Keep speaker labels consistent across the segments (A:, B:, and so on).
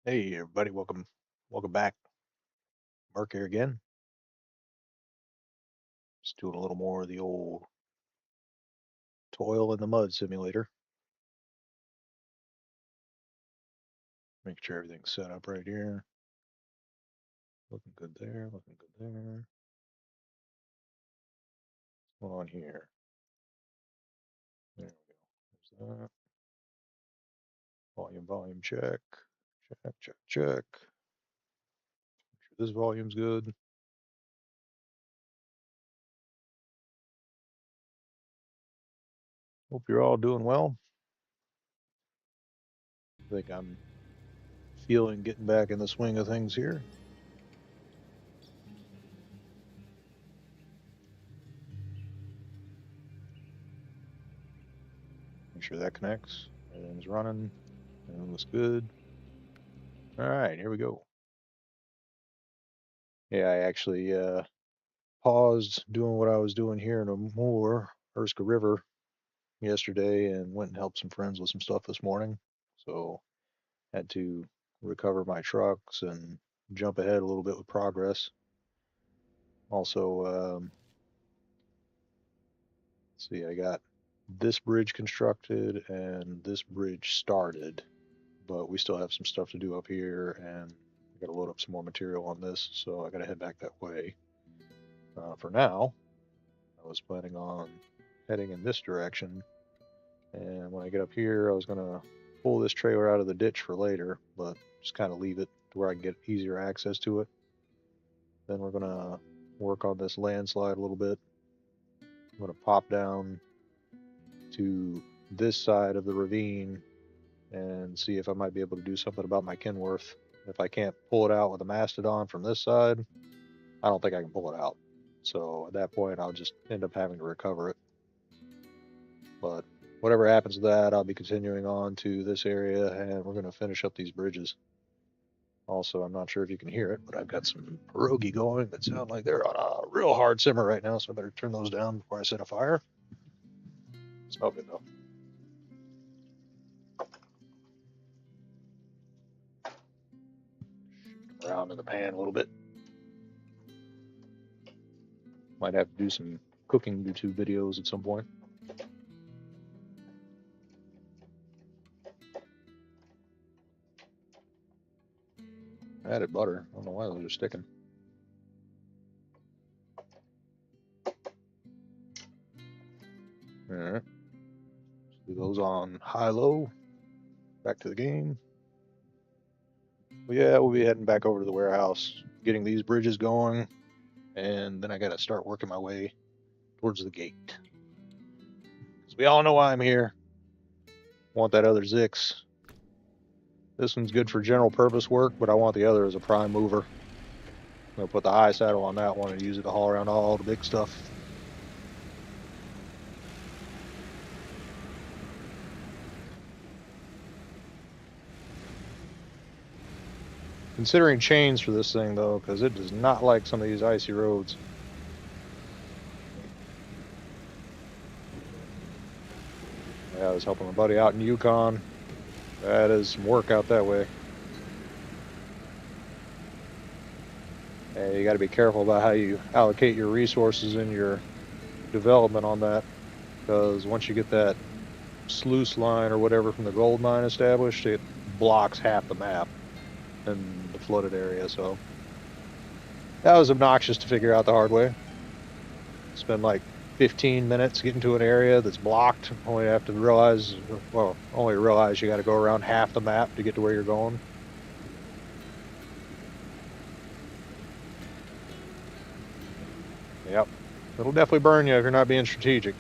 A: Hey everybody, welcome back. Mark here again. Just doing a little more of the old toil in the mud simulator. Make sure everything's set up right here. Looking good there, looking good there. What's going on here? There we go. There's that. Volume check. Check. Make sure this volume's good. Hope you're all doing well. I think I'm feeling getting back in the swing of things here. Make sure that connects. Everything's running. Everything looks good. All right, here we go. Yeah, I actually paused doing what I was doing here in Erska River yesterday and went and helped some friends with some stuff this morning. So had to recover my trucks and jump ahead a little bit with progress. Also, let's see, I got this bridge constructed and this bridge started, but we still have some stuff to do up here and I got to load up some more material on this, so I got to head back that way. For now, I was planning on heading in this direction. And when I get up here, I was going to pull this trailer out of the ditch for later, but just kind of leave it to where I can get easier access to it. Then we're going to work on this landslide a little bit. I'm going to pop down to this side of the ravine and see if I might be able to do something about my Kenworth. If I can't pull it out with a mastodon from this side, I don't think I can pull it out. So at that point, I'll just end up having to recover it. But whatever happens to that, I'll be continuing on to this area and we're going to finish up these bridges. Also, I'm not sure if you can hear it, but I've got some pierogi going that sound like they're on a real hard simmer right now, so I better turn those down before I set a fire. Smell good though. Around in the pan a little bit. Might have to do some cooking YouTube videos at some point. Added butter. I don't know why those are sticking. All right. Do those on high-low. Back to the game. Well, yeah, we'll be heading back over to the warehouse, getting these bridges going, and then I got to start working my way towards the gate. Because we all know why I'm here. Want that other Zix. This one's good for general purpose work, but I want the other as a prime mover. I'm going to put the high saddle on that one and use it to haul around all the big stuff. Considering chains for this thing, though, because it does not like some of these icy roads. Yeah, I was helping my buddy out in Yukon. That is some work out that way. And you got to be careful about how you allocate your resources in your development on that, because once you get that sluice line or whatever from the gold mine established, it blocks half the map in the flooded area. So that was obnoxious to figure out the hard way. Spend like 15 minutes getting to an area that's blocked, only you realize you got to go around half the map to get to where you're going. Yep, it'll definitely burn you if you're not being strategic.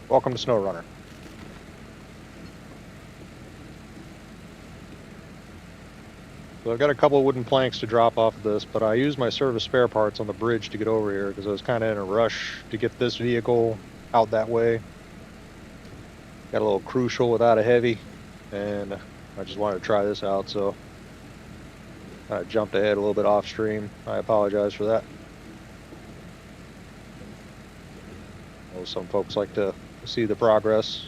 A: Welcome to SnowRunner. So I've got a couple of wooden planks to drop off of this, but I used my service spare parts on the bridge to get over here because I was kind of in a rush to get this vehicle out that way. Got a little crucial without a heavy, and I just wanted to try this out, so I jumped ahead a little bit off stream. I apologize for that. I know some folks like to see the progress.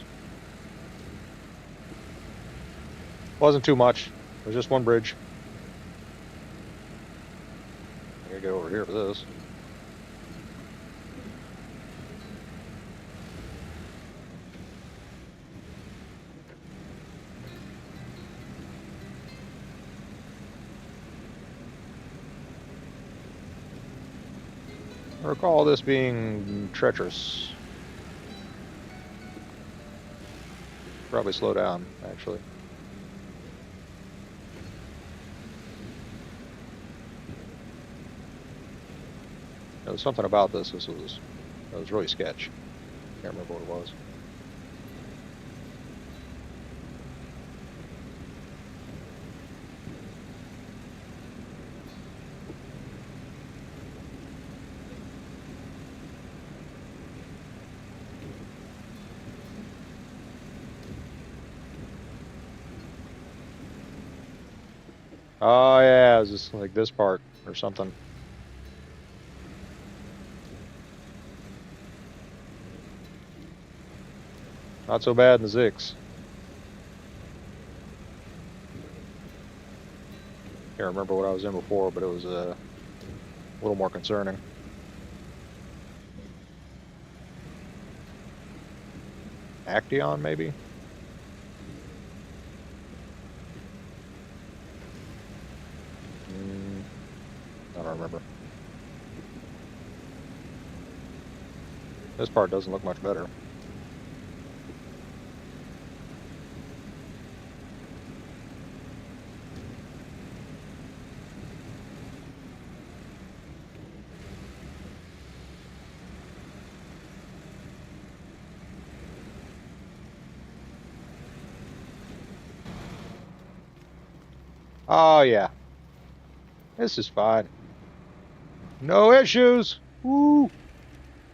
A: Wasn't too much. It was just one bridge. I gotta get over here for this. I recall this being treacherous. Probably slow down, actually. There was something about this. That was really sketch. Can't remember what it was. Oh yeah, it was just like this part or something. Not so bad in the Zix. Can't remember what I was in before, but it was a little more concerning. Action, maybe? I don't remember. This part doesn't look much better. Oh yeah. This is fine. No issues. Woo.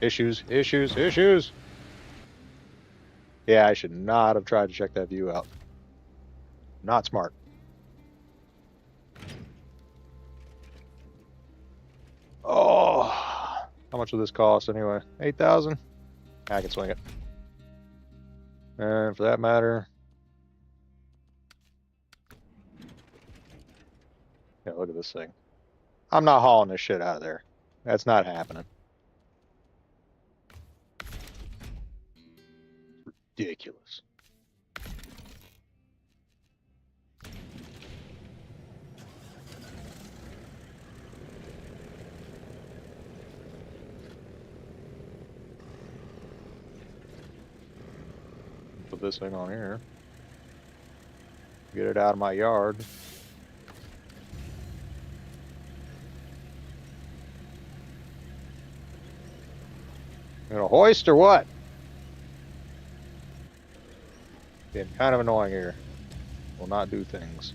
A: Issues, issues, issues. Yeah, I should not have tried to check that view out. Not smart. Oh, how much will this cost anyway? 8,000? I can swing it. And for that matter, yeah, look at this thing. I'm not hauling this shit out of there. That's not happening. Ridiculous. Put this thing on here. Get it out of my yard. Gonna hoist or what? Being kind of annoying here. Will not do things.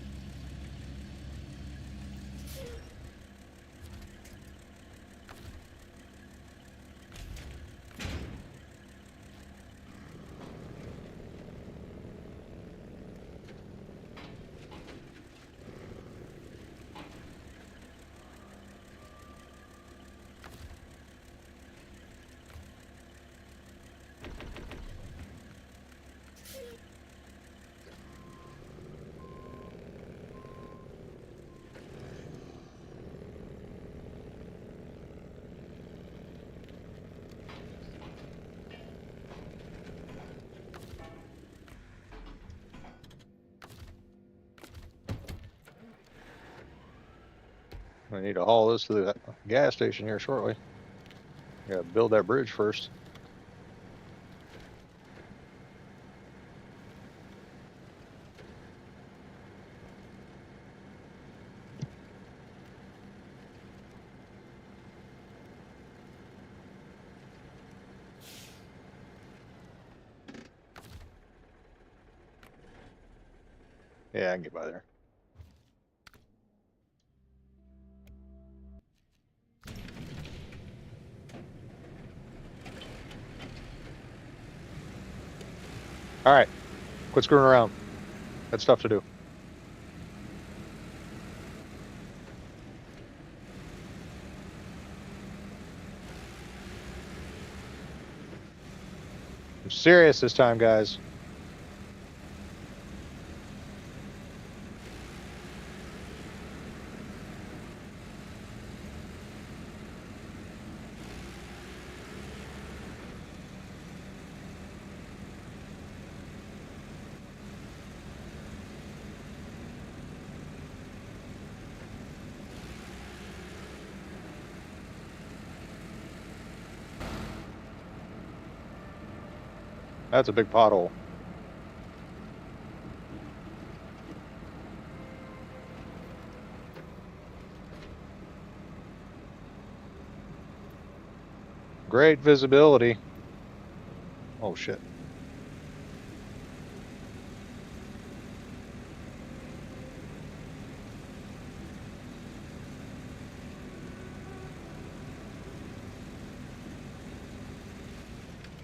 A: I need to haul this to the gas station here shortly. Gotta build that bridge first. Yeah, I can get by there. All right, quit screwing around. Got stuff to do. I'm serious this time, guys. That's a big pothole. Great visibility. Oh shit.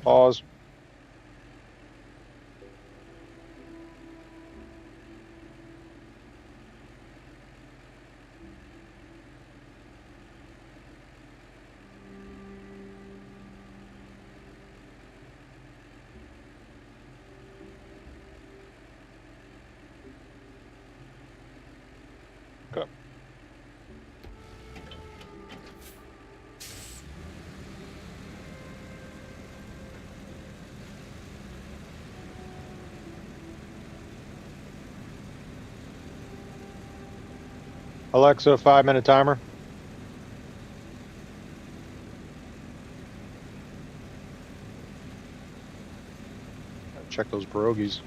A: Pause. Okay. Alexa, 5-minute timer. Check those pierogies.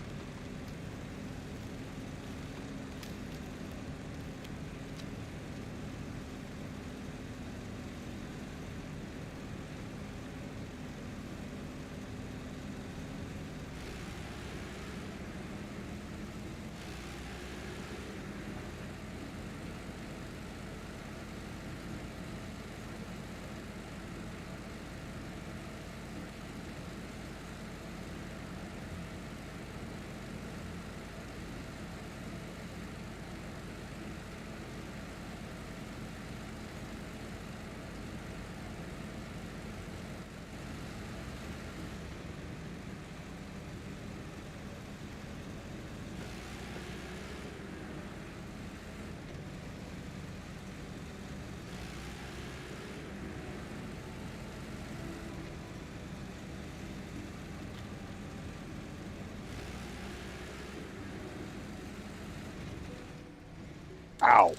A: Ow.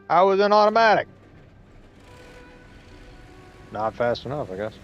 A: I was in automatic. Not fast enough, I guess.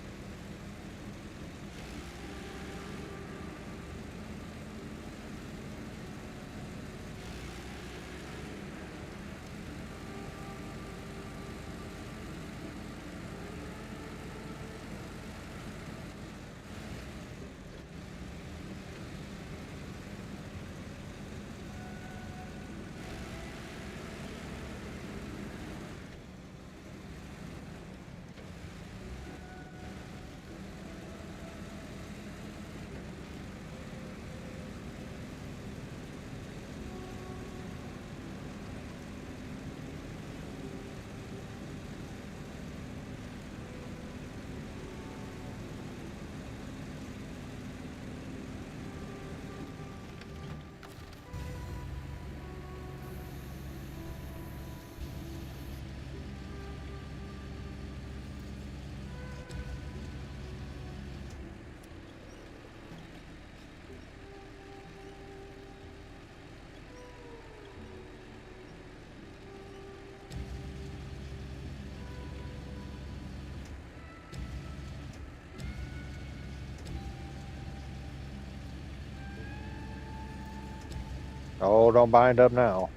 A: Oh, don't bind up now.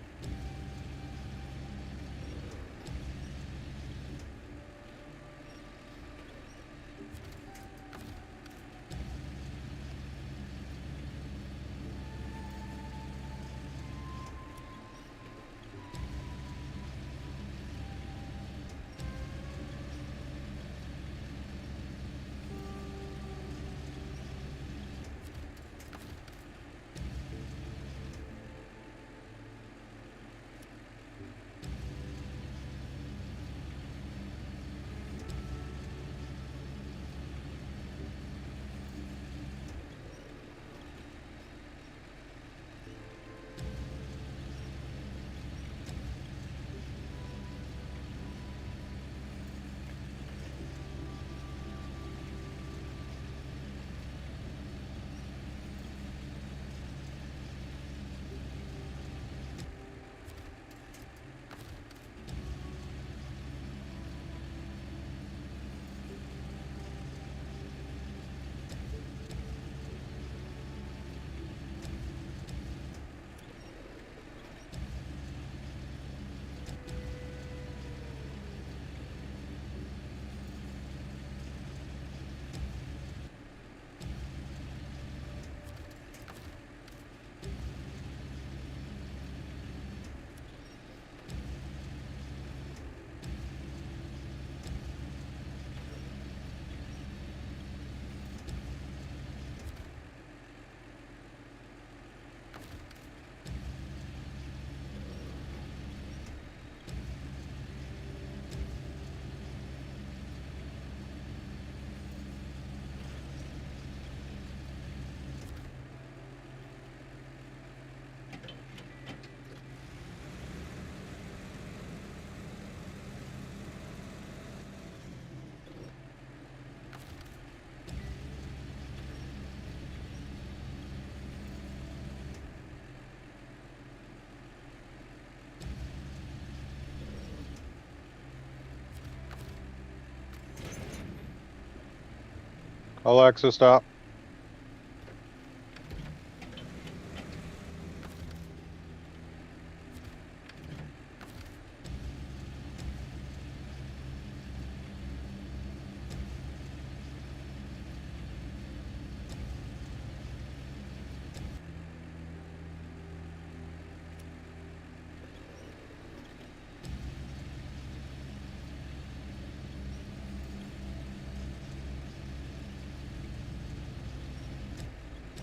A: Alexa, stop.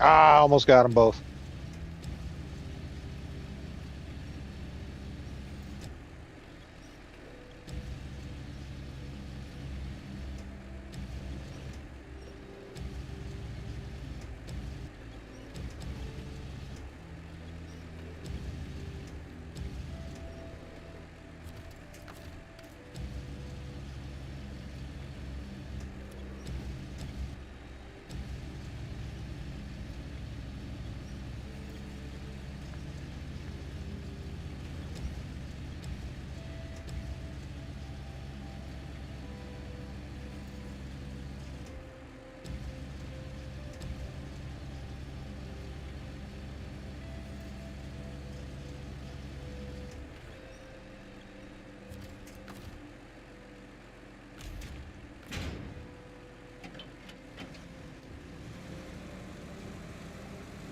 A: Ah, almost got them both.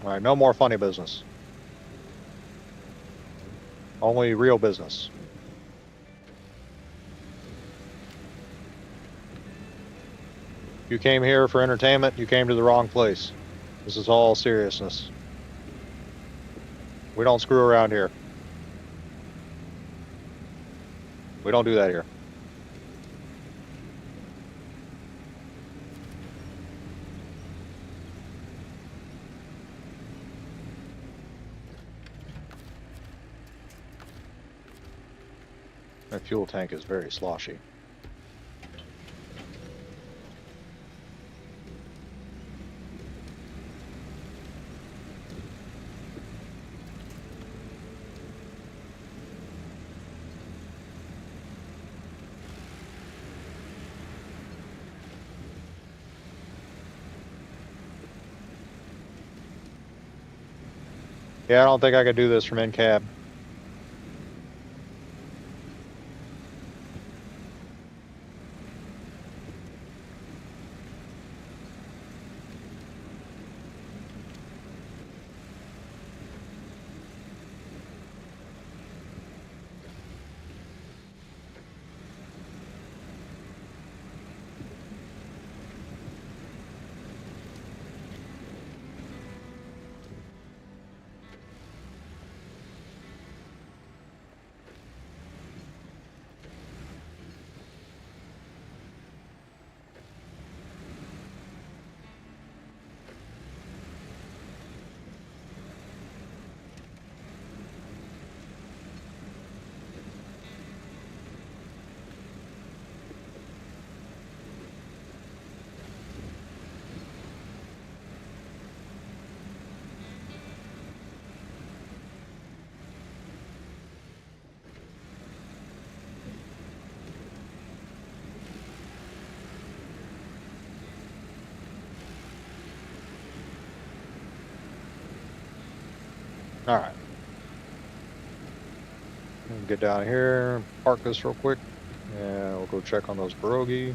A: All right, no more funny business. Only real business. You came here for entertainment, you came to the wrong place. This is all seriousness. We don't screw around here. We don't do that here. That fuel tank is very sloshy. Yeah, I don't think I could do this from in cab. All right. Get down here, park this real quick, and we'll go check on those pierogi.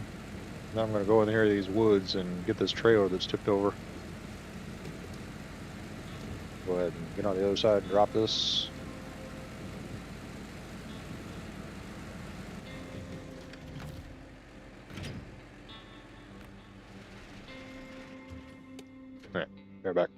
A: Now I'm going to go in here to these woods and get this trailer that's tipped over. Go ahead and get on the other side and drop this. All right, they're back.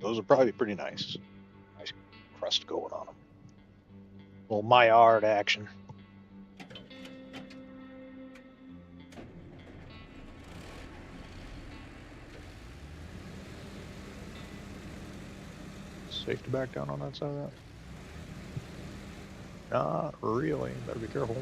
A: Those would probably be pretty nice. Nice crust going on them. A little Maillard action. Safe to back down on that side of that? Not really. Better be careful.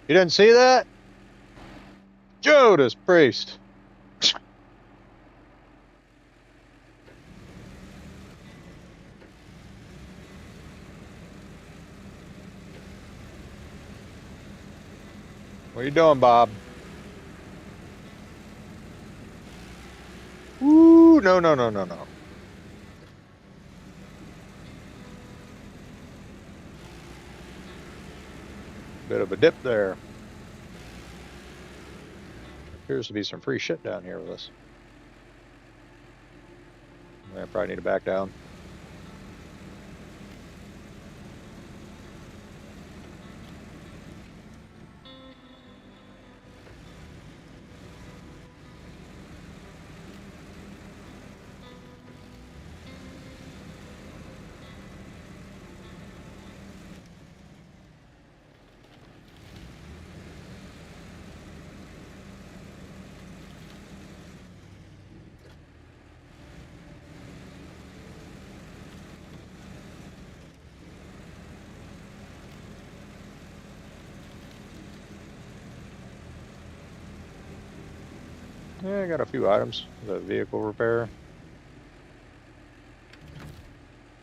A: You didn't see that? Judas Priest. What are you doing, Bob? Ooh, no, no, no, no, no. Bit of a dip there. Appears to be some free shit down here with us. I probably need to back down. Yeah, I got a few items. The vehicle repair.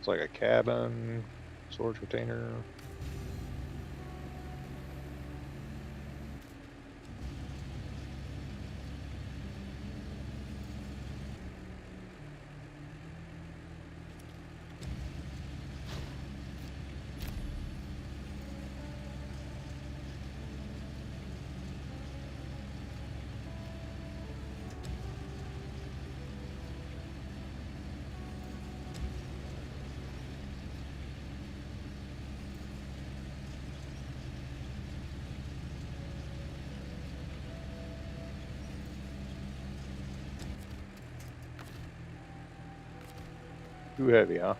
A: It's like a cabin, storage container. Too heavy, huh?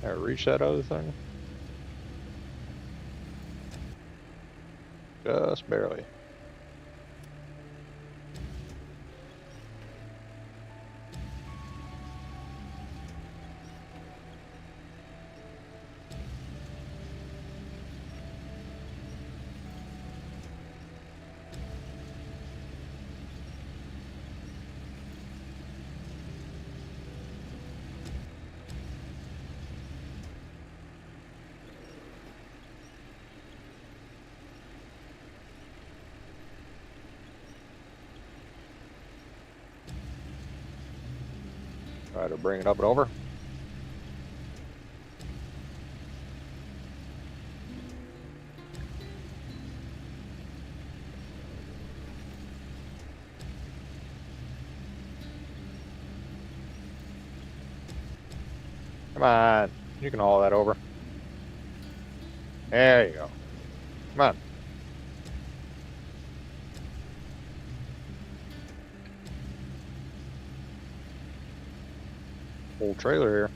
A: I reach that other thing. Just barely. Try to bring it up and over. Come on, you can haul that over. There you go. Come on. Whole trailer here.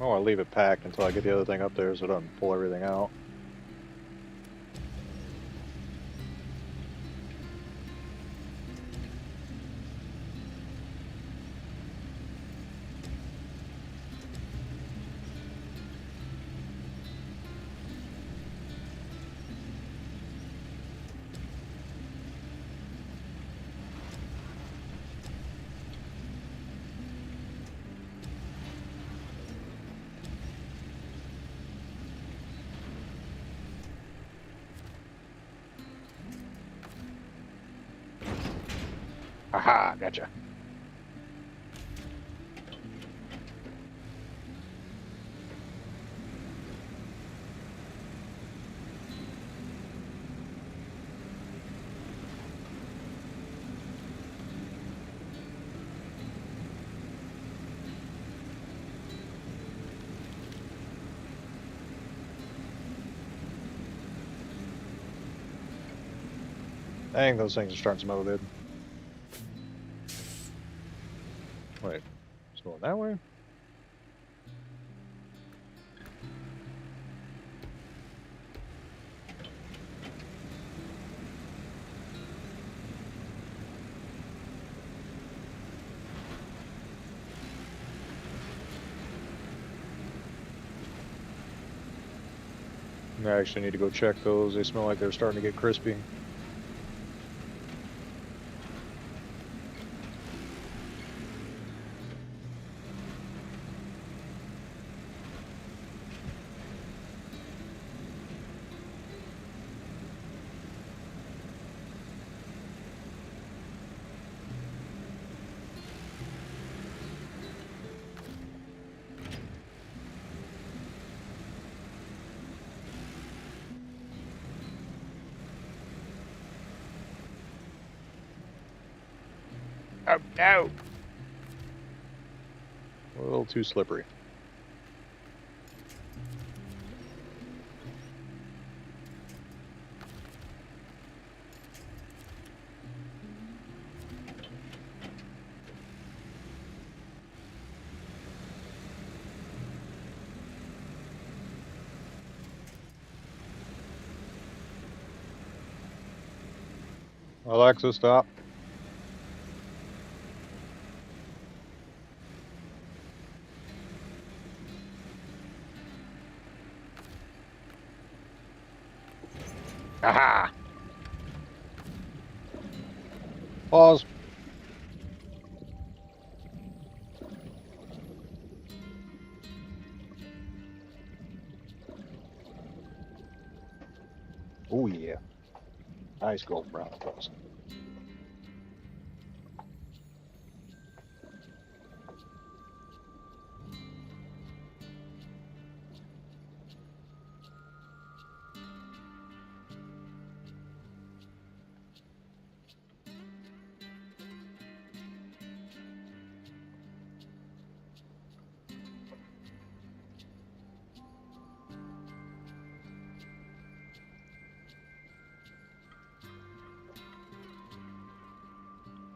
A: Oh, I'll leave it packed until I get the other thing up there so it doesn't pull everything out. Aha, gotcha. Dang, those things are starting to smell good. Wait, it's going that way? I actually need to go check those. They smell like they're starting to get crispy. Oh, no! A little too slippery. Alexa, stop. Aha! Pause. Oh yeah. Nice golden brown across.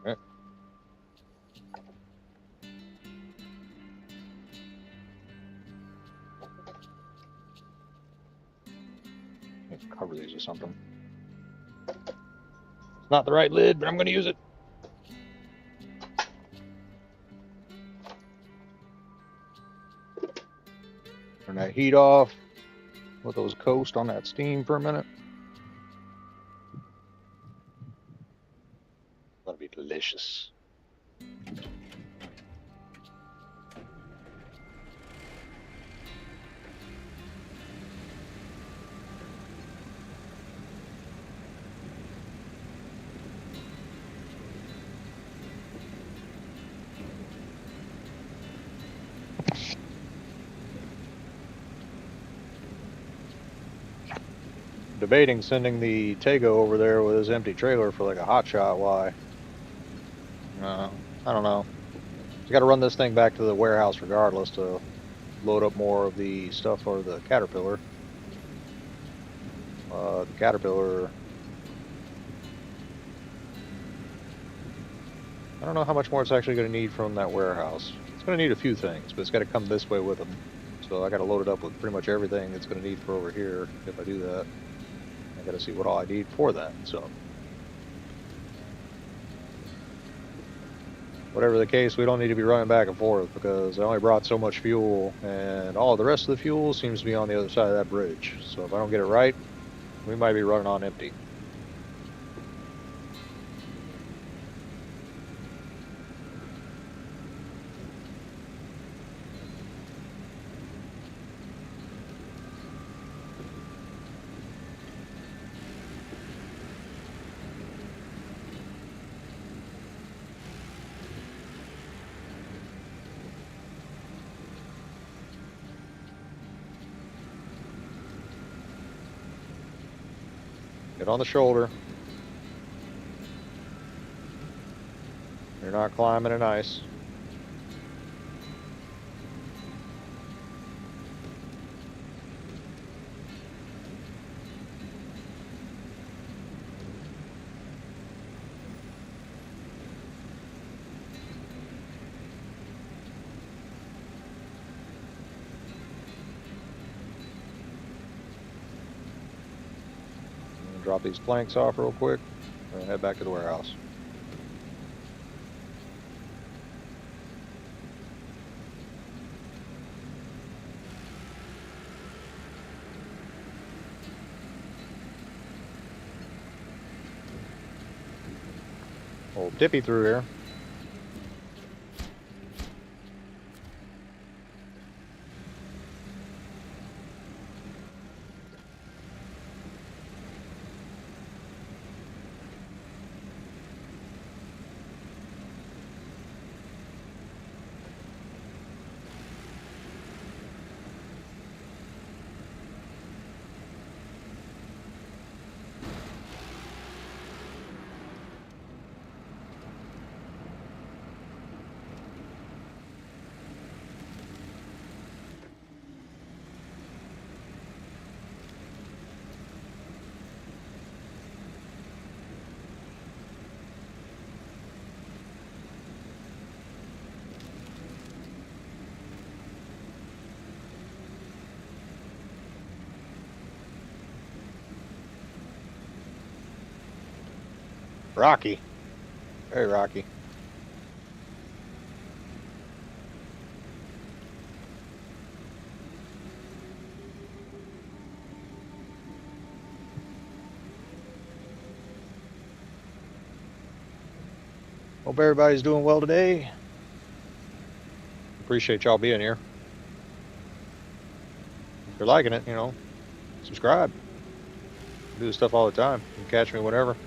A: Right. Cover these with something. It's not the right lid, but I'm going to use it. Turn that heat off. Let those coast on that steam for a minute. That'll be delicious. Debating sending the Tego over there with his empty trailer for like a hot shot. Why? I don't know. You got to run this thing back to the warehouse regardless to load up more of the stuff for the Caterpillar. The Caterpillar, I don't know how much more it's actually going to need from that warehouse. It's going to need a few things, but it's got to come this way with them. So I got to load it up with pretty much everything it's going to need for over here. If I do that, I got to see what all I need for that. So whatever the case, we don't need to be running back and forth because I only brought so much fuel, and all of the rest of the fuel seems to be on the other side of that bridge. So if I don't get it right, we might be running on empty. Get on the shoulder. You're not climbing in ice. Drop these planks off real quick and head back to the warehouse. Old dippy through here. Rocky. Very rocky. Hope everybody's doing well today. Appreciate y'all being here. If you're liking it, subscribe. I do this stuff all the time. You can catch me whenever.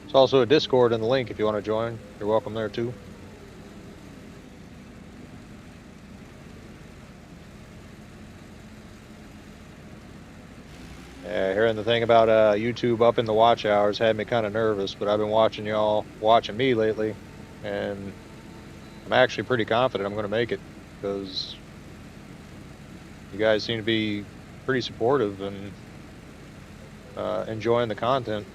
A: There's also a Discord in the link if you want to join. You're welcome there too. Yeah, hearing the thing about YouTube up in the watch hours had me kind of nervous, but I've been watching y'all watching me lately, and I'm actually pretty confident I'm going to make it because you guys seem to be pretty supportive and enjoying the content,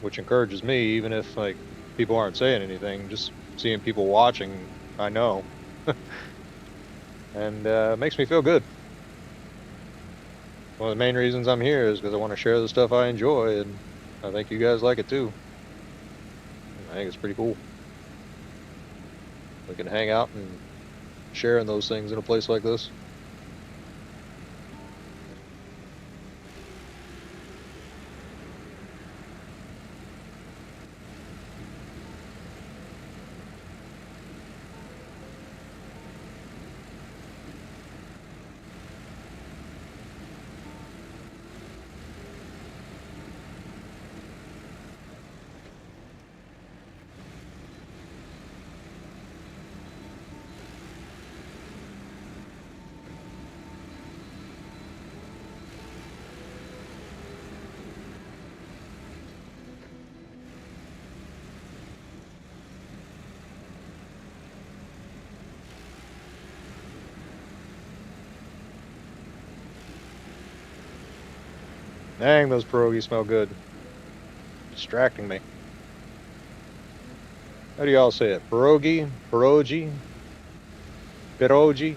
A: which encourages me, even if like people aren't saying anything. Just seeing people watching, I know, and makes me feel good. One of the main reasons I'm here is because I want to share the stuff I enjoy, and I think you guys like it too. I think it's pretty cool. We can hang out and sharing those things in a place like this. Dang, those pierogies smell good. Distracting me. How do y'all say it? Pierogi? Pierogi? Pierogi?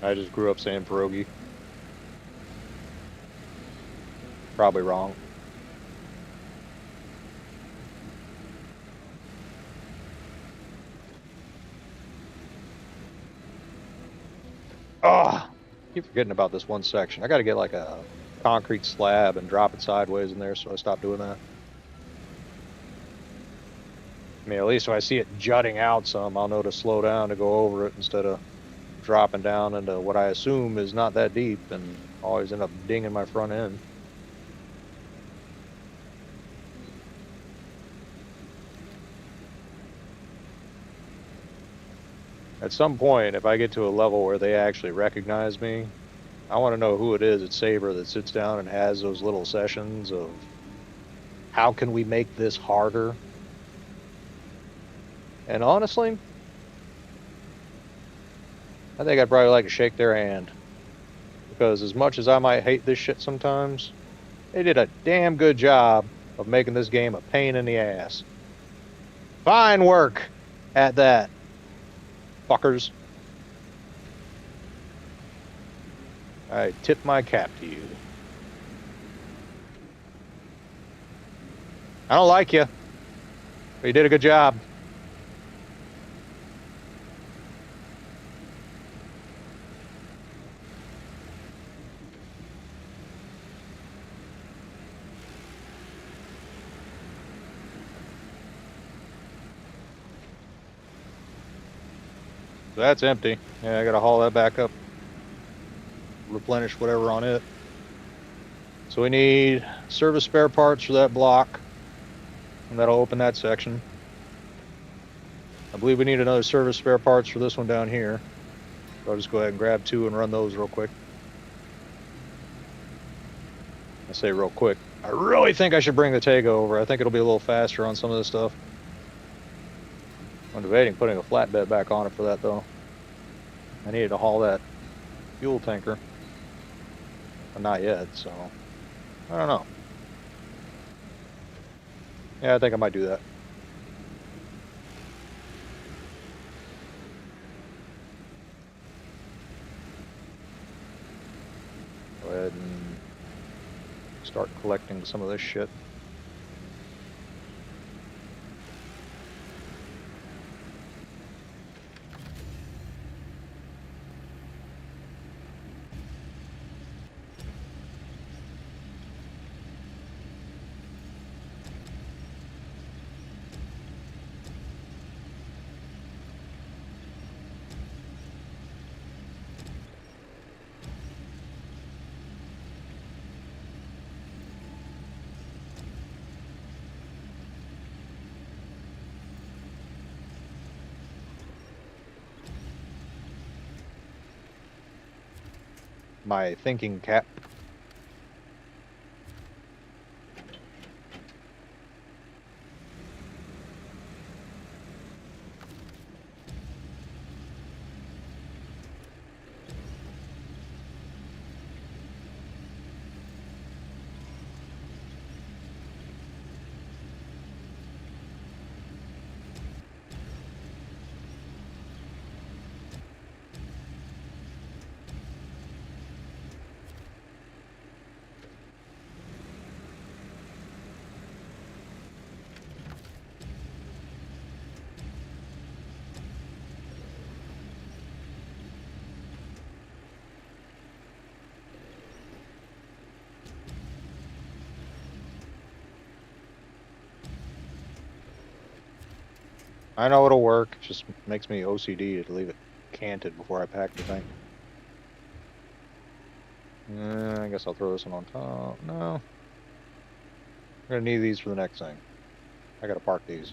A: I just grew up saying pierogi. Probably wrong. Ah, keep forgetting about this one section. I got to get like a concrete slab and drop it sideways in there, so I stop doing that. I mean, at least if I see it jutting out some, I'll know to slow down to go over it instead of dropping down into what I assume is not that deep and always end up dinging my front end. At some point, if I get to a level where they actually recognize me, I want to know who it is at Saber that sits down and has those little sessions of how can we make this harder? And honestly, I think I'd probably like to shake their hand. Because as much as I might hate this shit sometimes, they did a damn good job of making this game a pain in the ass. Fine work at that, fuckers. I tip my cap to you. I don't like you, but you did a good job. So that's empty. Yeah, I gotta haul that back up. Replenish whatever on it. So we need service spare parts for that block. And that'll open that section. I believe we need another service spare parts for this one down here. So I'll just go ahead and grab 2 and run those real quick. I say real quick. I really think I should bring the Tego over. I think it'll be a little faster on some of this stuff. I'm debating putting a flatbed back on it for that though. I needed to haul that fuel tanker. But not yet, so I don't know. Yeah, I think I might do that. Go ahead and start collecting some of this shit. my thinking cap. I know it'll work. It just makes me OCD to leave it canted before I pack the thing. I guess I'll throw this one on top. No. I'm gonna need these for the next thing. I gotta park these.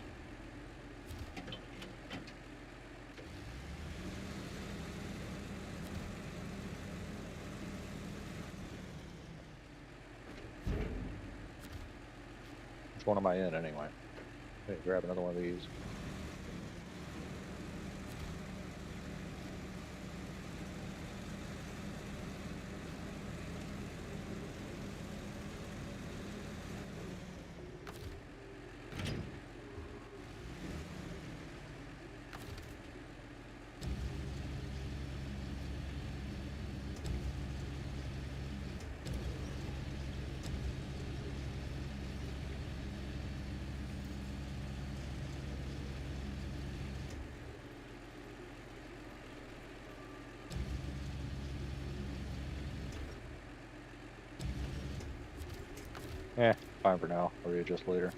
A: Which one am I in anyway? Okay, grab another one of these. Eh, fine for now. I'll readjust later.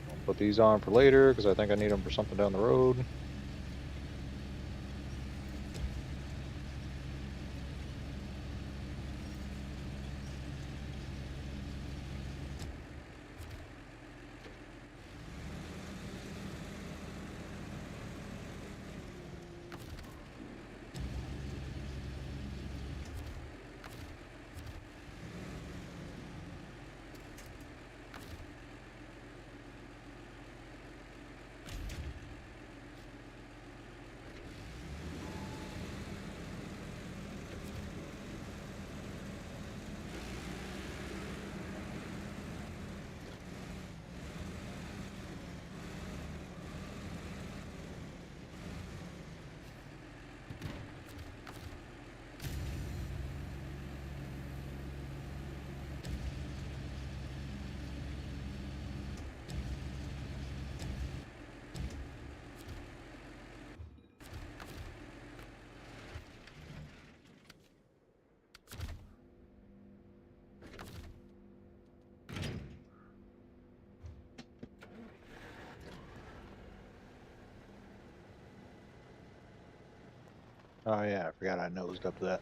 A: I'll put these on for later because I think I need them for something down the road. Oh yeah, I forgot I nosed up to that.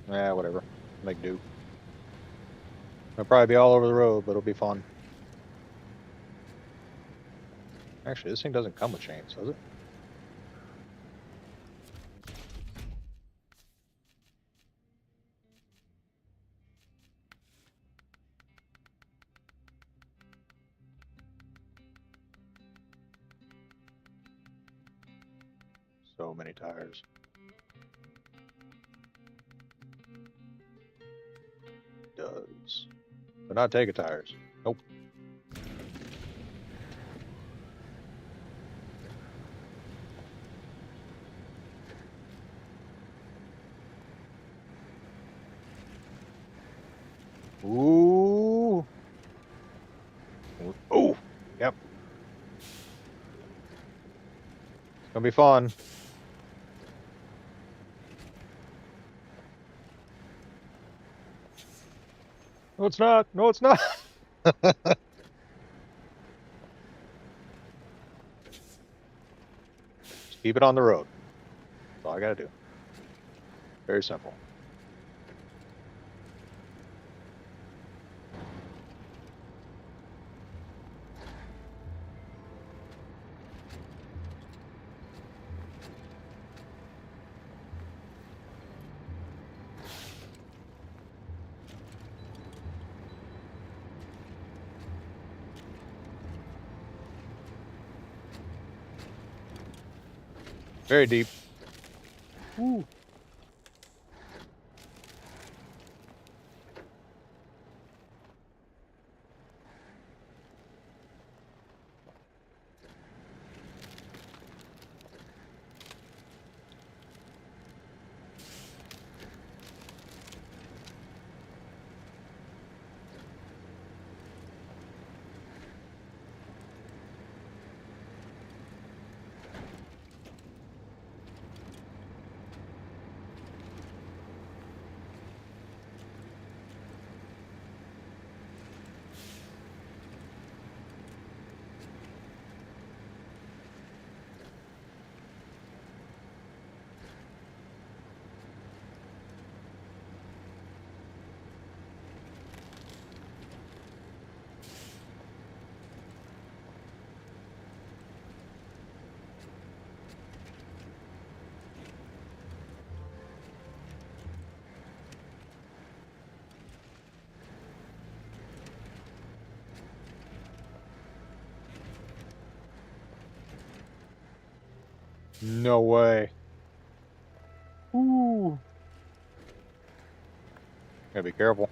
A: Yeah, whatever. Make do. It'll probably be all over the road, but it'll be fun. Actually, this thing doesn't come with chains, does it? So many tires. Does. But not take tires. Nope. Ooh. Oh. Yep. It's gonna be fun. No, it's not. No, it's not. Just keep it on the road. That's all I gotta do. Very simple. Very deep. Ooh. No way. Ooh. Gotta be careful.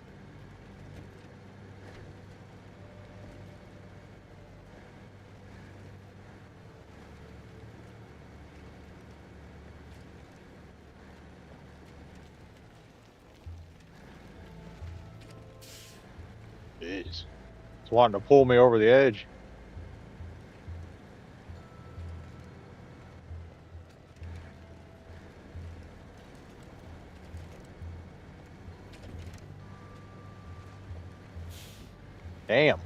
A: Jeez. It's wanting to pull me over the edge. Damn.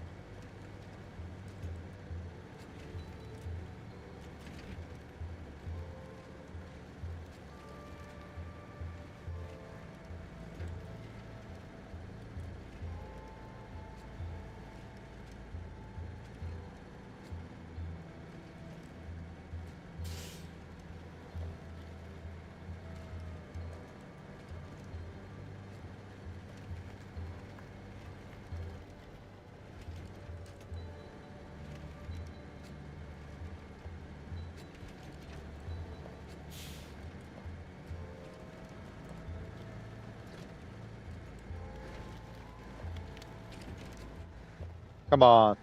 A: Come on.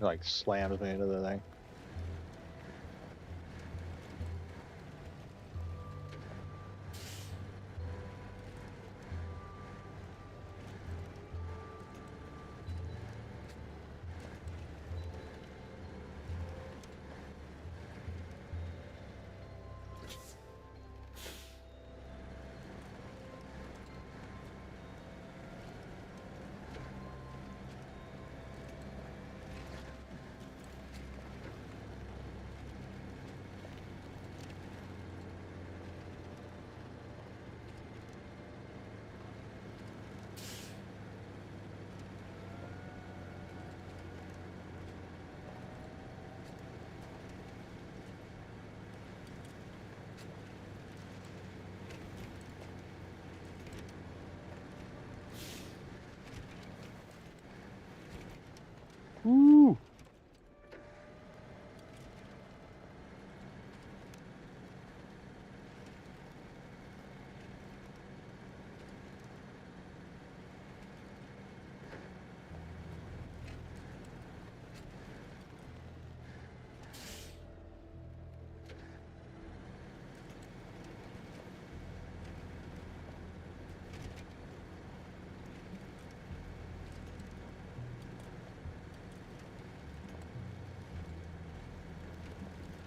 A: It, like slams me into the thing. Ooh.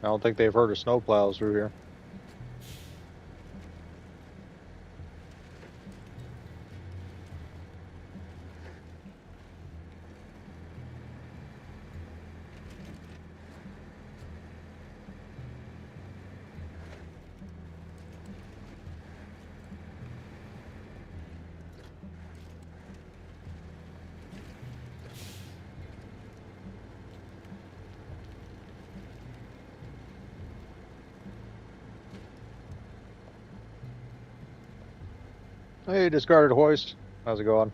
A: I don't think they've heard of snowplows through here. Hey, discarded hoist. How's it going?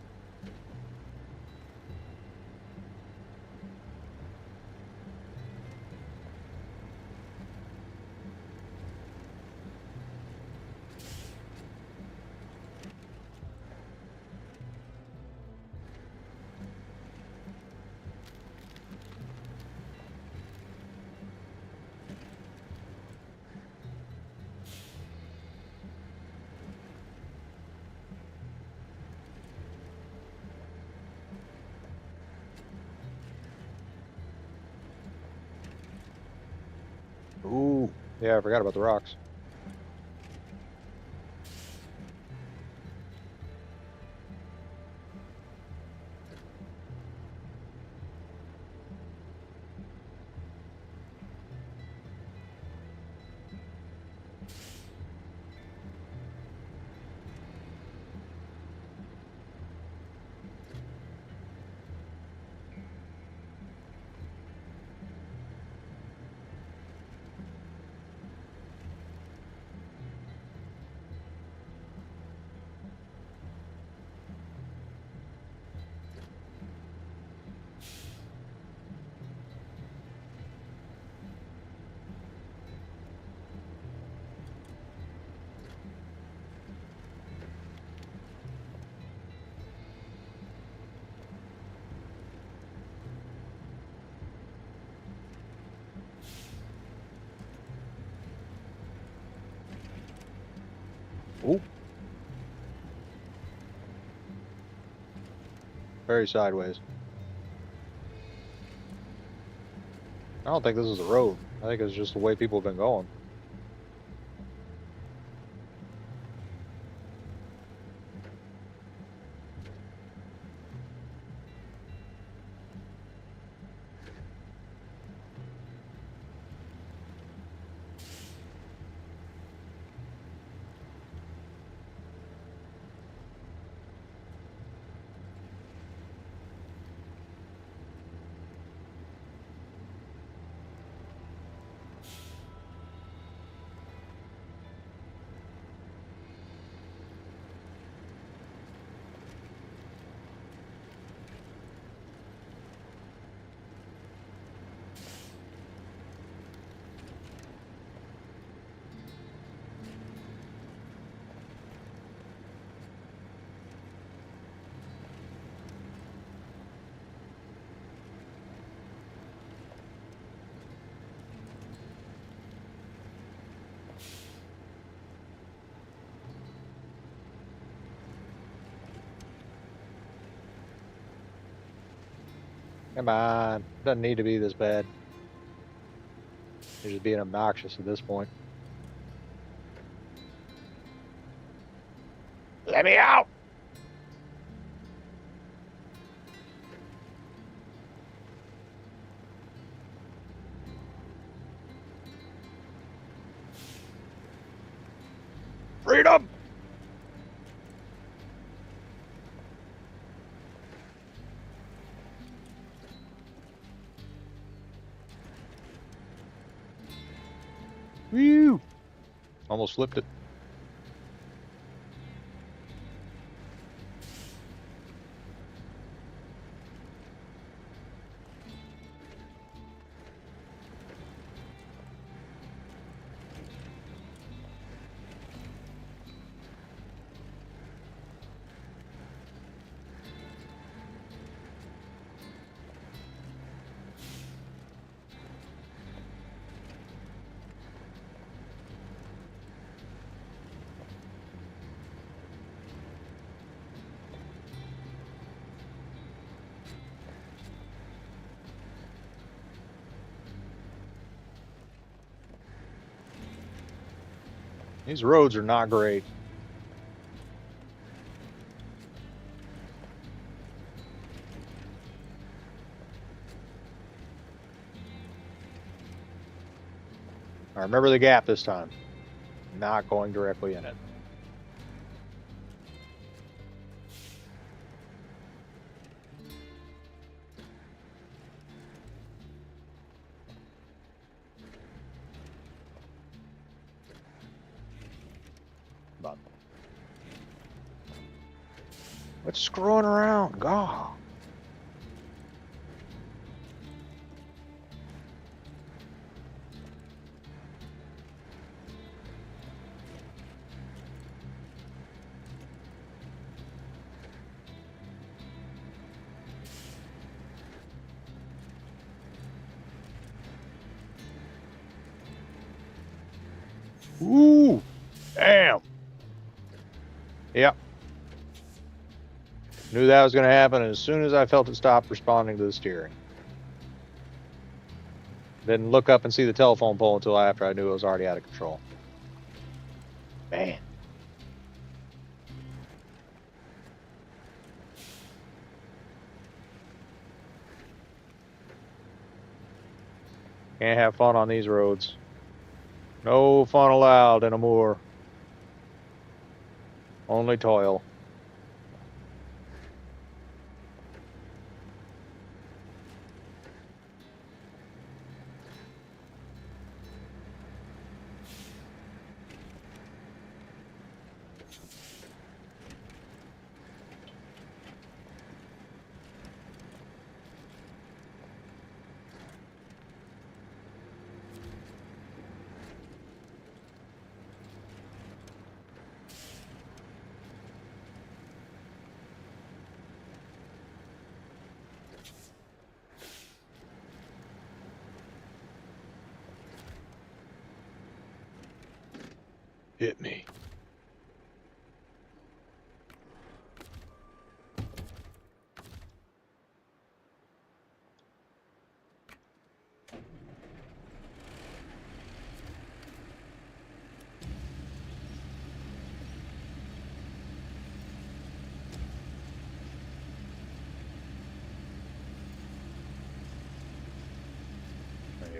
A: Ooh, yeah, I forgot about the rocks. Ooh. Very sideways. I don't think this is a road. I think it's just the way people have been going. Come on. Doesn't need to be this bad. You're just being obnoxious at this point. Let me out! Freedom! Whew! Almost flipped it. These roads are not great. I remember the gap this time. Not going directly in it. Come on. What's screwing around? God. Ooh, damn. Yep. Knew that was going to happen as soon as I felt it stop responding to the steering. Didn't look up and see the telephone pole until after I knew it was already out of control. Man. Can't have fun on these roads. No fun allowed in a moor. Only toil. Hit me.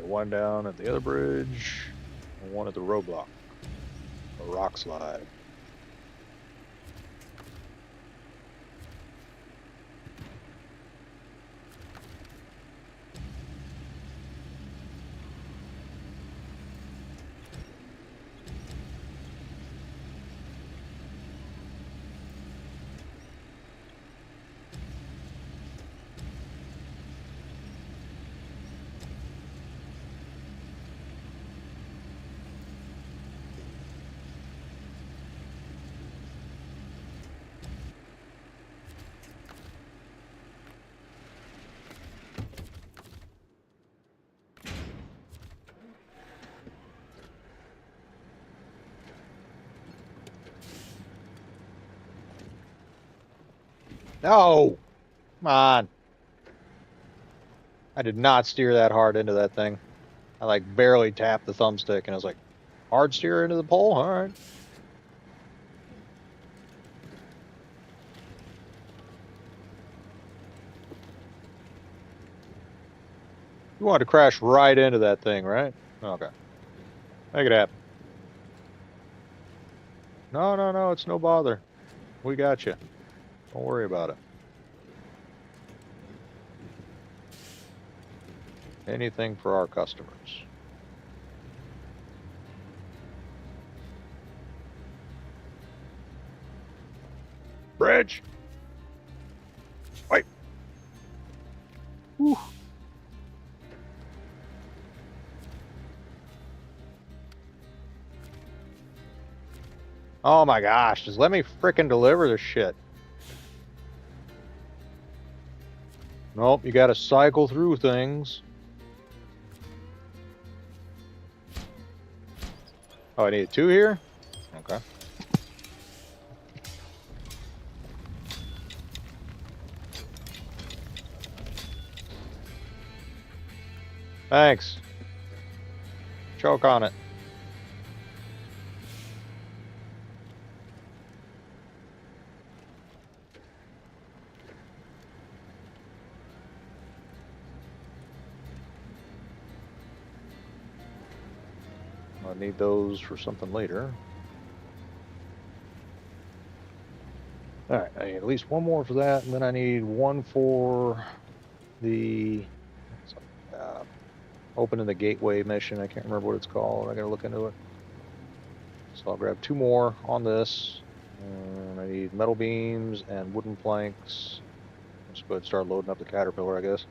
A: One down at the other bridge, and one at the roadblock. A rock slide. No! Come on. I did not steer that hard into that thing. I like barely tapped the thumbstick and I was like, hard steer into the pole? Alright. You wanted to crash right into that thing, right? Okay. Make it happen. No, it's no bother. We got you. Don't worry about it. Anything for our customers. Bridge! Wait! Whew. Oh my gosh, just let me frickin' deliver this shit. Nope, you gotta cycle through things. Oh, I need 2 here? Okay. Thanks. Choke on it. I need those for something later. All right, I need at least one more for that, and then I need one for the opening the gateway mission. I can't remember what it's called. I gotta look into it. So I'll grab 2 more on this. And I need metal beams and wooden planks. Let's go ahead and start loading up the caterpillar, I guess.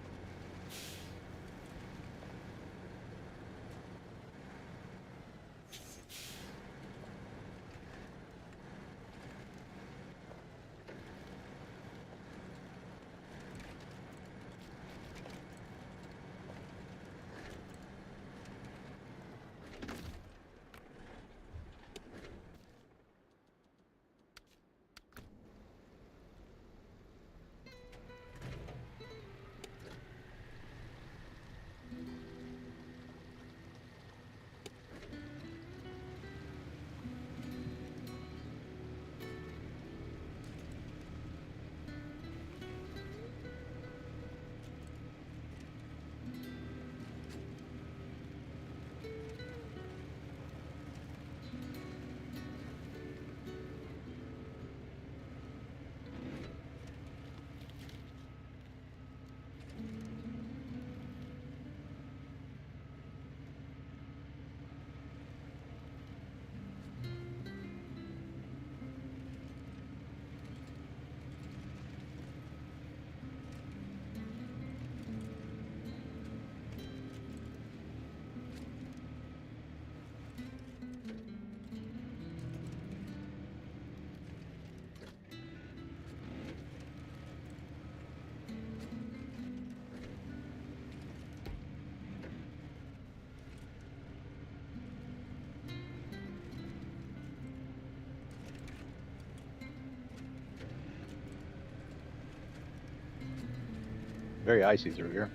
A: Very icy through here.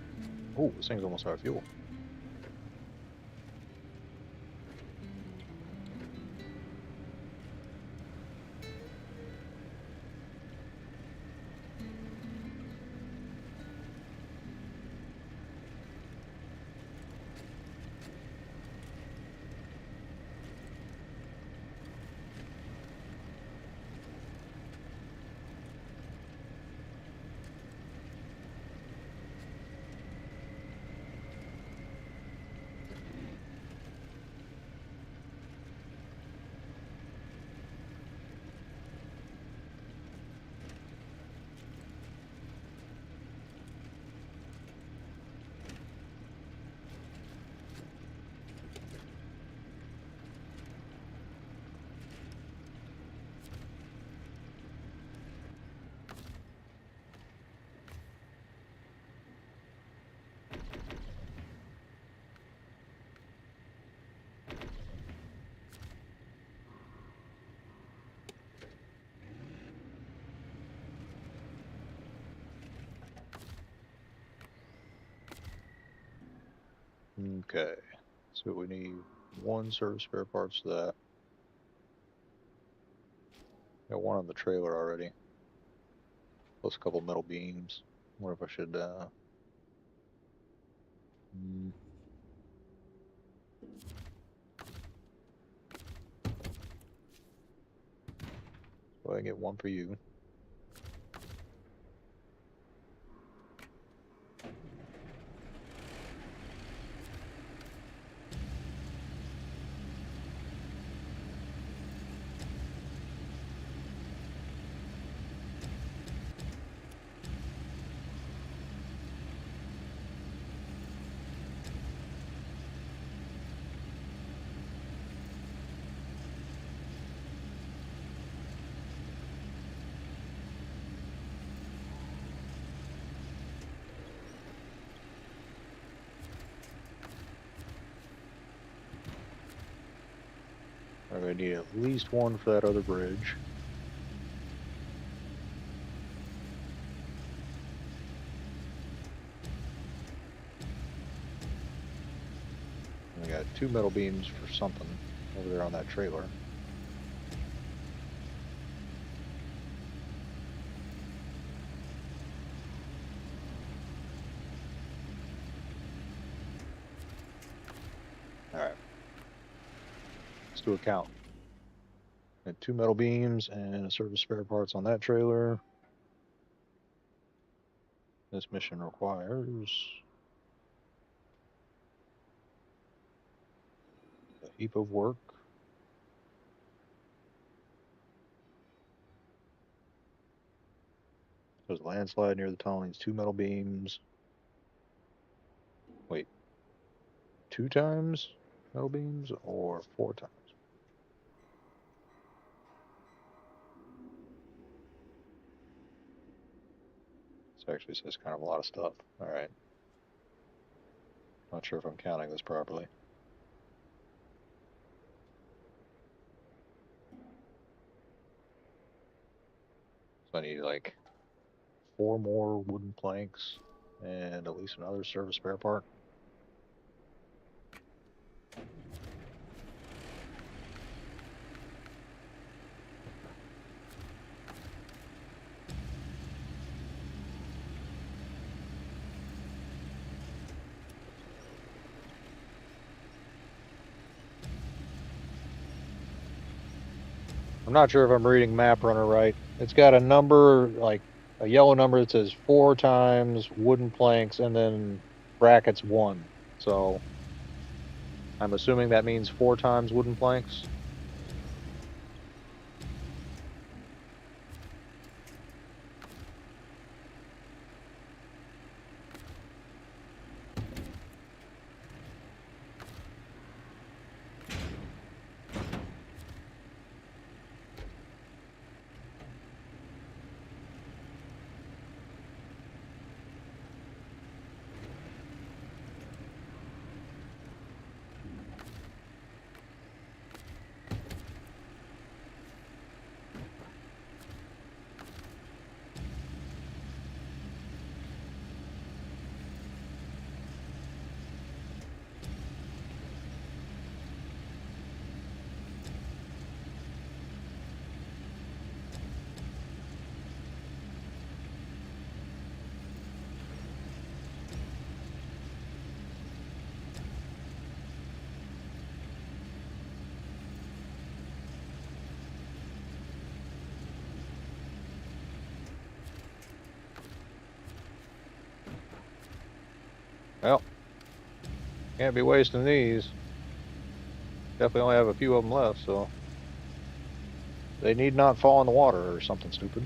A: Oh, this thing's almost out of fuel. Okay, so we need 1 set of spare parts for that. Got 1 on the trailer already, plus a couple metal beams. What if I should go ahead and get 1 for you. I'm gonna need at least 1 for that other bridge. I got 2 metal beams for something over there on that trailer. Alright. to account. And 2 metal beams and a service spare parts on that trailer. This mission requires a heap of work. There's a landslide near the tunnel, needs 2 metal beams. Wait, 2 times metal beams or 4 times? This actually says kind of a lot of stuff. All right. Not sure if I'm counting this properly. So I need like 4 more wooden planks and at least another service spare part. I'm not sure if I'm reading MapRunner right. It's got a number, like a yellow number that says 4 times wooden planks and then brackets 1. So I'm assuming that means 4 times wooden planks. Well, can't be wasting these. Definitely only have a few of them left, so they need not fall in the water or something stupid.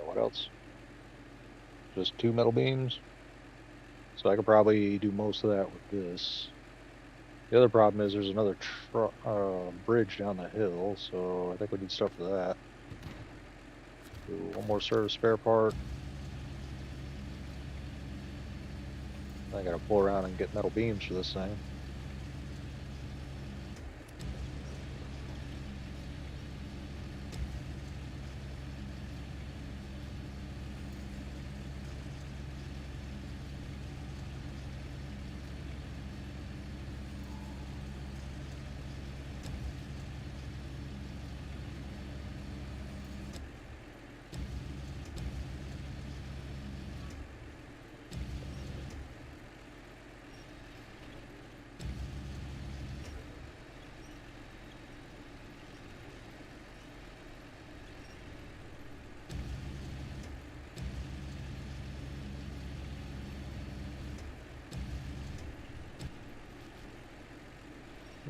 A: What else? Just 2 metal beams. So I could probably do most of that with this. The other problem is there's another bridge down the hill, so I think we need stuff for that. Do 1 more service spare part. I gotta pull around and get metal beams for this thing.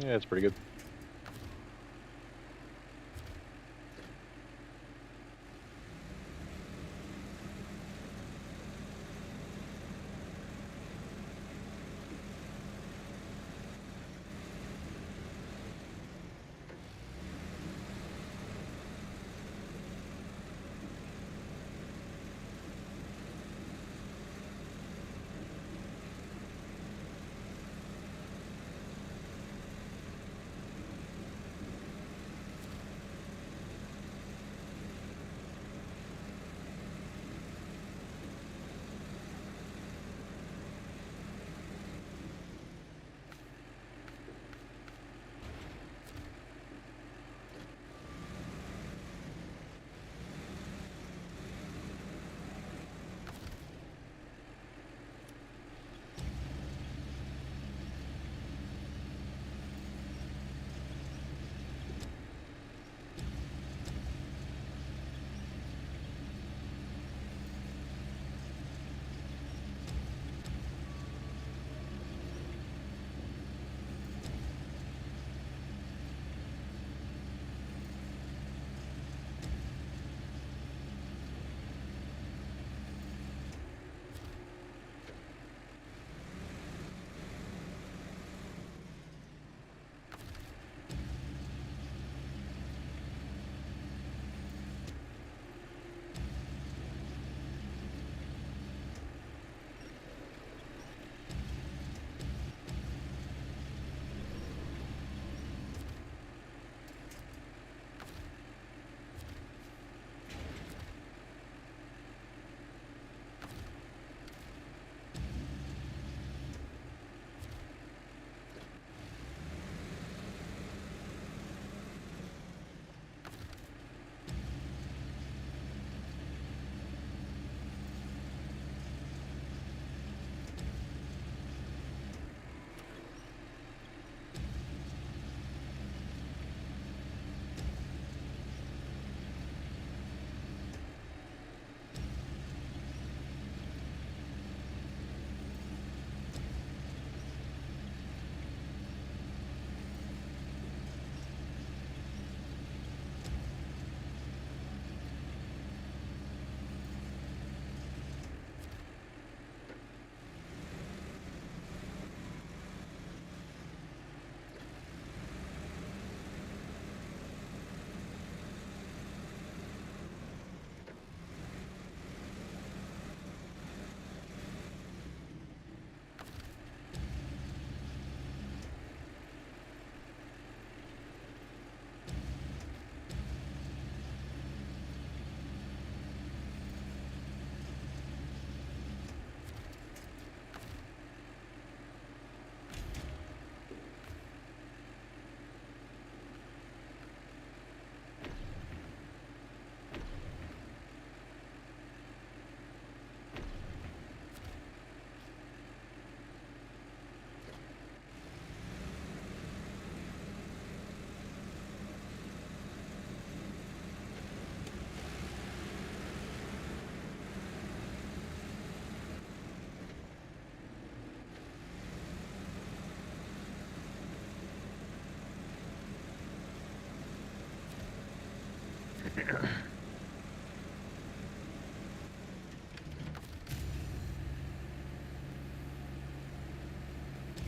A: Yeah, it's pretty good.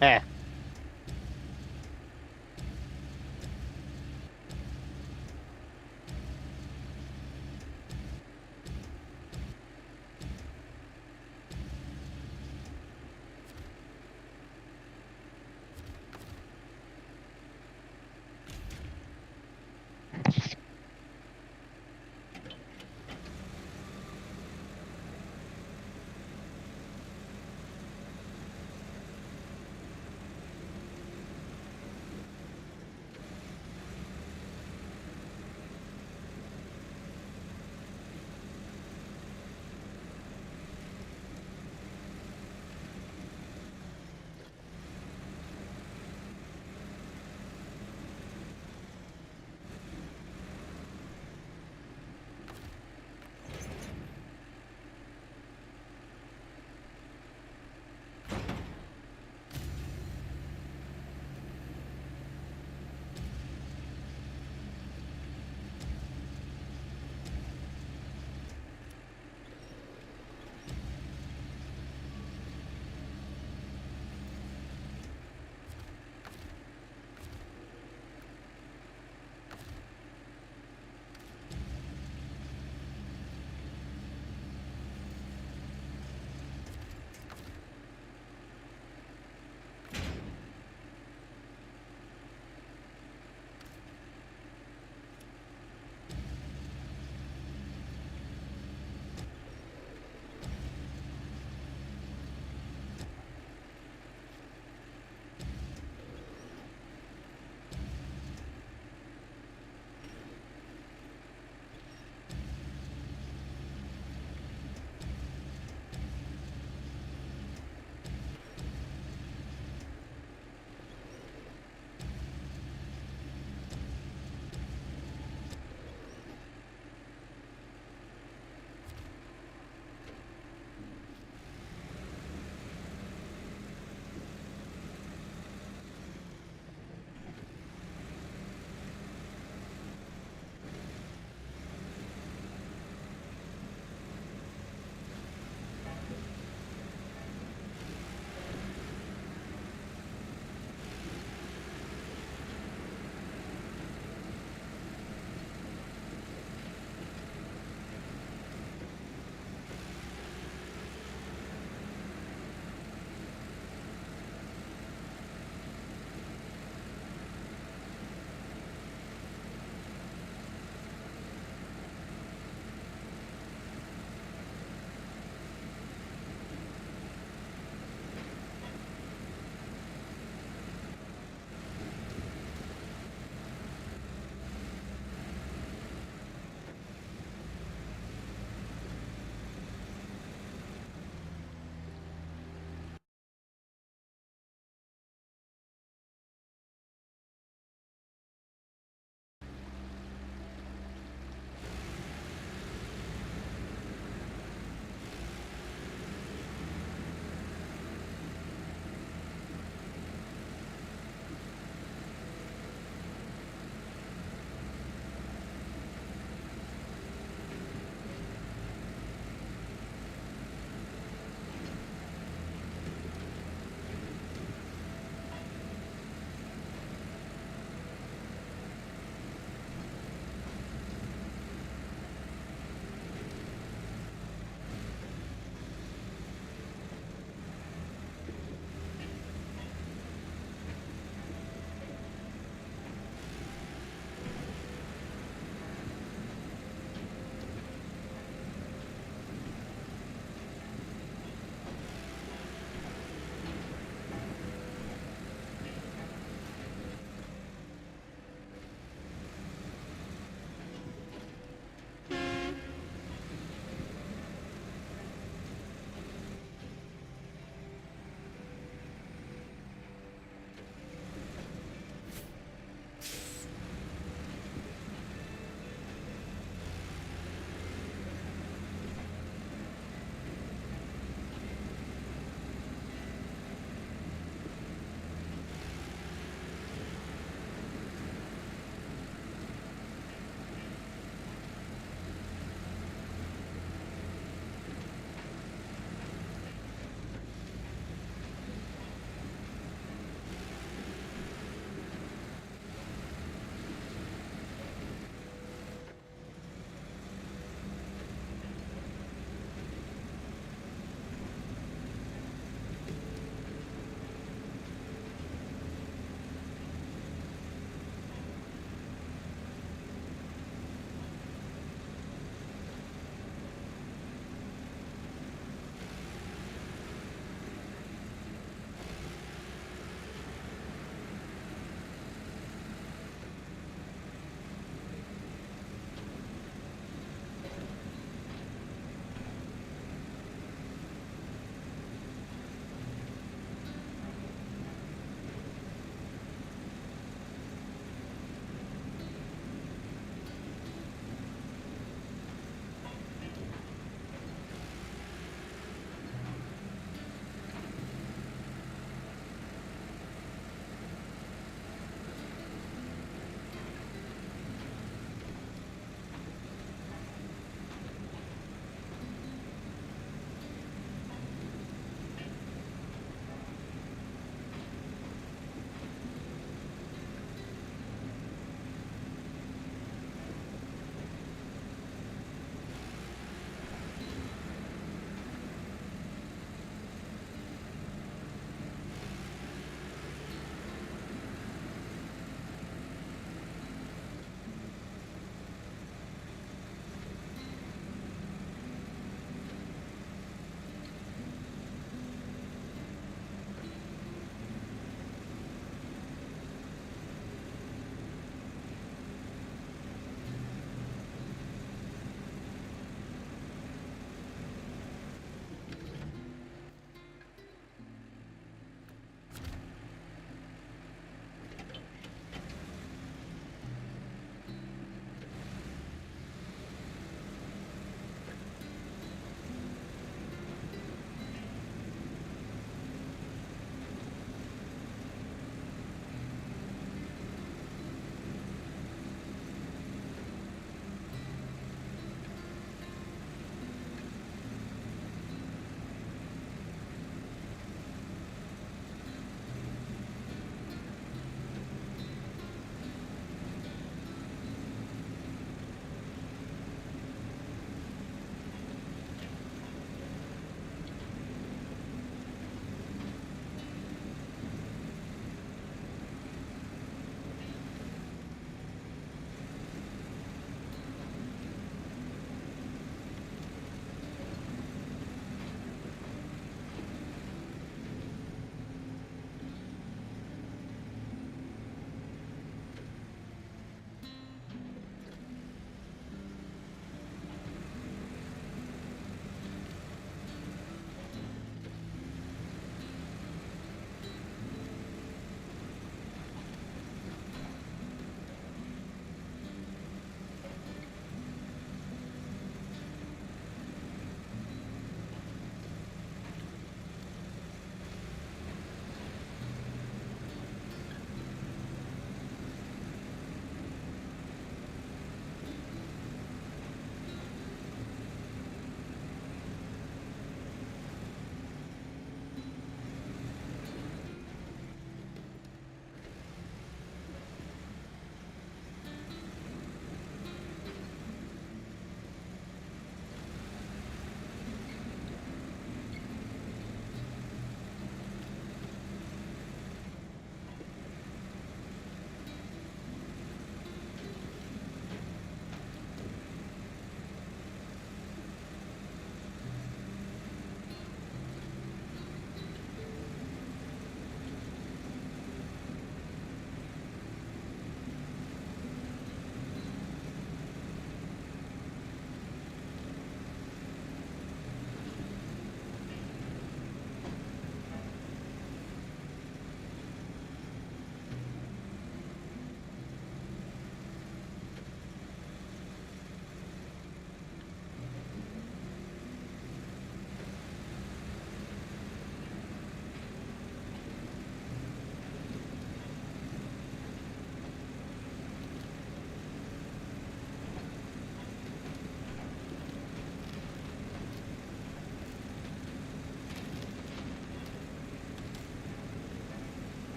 B: Eh.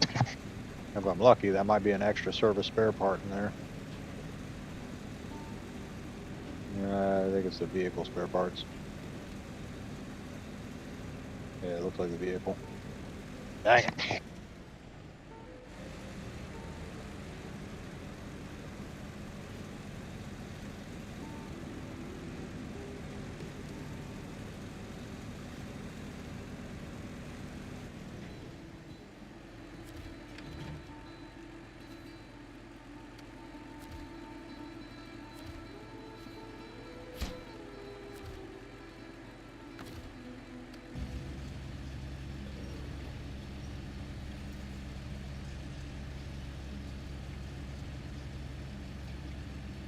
A: If I'm lucky, that might be an extra service spare part in there. I think it's the vehicle spare parts. Yeah, it looks like the vehicle. Dang it.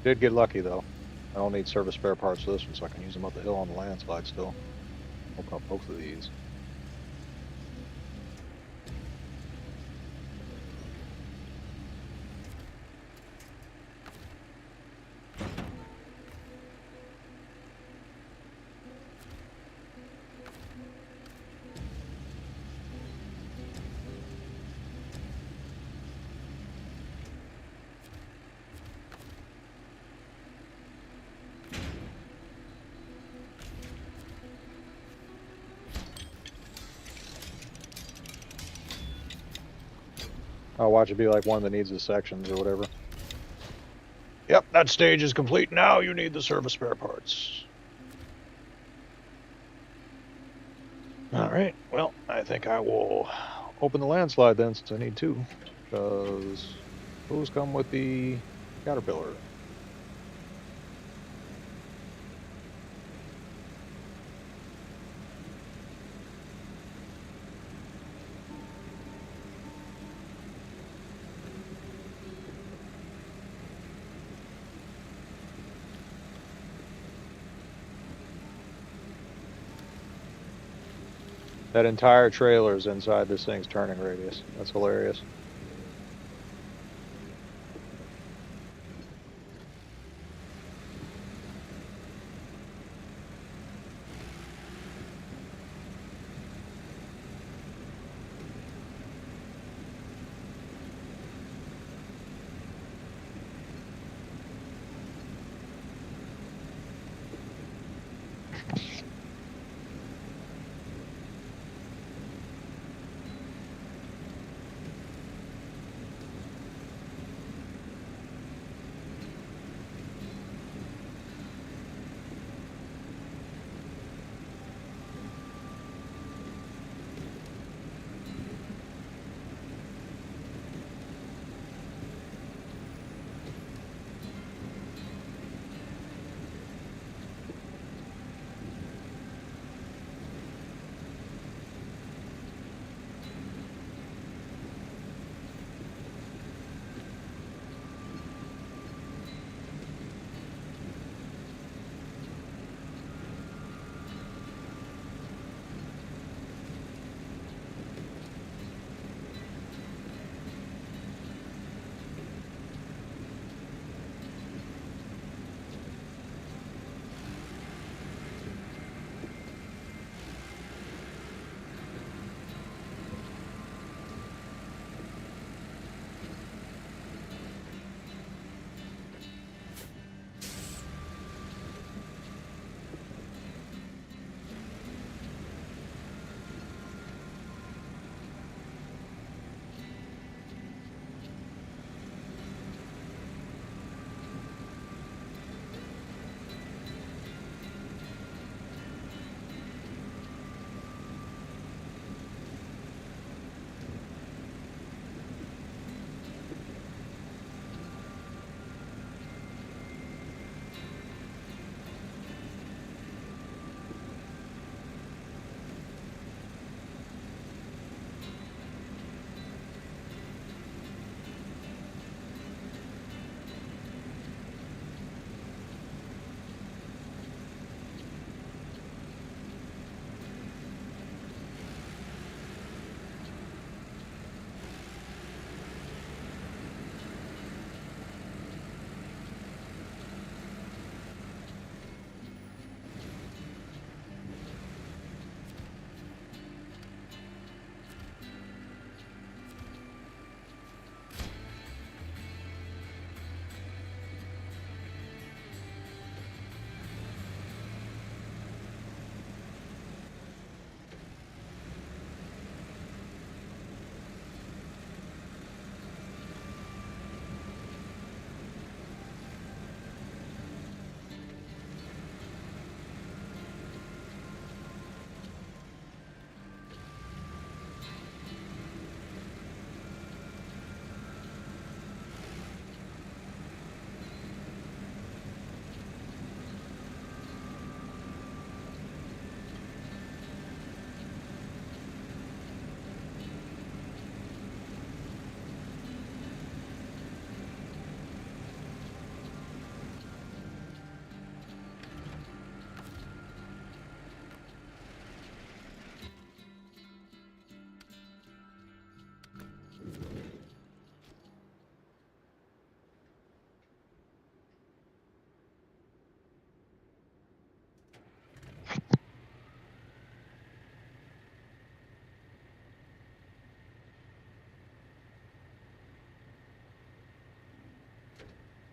A: Did get lucky though. I don't need service spare parts for this one, so I can use them up the hill on the landslide still. Open up both of these. I'll watch it be like one that needs the sections or whatever. Yep, that stage is complete. Now you need the service spare parts. Alright, well, I think I will open the landslide then, since I need two. Because those come with the Caterpillar. That entire trailer is inside this thing's turning radius. That's hilarious.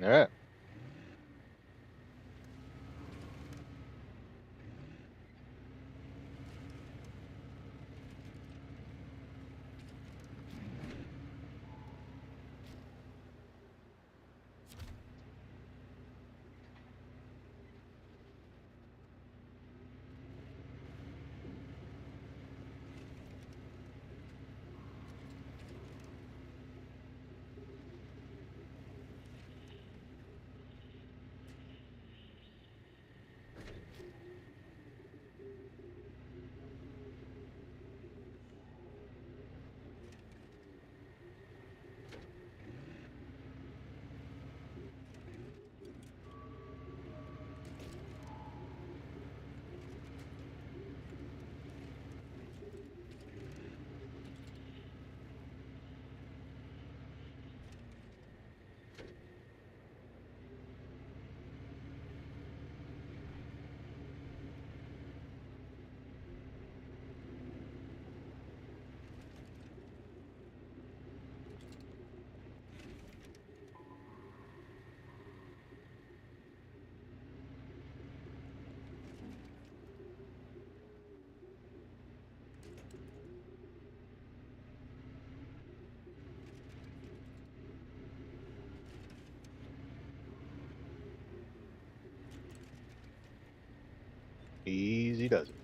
A: All right. Easy does it.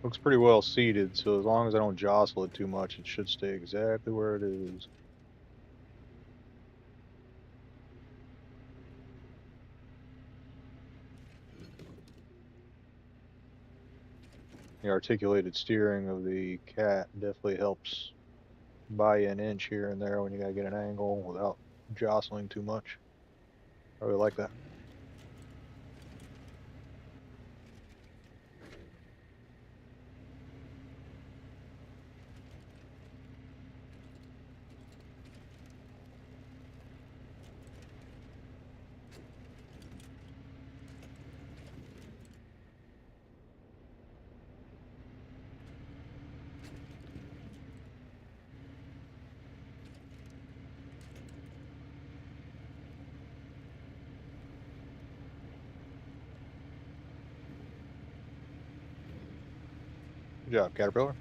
A: Looks pretty well seated, so as long as I don't jostle it too much, it should stay exactly where it is. The articulated steering of the cat definitely helps buy you an inch here and there when you gotta get an angle without jostling too much. I really like that. Good job, Caterpillar.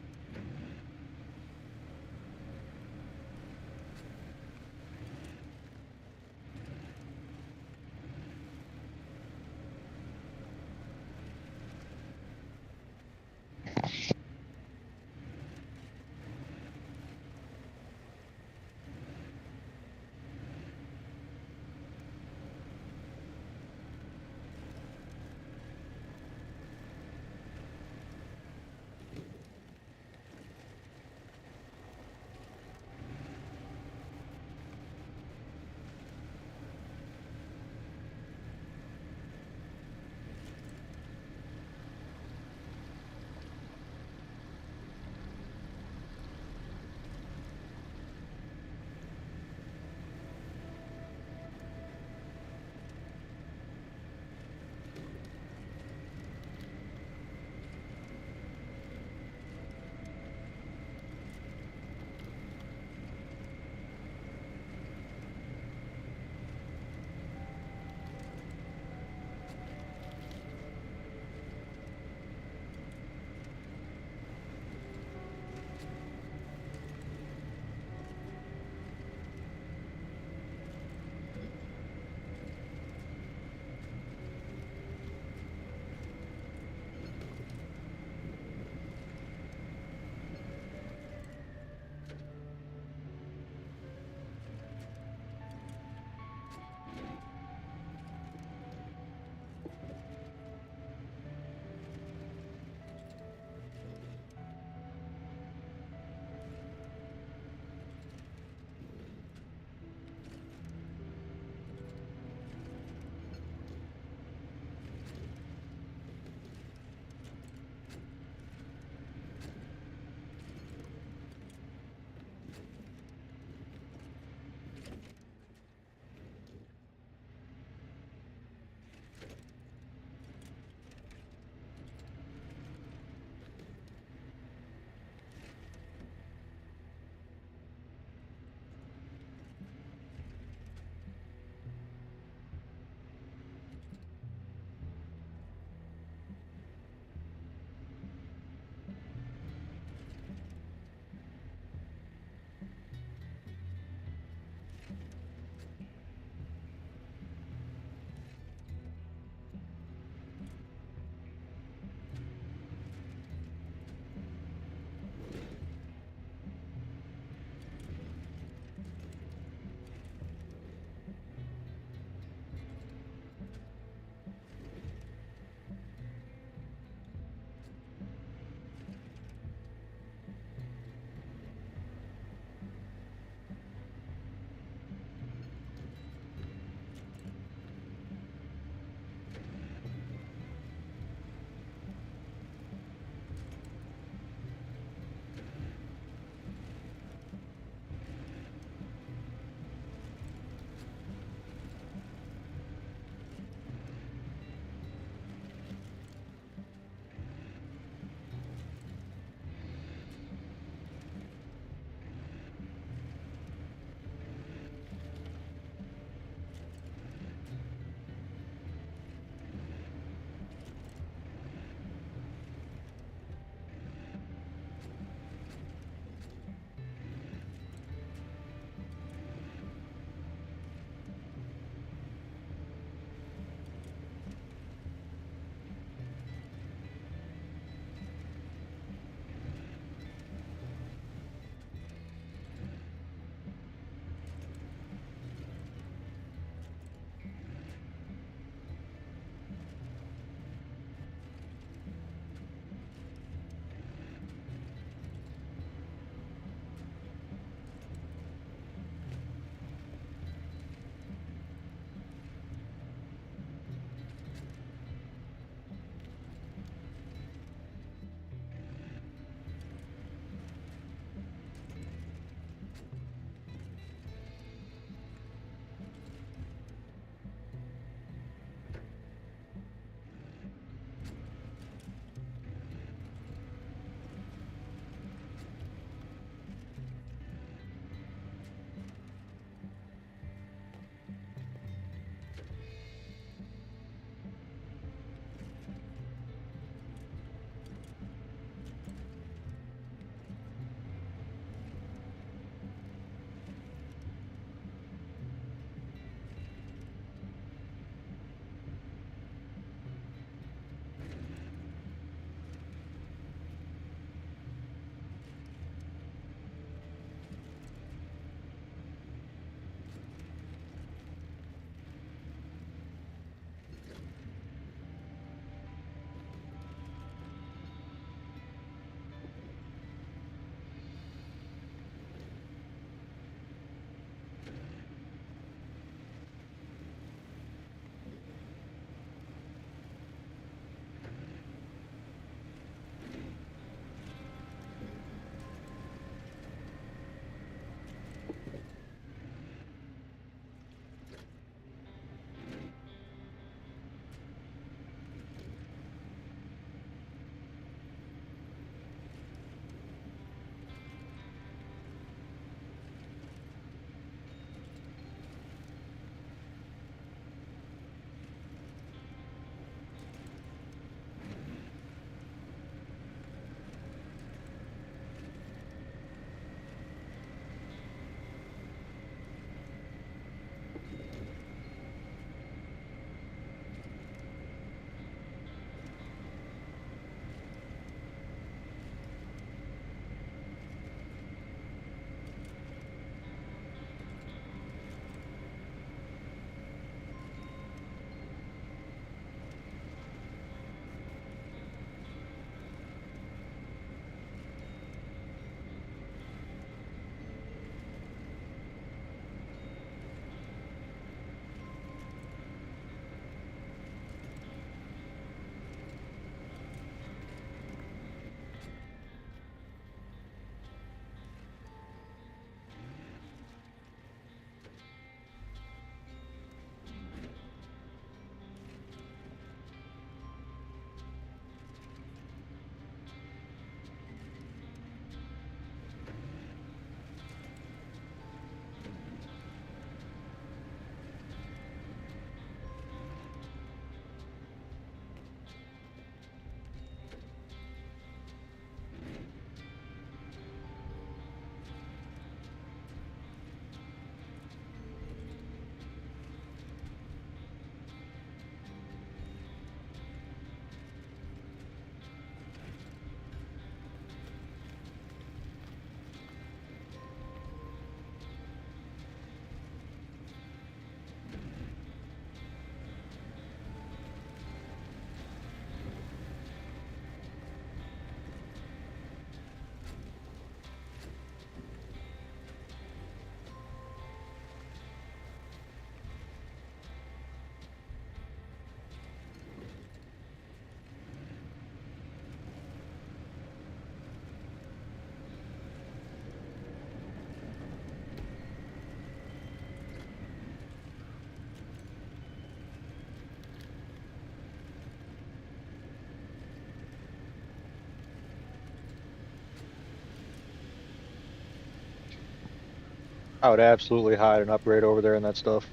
A: I would absolutely hide an upgrade over there and that stuff.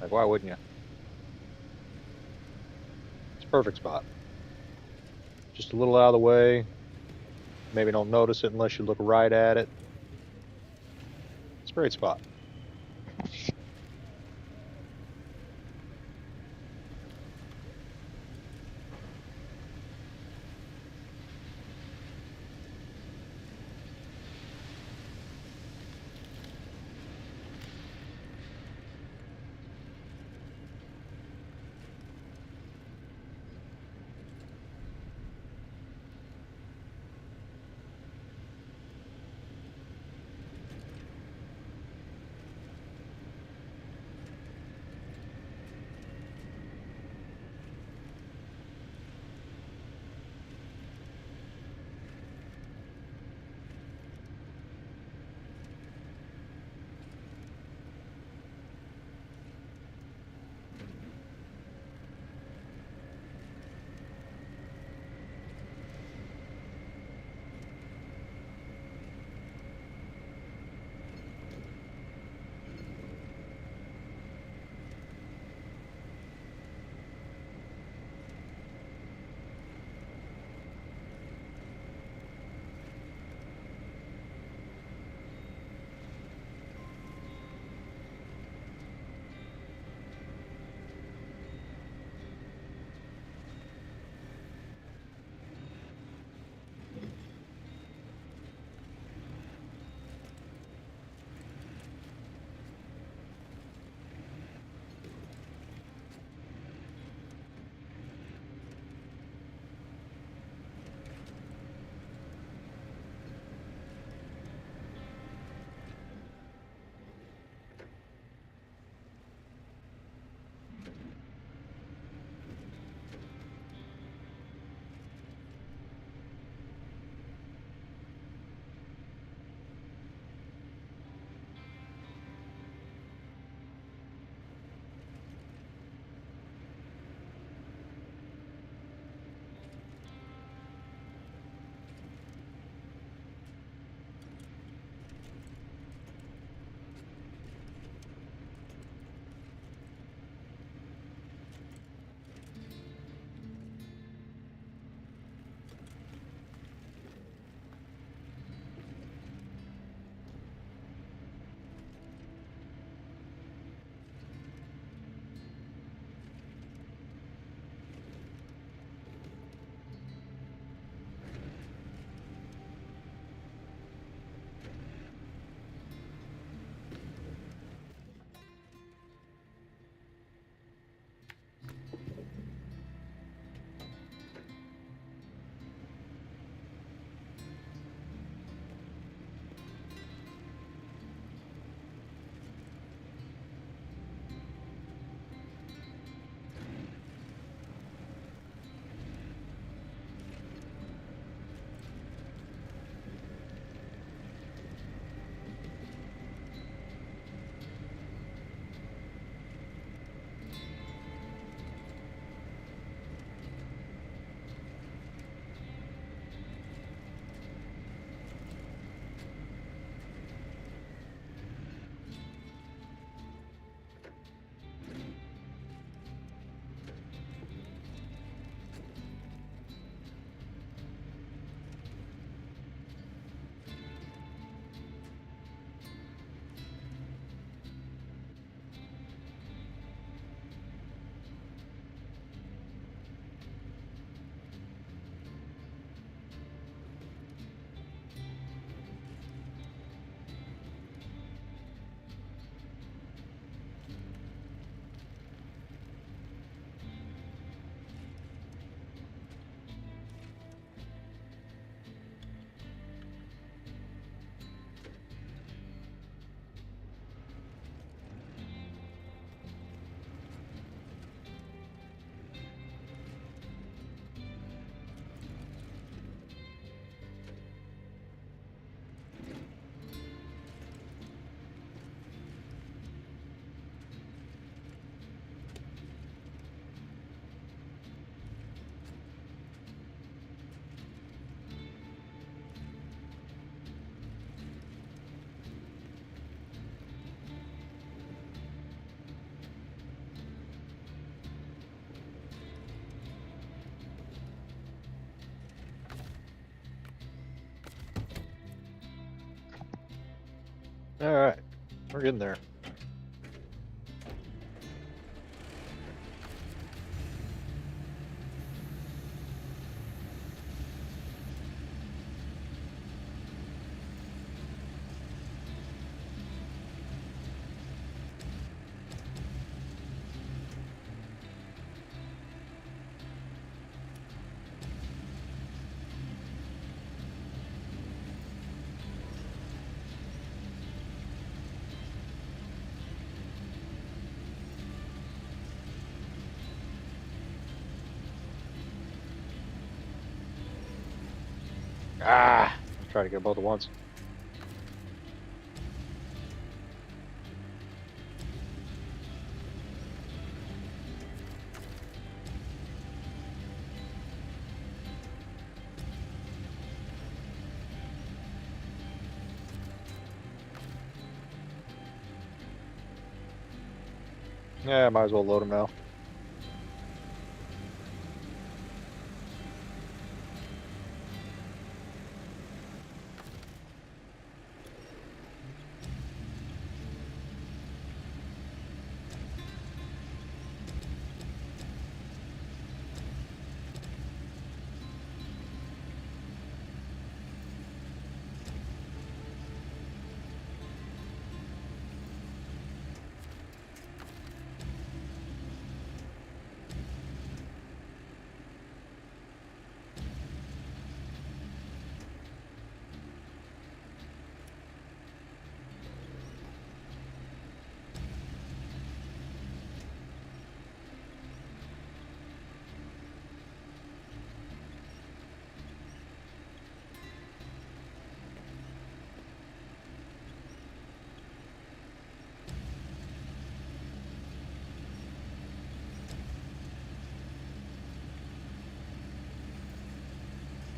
A: Like, why wouldn't you? It's a perfect spot. Just a little out of the way. Maybe don't notice it unless you look right at it. It's a great spot. Alright, we're getting there. Ah! Let's try to get both at once. Yeah, might as well load them now.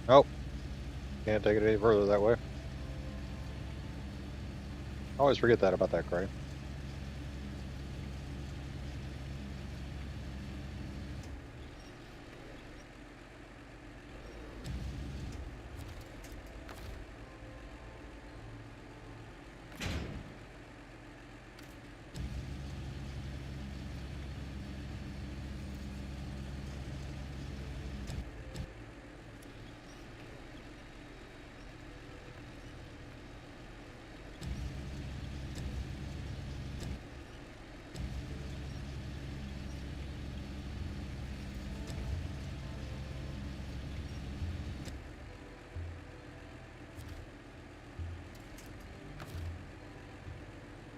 A: Oh, can't take it any further that way. I always forget that about that crane.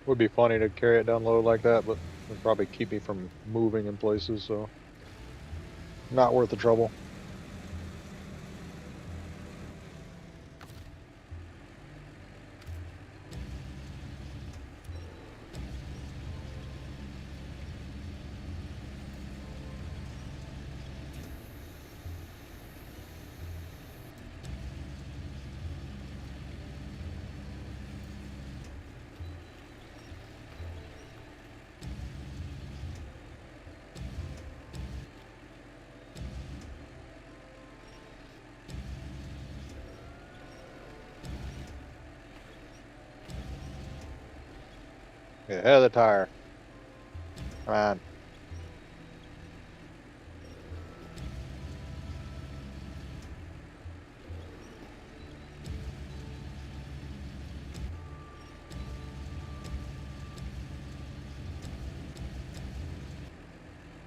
A: Would be funny to carry it down low like that, but it'd probably keep me from moving in places, so not worth the trouble. Yeah, head of the tire. Come on.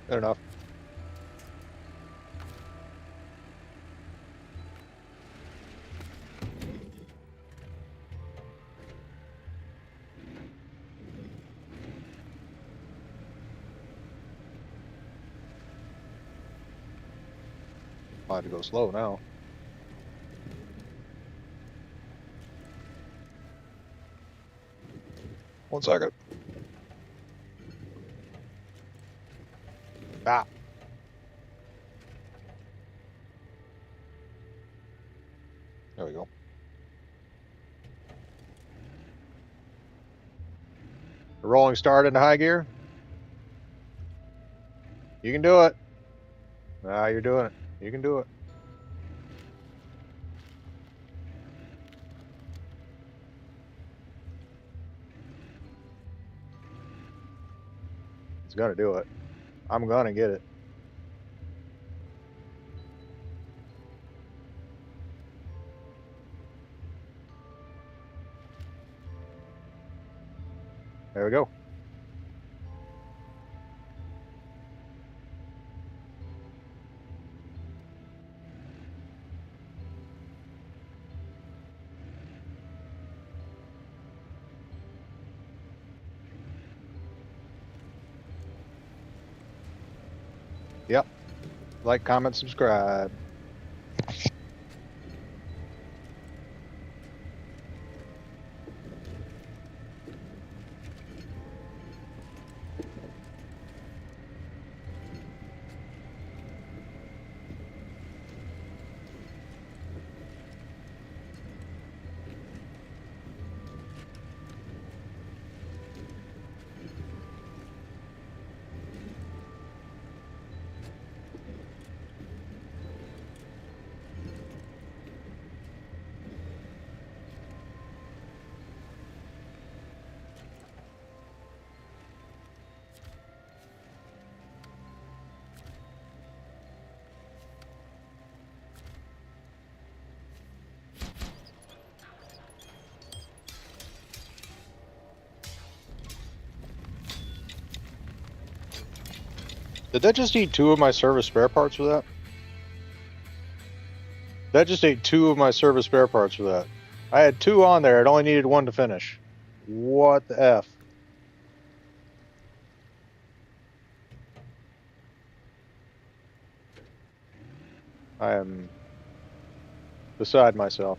A: Good enough. I'll have to go slow now. One second. Ah. There we go. The rolling start into high gear. You can do it. Ah, you're doing it. You can do it. gonna do it. I'm gonna get it. There we go. Yep. Like, comment, subscribe. Did that just eat 2 of my service spare parts for that? That just ate 2 of my service spare parts for that. I had 2 on there. It only needed 1 to finish. What the F? I am beside myself.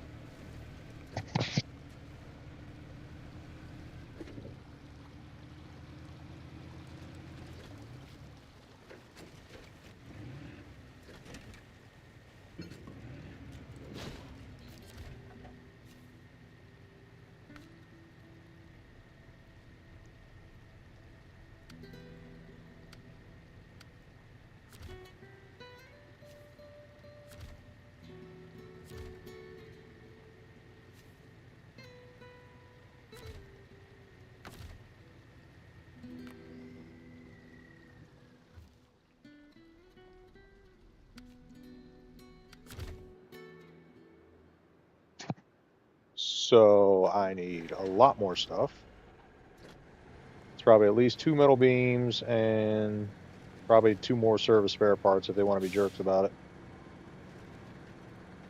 A: So I need a lot more stuff. It's probably at least 2 metal beams and probably 2 more service spare parts if they want to be jerks about it.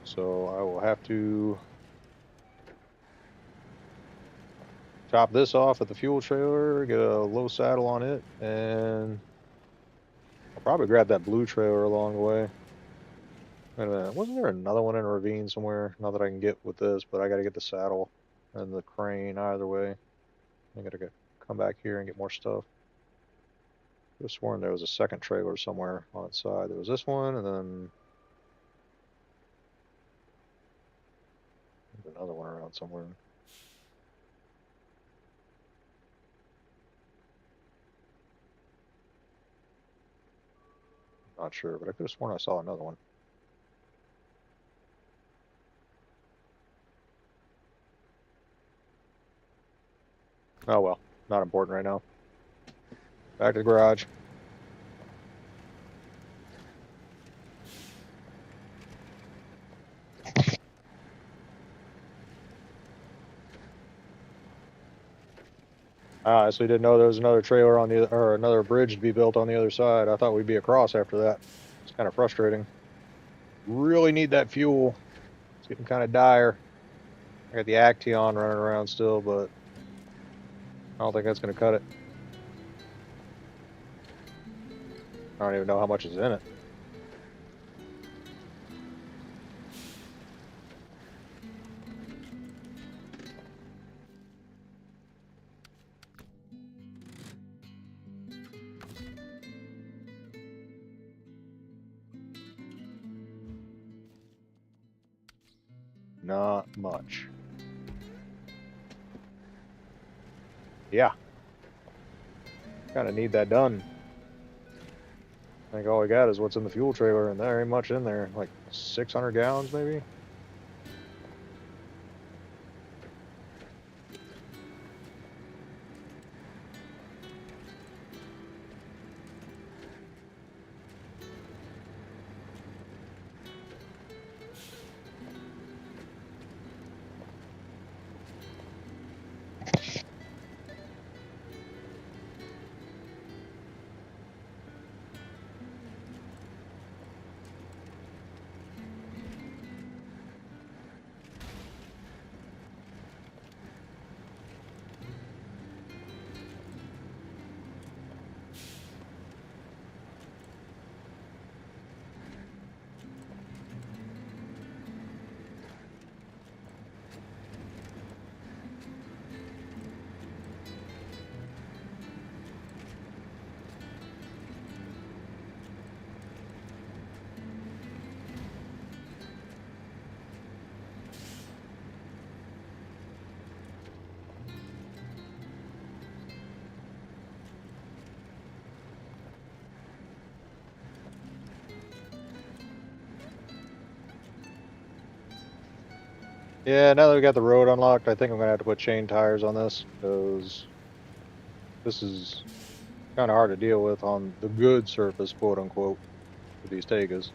A: So I will have to chop this off at the fuel trailer, get a low saddle on it, and I'll probably grab that blue trailer along the way. Wait a minute, wasn't there another one in a ravine somewhere? Not that I can get with this, but I gotta get the saddle and the crane either way. I gotta come back here and get more stuff. I could have sworn there was a second trailer somewhere on its side. There was this one, and then there's another one around somewhere. Not sure, but I could have sworn I saw another one. Oh well, not important right now. Back to the garage. I honestly didn't know there was another trailer on the or another bridge to be built on the other side. I thought we'd be across after that. It's kind of frustrating. Really need that fuel. It's getting kind of dire. I got the Acteon running around still, but I don't think that's going to cut it. I don't even know how much is in it. Not much. Yeah. Kind of need that done. I think all we got is what's in the fuel trailer, and there ain't much in there. Like 600 gallons, maybe? Yeah, now that we got the road unlocked, I think I'm gonna have to put chain tires on this because this is kind of hard to deal with on the good surface, quote unquote, with these Tegas.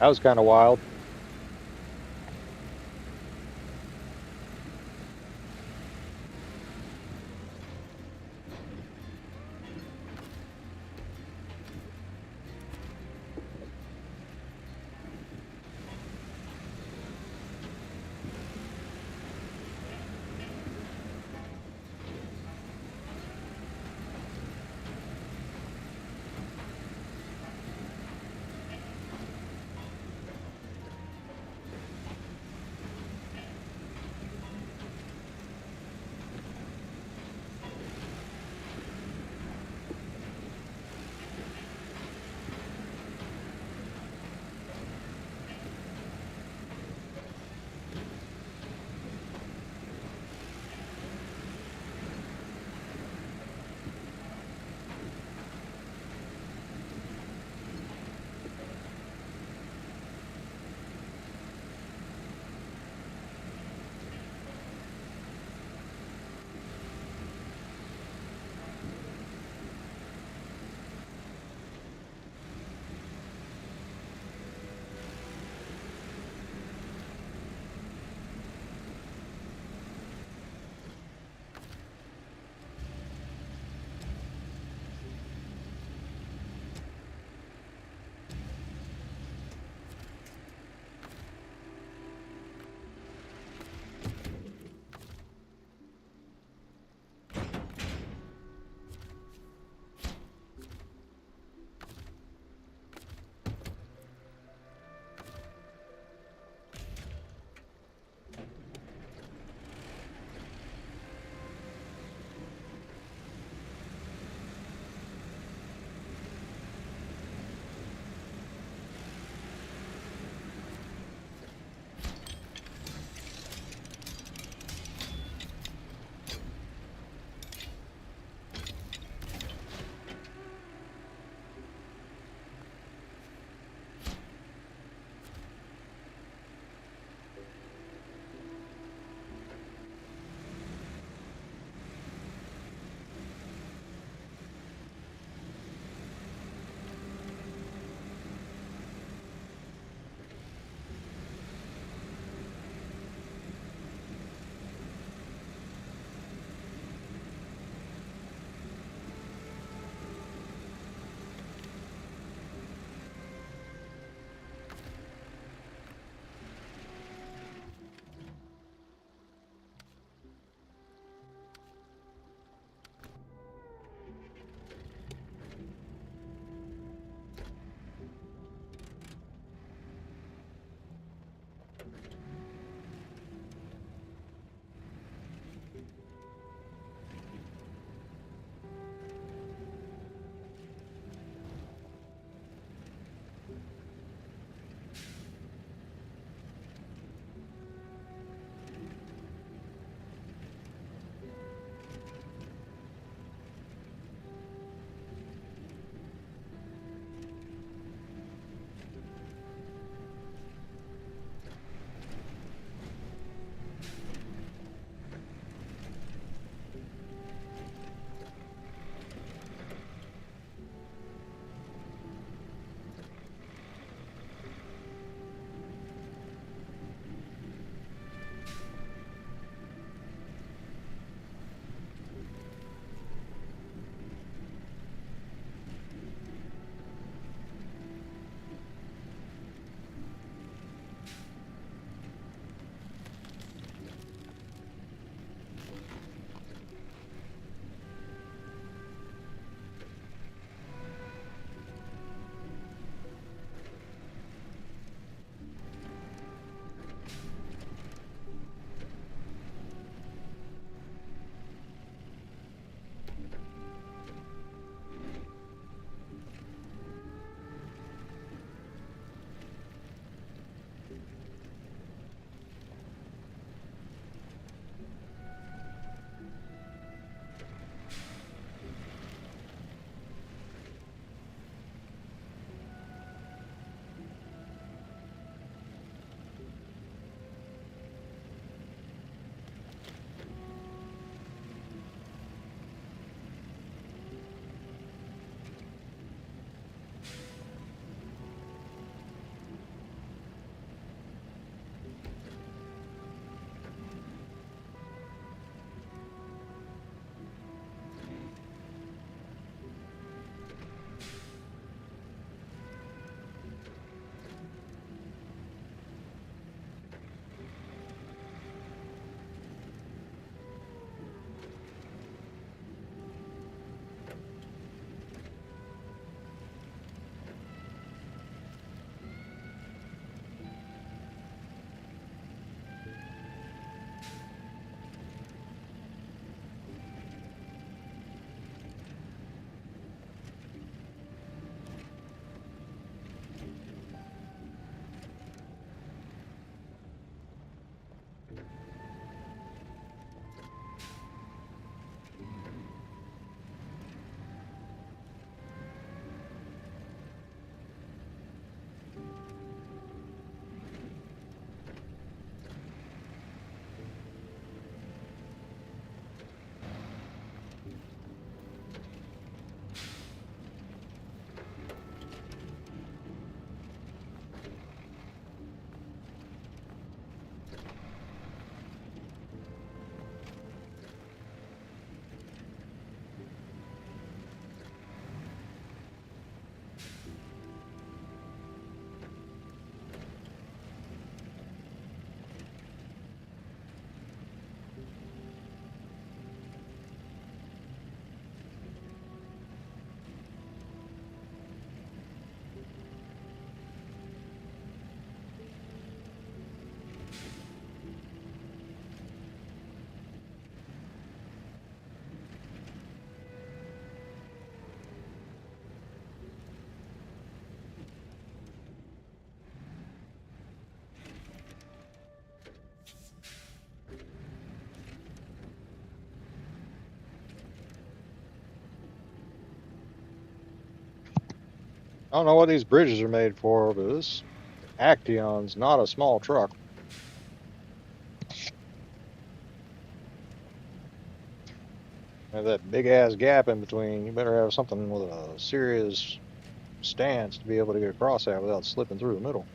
A: That was kind of wild. I don't know what these bridges are made for, but this Action's not a small truck. Have that big ass gap in between. You better have something with a serious stance to be able to get across that without slipping through the middle.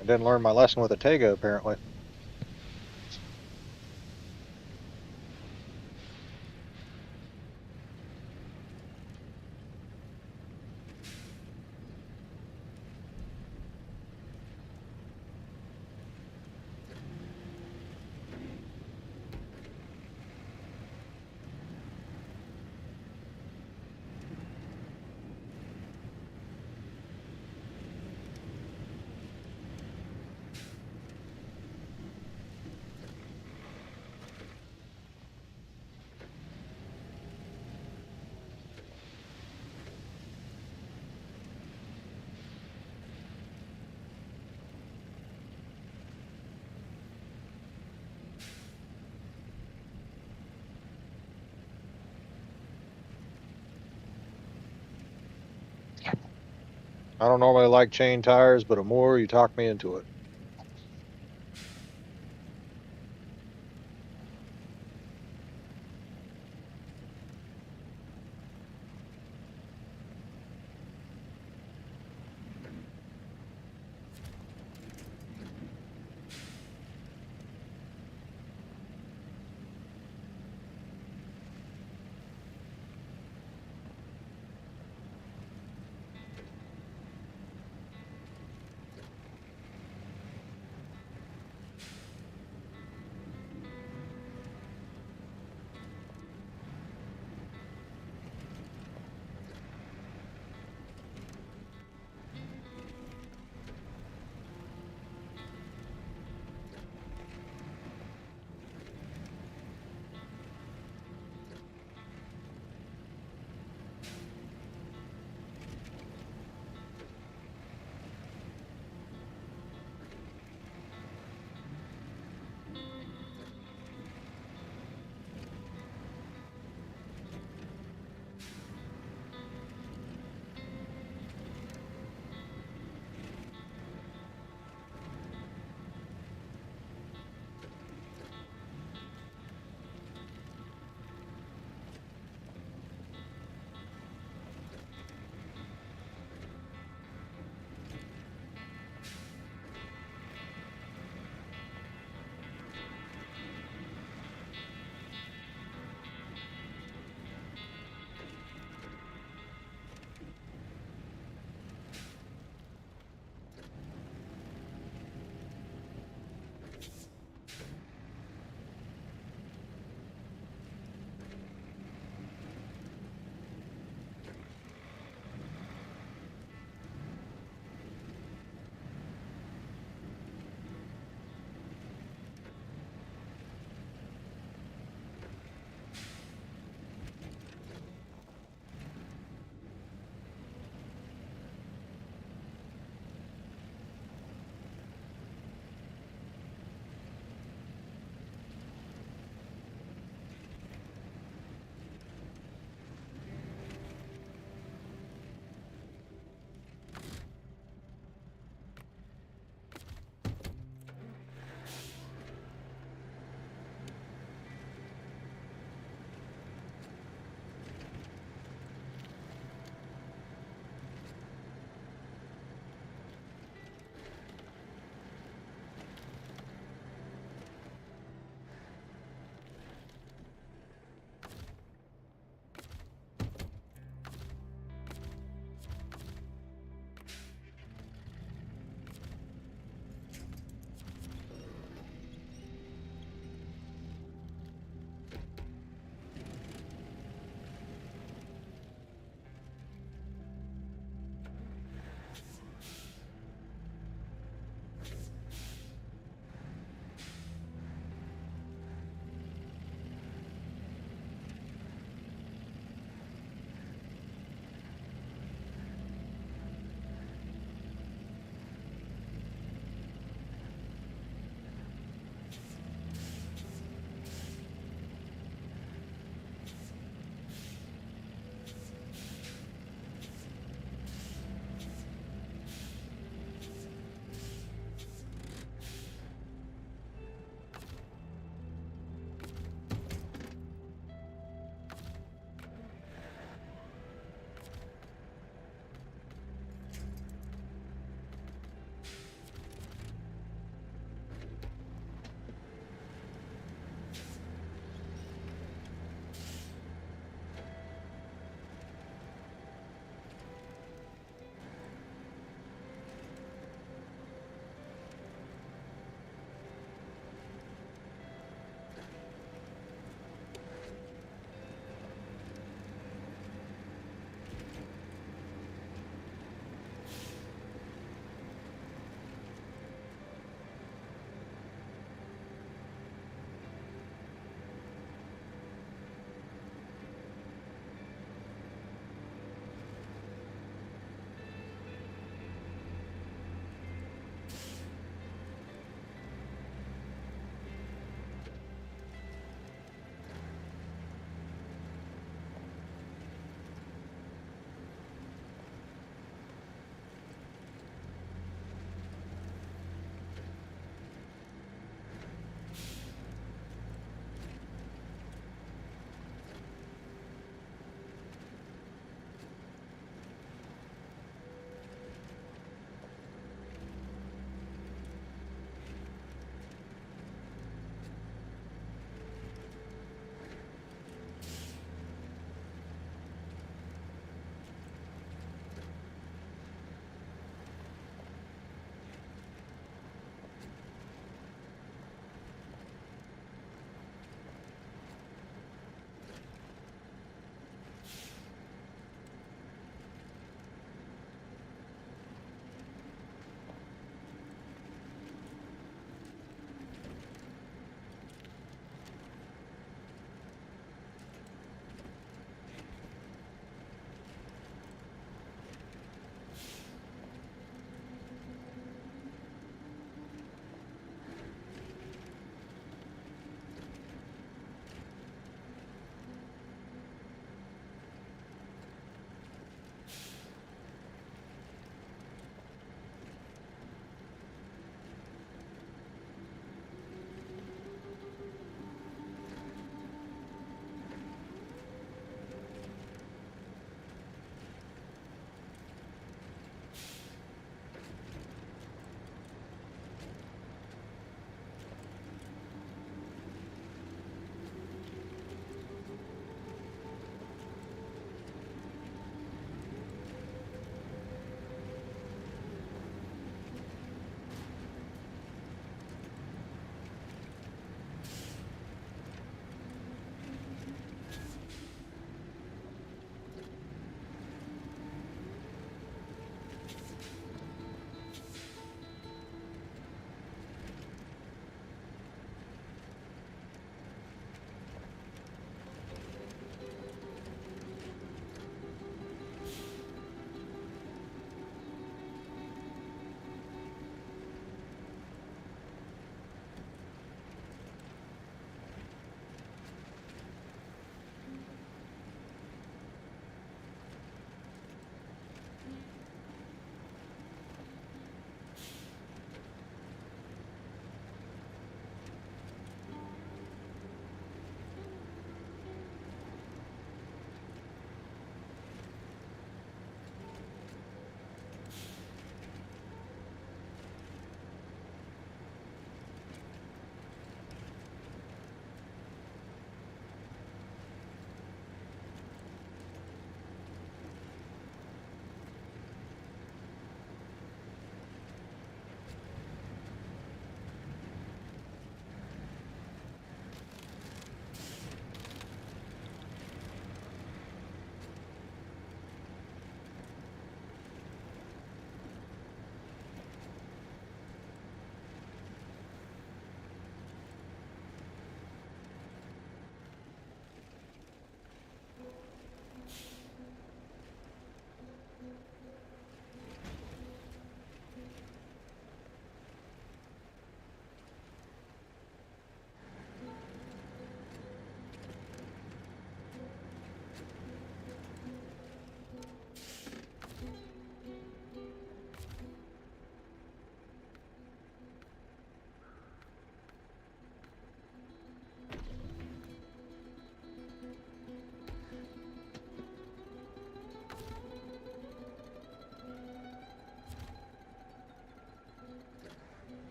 A: I didn't learn my lesson with a Tega, apparently. I don't normally like chain tires, but Amore, you talked me into it.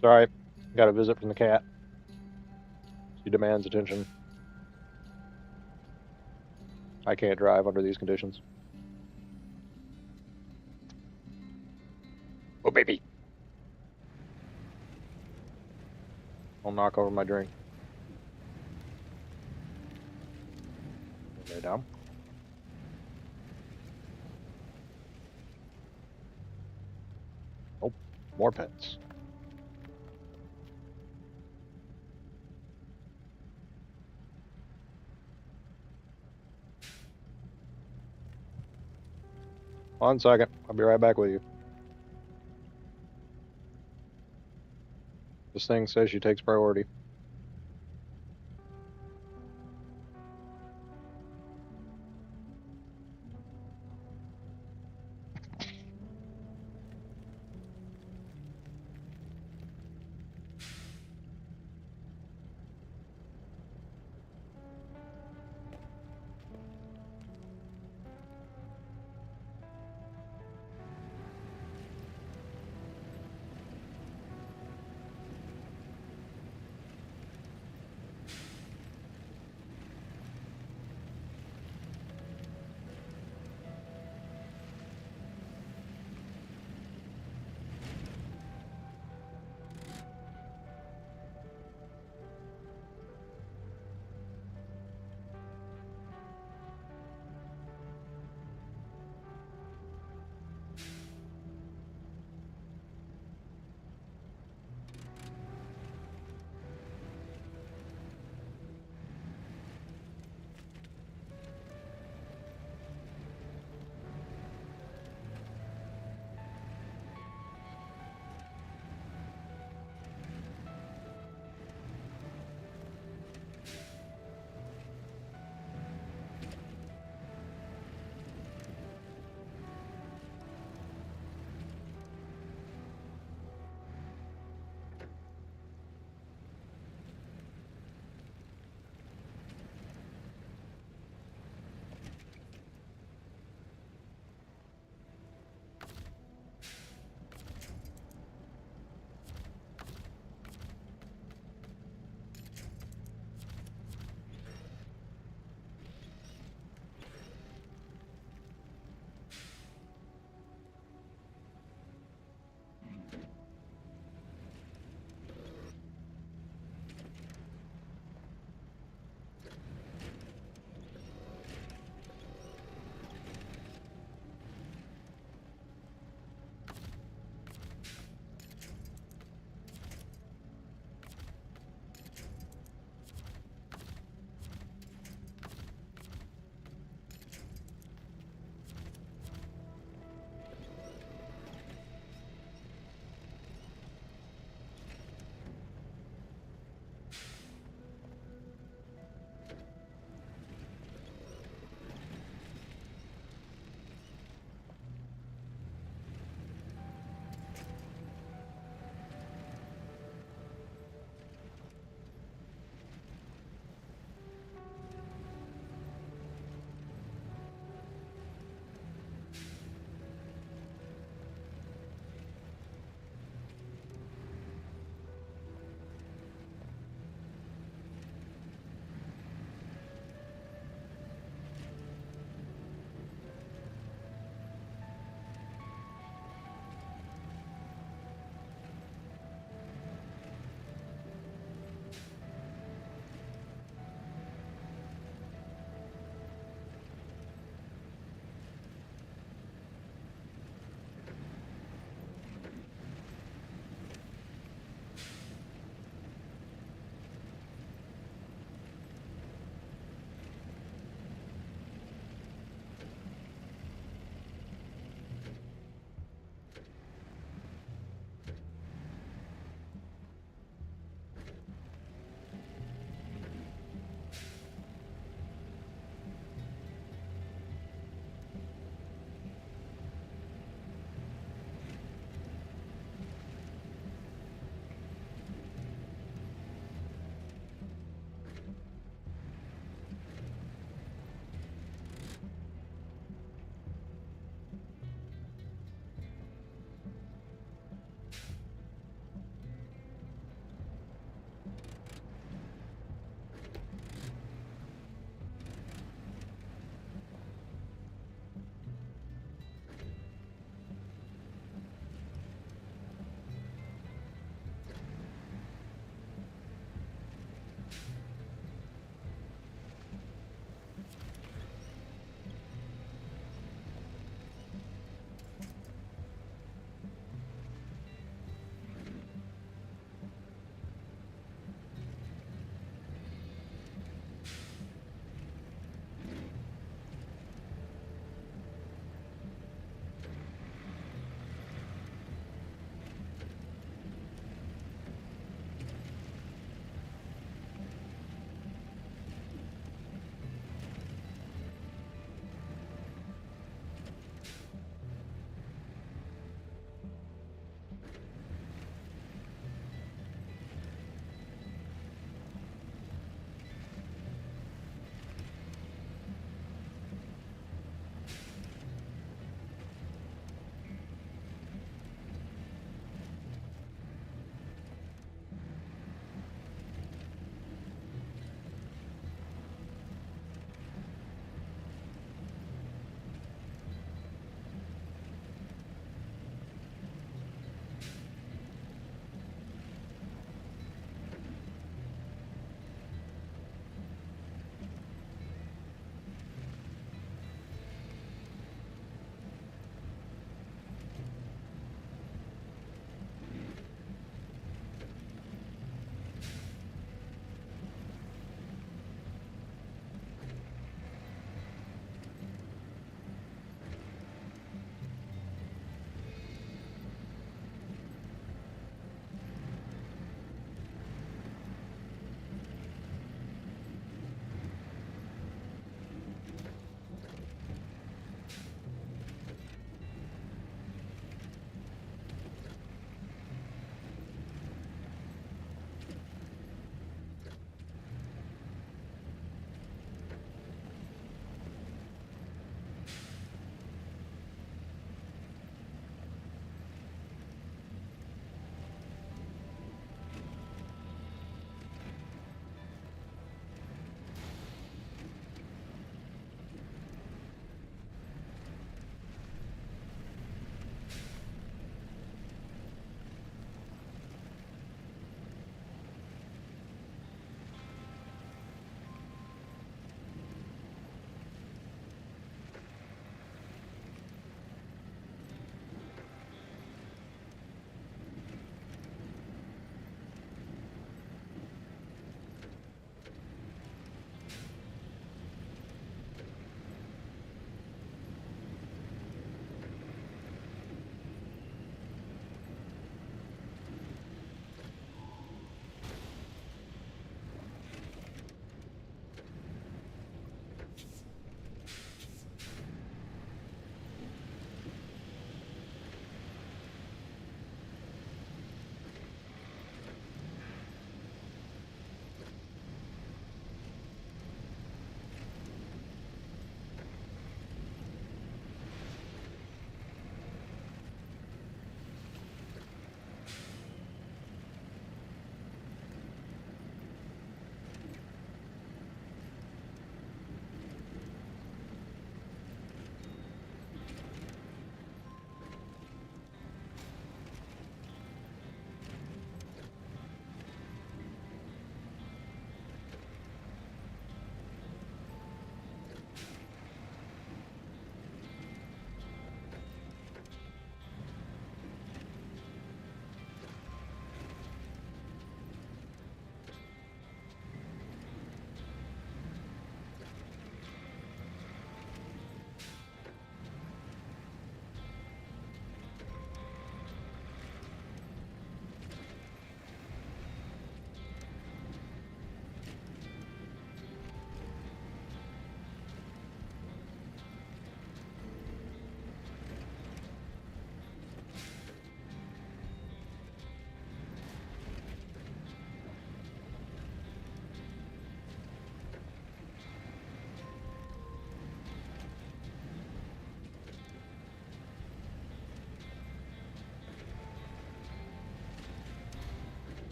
A: Sorry, got a visit from the cat. She demands attention. I can't drive under these conditions. Oh, baby. I'll knock over my drink. Lay down. Oh, more pets. One second. I'll be right back with you. This thing says she takes priority.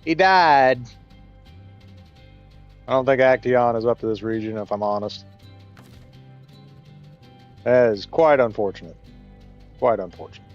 A: He died. I don't think Action is up to this region, if I'm honest. That is quite unfortunate. Quite unfortunate.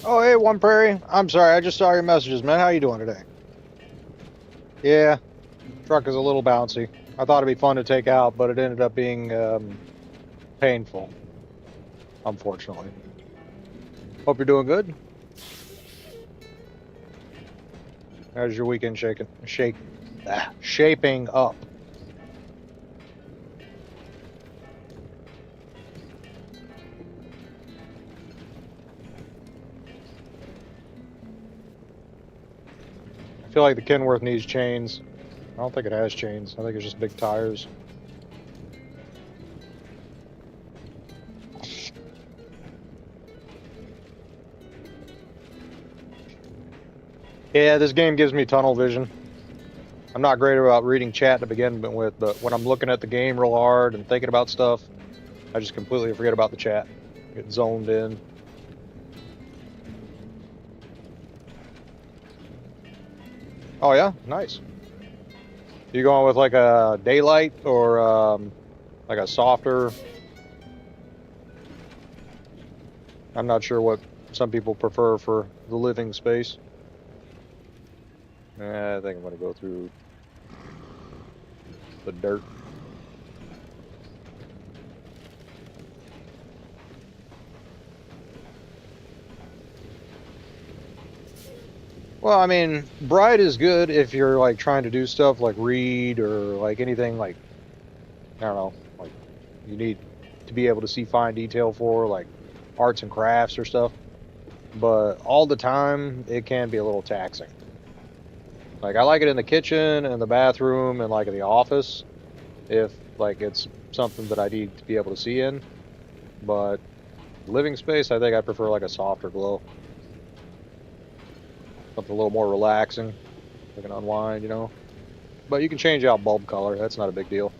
A: Oh, hey, One Prairie. I'm sorry, I just saw your messages, man. How you doing today? Yeah, truck is a little bouncy. I thought it'd be fun to take out, but it ended up being painful, unfortunately. Hope you're doing good. How's your weekend shaping up? I feel like the Kenworth needs chains. I don't think it has chains. I think it's just big tires. Yeah, this game gives me tunnel vision. I'm not great about reading chat to begin with, but when I'm looking at the game real hard and thinking about stuff, I just completely forget about the chat. Get zoned in. Oh yeah, nice. You going with like a daylight or like a softer? I'm not sure what some people prefer for the living space. I think I'm gonna go through the dirt. Well, I mean, bright is good if you're like trying to do stuff like read or like anything like, I don't know, like you need to be able to see fine detail for like arts and crafts or stuff. But all the time, it can be a little taxing. Like I like it in the kitchen and the bathroom and like in the office if like it's something that I need to be able to see in. But living space, I think I prefer like a softer glow. Something a little more relaxing. Like an unwind, you know. But you can change out bulb color. That's not a big deal.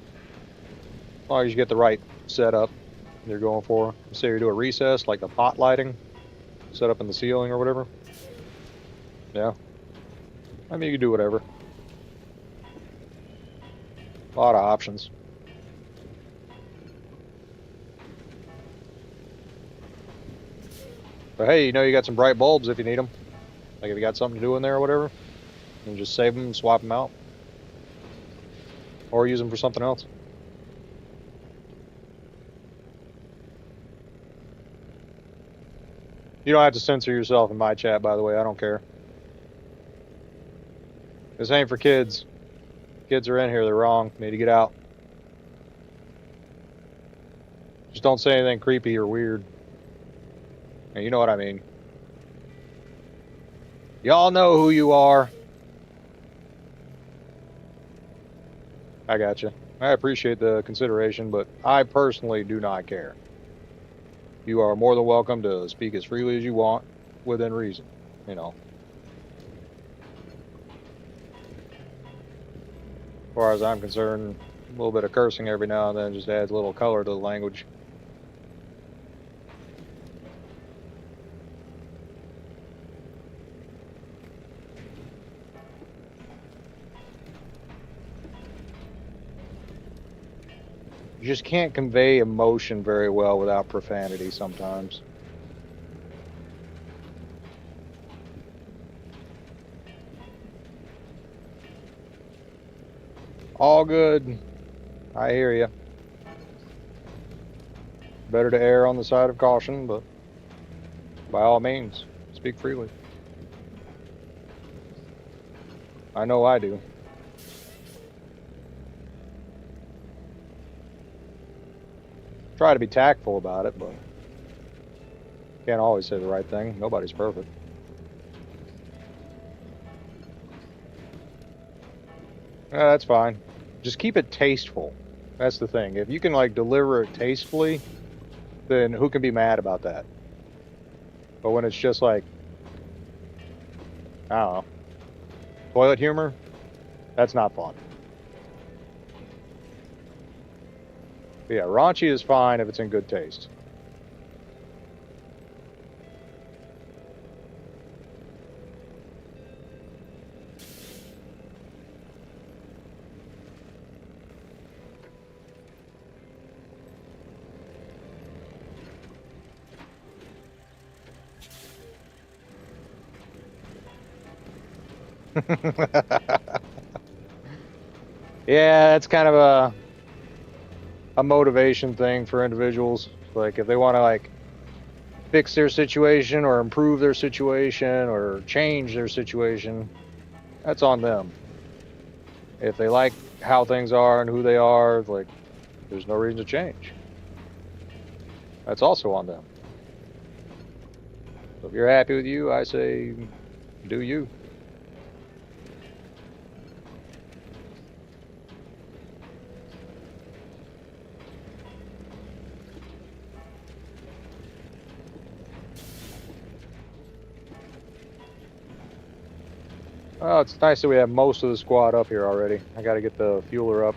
A: As long as you get the right setup you're going for. Say you do a recess, like the pot lighting, set up in the ceiling or whatever. Yeah. I mean, you can do whatever. A lot of options. But hey, you know you got some bright bulbs if you need them. Like if you got something to do in there or whatever, you can just save them, swap them out, or use them for something else. You don't have to censor yourself in my chat, by the way. I don't care. This ain't for kids. Kids are in here. They're wrong. Need to get out. Just don't say anything creepy or weird. And you know what I mean. Y'all know who you are. I got you. I appreciate the consideration, but I personally do not care. You are more than welcome to speak as freely as you want, within reason. You know. As far as I'm concerned, a little bit of cursing every now and then just adds a little color to the language. You just can't convey emotion very well without profanity sometimes. All good. I hear you. Better to err on the side of caution, but by all means, speak freely. I know I do. Try to be tactful about it, but can't always say the right thing. Nobody's perfect. That's fine. Just keep it tasteful. That's the thing. If you can like deliver it tastefully, then who can be mad about that? But when it's just like, I don't know, toilet humor, that's not fun. But yeah, raunchy is fine if it's in good taste. Yeah, it's kind of a motivation thing for individuals. Like if they want to like fix their situation or improve their situation or change their situation, that's on them. If they like how things are and who they are, like there's no reason to change. That's also on them. So if you're happy with you, I say do you. Oh, it's nice that we have most of the squad up here already. I got to get the fueler up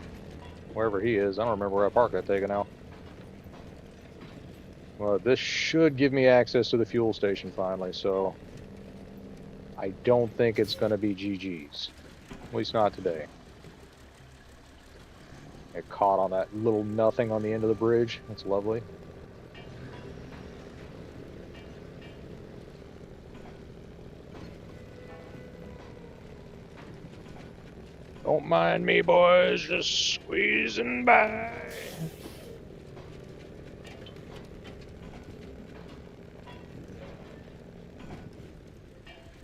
A: wherever he is. I don't remember where I parked that thing now. Well, this should give me access to the fuel station finally, so I don't think it's going to be GG's. At least not today. Get caught on that little nothing on the end of the bridge. That's lovely. Don't mind me, boys, just squeezing by.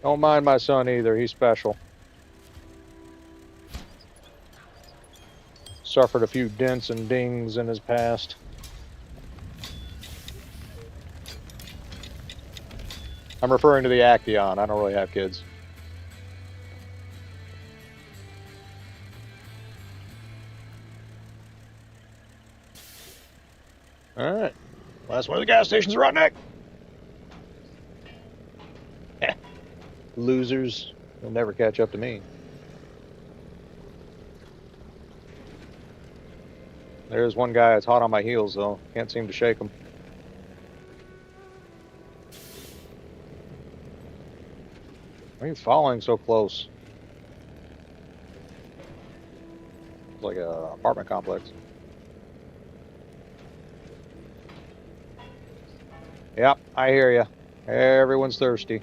A: Don't mind my son either. He's special. Suffered a few dents and dings in his past. I'm referring to the Action. I don't really have kids. All right. Last one of the gas stations, Redneck. Losers. They'll never catch up to me. There's one guy that's hot on my heels, though. Can't seem to shake him. Why are you following so close? It's like an apartment complex. Yep, I hear you. Everyone's thirsty.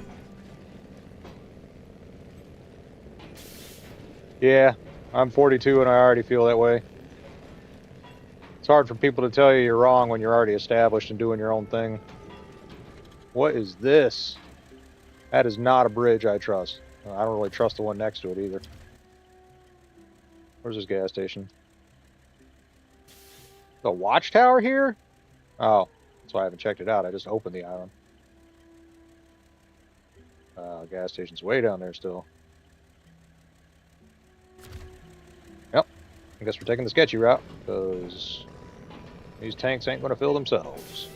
A: Yeah, I'm 42 and I already feel that way. It's hard for people to tell you you're wrong when you're already established and doing your own thing. What is this? That is not a bridge I trust. I don't really trust the one next to it either. Where's this gas station? The watchtower here? Oh, that's why I haven't checked it out. I just opened the island. Gas station's way down there still. Yep. I guess we're taking the sketchy route, because these tanks ain't going to fill themselves.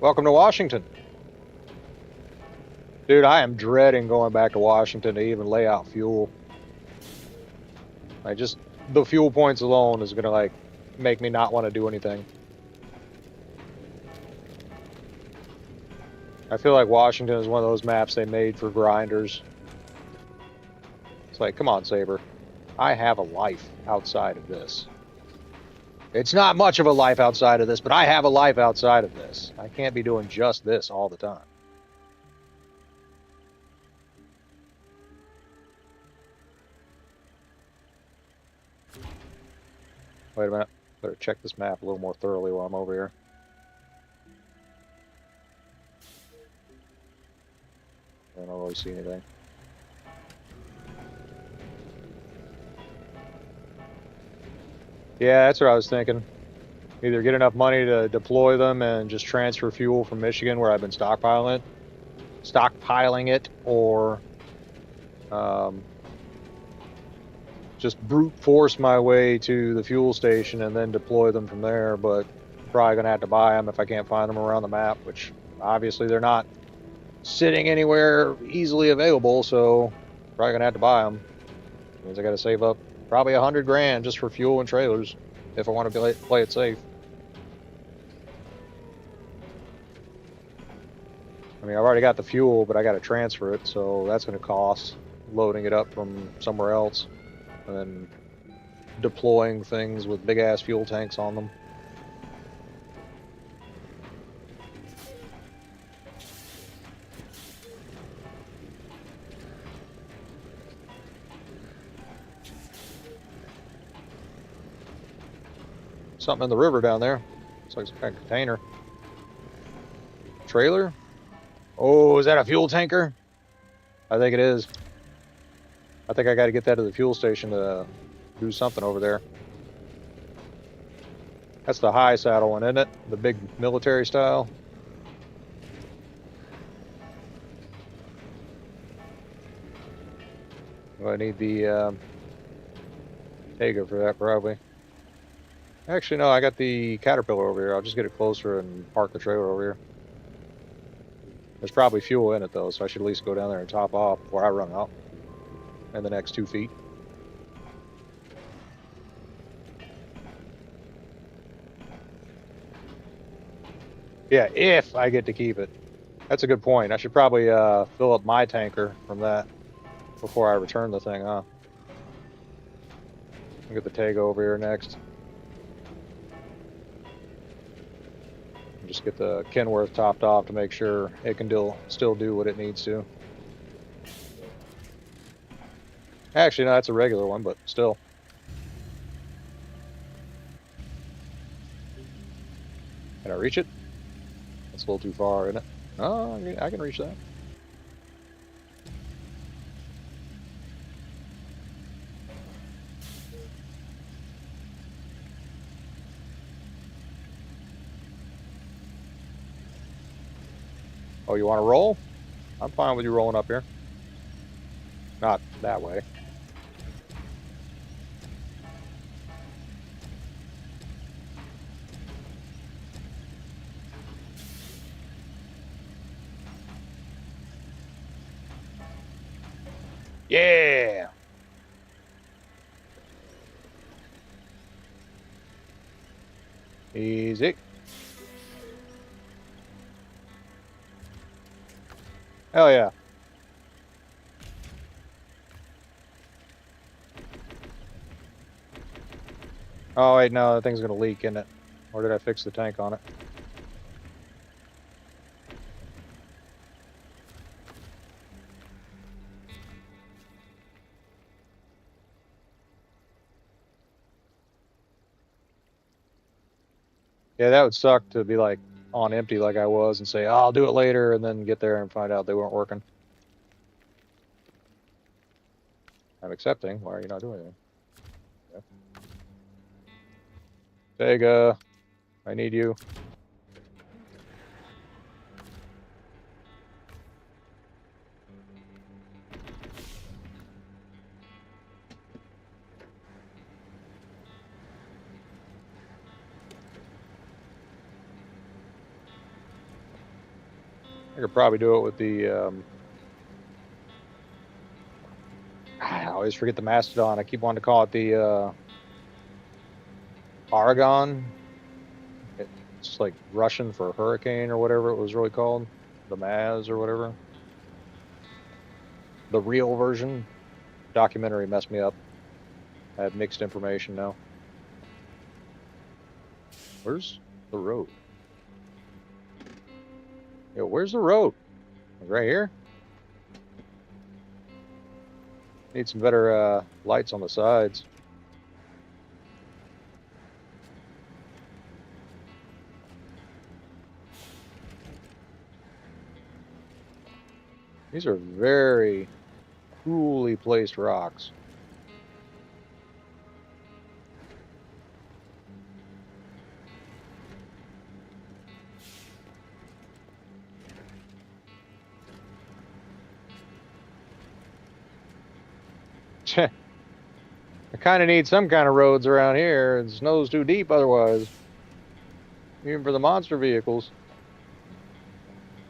A: Welcome to Washington. Dude, I am dreading going back to Washington to even lay out fuel. Like, just the fuel points alone is gonna, like, make me not want to do anything. I feel like Washington is one of those maps they made for grinders. It's like, come on, Saber. I have a life outside of this. It's not much of a life outside of this, but I have a life outside of this. I can't be doing just this all the time. Wait a minute. Better check this map a little more thoroughly while I'm over here. I don't really see anything. Yeah, that's what I was thinking. Either get enough money to deploy them and just transfer fuel from Michigan, where I've been stockpiling it, or just brute force my way to the fuel station and then deploy them from there, but I'm probably going to have to buy them if I can't find them around the map, which obviously they're not sitting anywhere easily available, so probably going to have to buy them. Means I got to save up probably $100 grand just for fuel and trailers if I want to play it safe. I mean, I've already got the fuel, but I got to transfer it, so that's going to cost loading it up from somewhere else and then deploying things with big ass fuel tanks on them. Something in the river down there. Looks like some kind of container. Trailer? Oh, is that a fuel tanker? I think it is. I think I got to get that to the fuel station to do something over there. That's the high saddle one, isn't it? The big military style. Well, I need the Tega for that, probably. Actually, no, I got the Caterpillar over here. I'll just get it closer and park the trailer over here. There's probably fuel in it, though, so I should at least go down there and top off before I run out in the next 2 feet. Yeah, if I get to keep it. That's a good point. I should probably fill up my tanker from that before I return the thing, huh? I'll get the Tega over here next. Just get the Kenworth topped off to make sure it can still do what it needs to. Actually, no, that's a regular one, but still. Can I reach it? That's a little too far, isn't it? Oh, I can reach that. Oh, you want to roll? I'm fine with you rolling up here. Not that way. Yeah! Easy. Hell yeah. Oh, wait, no, that thing's going to leak, isn't it? Or did I fix the tank on it? Yeah, that would suck to be like on empty like I was and say, oh, I'll do it later, and then get there and find out they weren't working. I'm accepting. Why are you not doing anything? Yeah. Tega, I need you. I could probably do it with the, I always forget the Mastodon. I keep wanting to call it the Aragon. It's like Russian for hurricane or whatever it was really called. The Maz or whatever. The real version. Documentary messed me up. I have mixed information now. Where's the road? Yo, where's the road? Right here? Need some better lights on the sides. These are very coolly placed rocks. I kind of need some kind of roads around here. The snow's too deep otherwise. Even for the monster vehicles.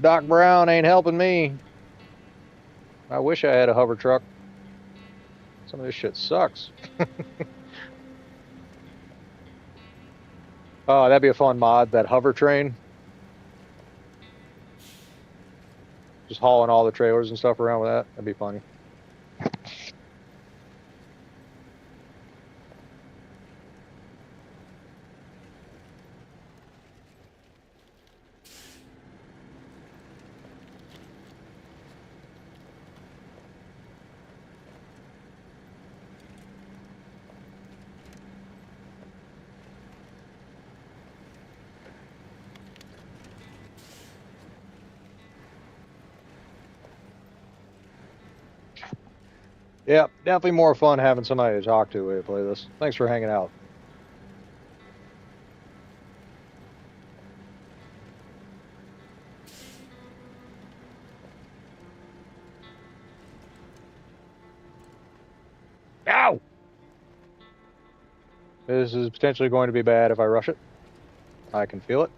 A: Doc Brown ain't helping me. I wish I had a hover truck. Some of this shit sucks. Oh, that'd be a fun mod, that hover train. Just hauling all the trailers and stuff around with that. That'd be funny. Yeah, definitely more fun having somebody to talk to when you play this. Thanks for hanging out. Ow! This is potentially going to be bad if I rush it. I can feel it.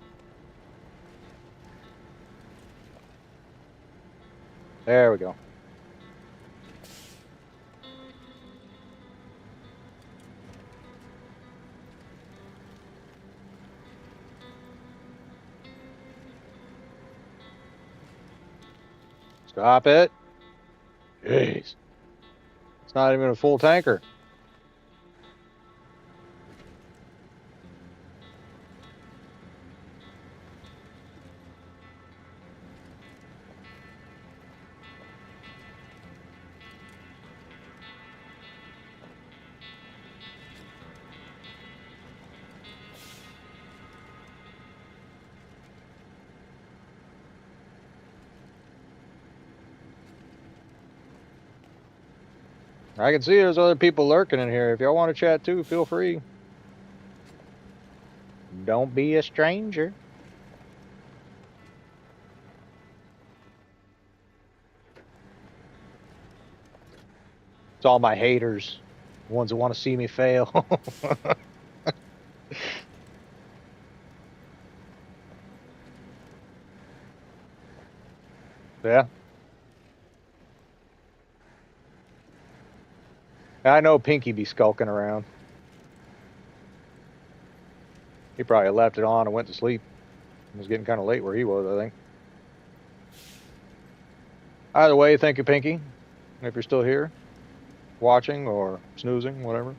A: There we go. Stop it. Jeez. It's not even a full tanker. I can see there's other people lurking in here. If y'all want to chat too, feel free. Don't be a stranger. It's all my haters. The ones that want to see me fail. Yeah. I know Pinky be skulking around. He probably left it on and went to sleep. It was getting kind of late where he was, I think. Either way, thank you, Pinky. If you're still here, watching or snoozing, whatever.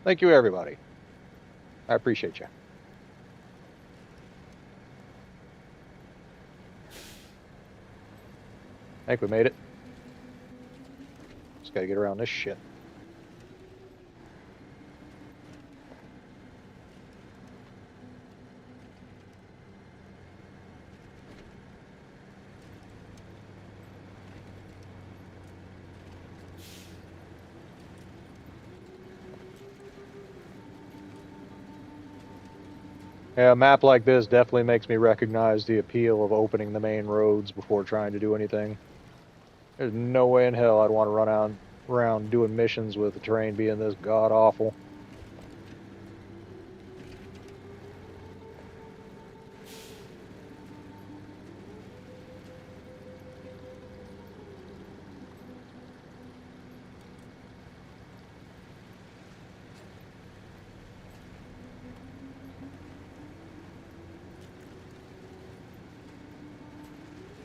A: Thank you, everybody. I appreciate you. I think we made it. Just gotta get around this shit. Yeah, a map like this definitely makes me recognize the appeal of opening the main roads before trying to do anything. There's no way in hell I'd want to run out around doing missions with the terrain being this god awful.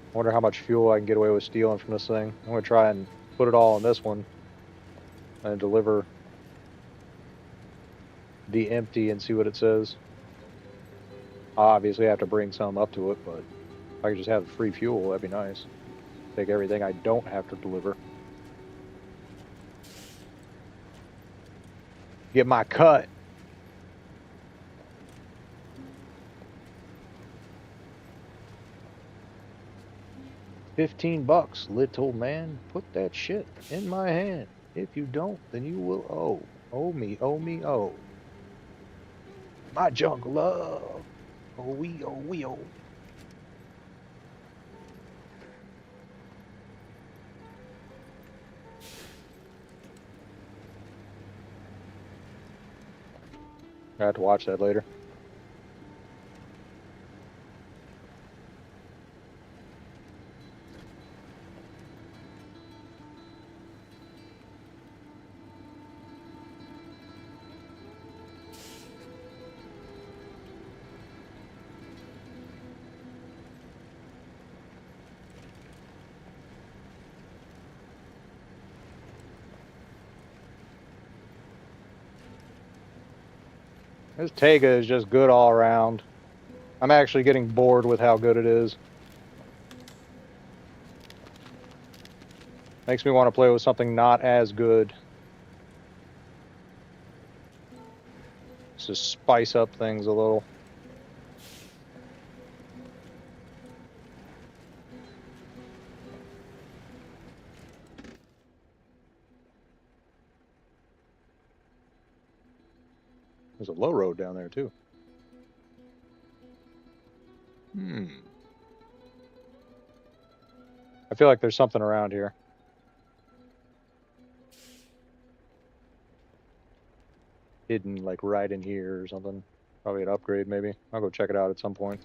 A: I wonder how much fuel I can get away with stealing from this thing. I'm gonna try and put it all in this one and deliver the empty and see what it says. Obviously I have to bring some up to it, but if I could just have free fuel, that'd be nice. Take everything I don't have to deliver. Get my cut. $15, little man. Put that shit in my hand. If you don't, then you will owe. Owe me, owe me, owe. My junk love. Oh, we, oh, we, oh. I have to watch that later. This Tega is just good all around. I'm actually getting bored with how good it is. Makes me want to play with something not as good. Just to spice up things a little. There's a low road down there too. I feel like there's something around here. Hidden like right in here or something. Probably an upgrade maybe. I'll go check it out at some point.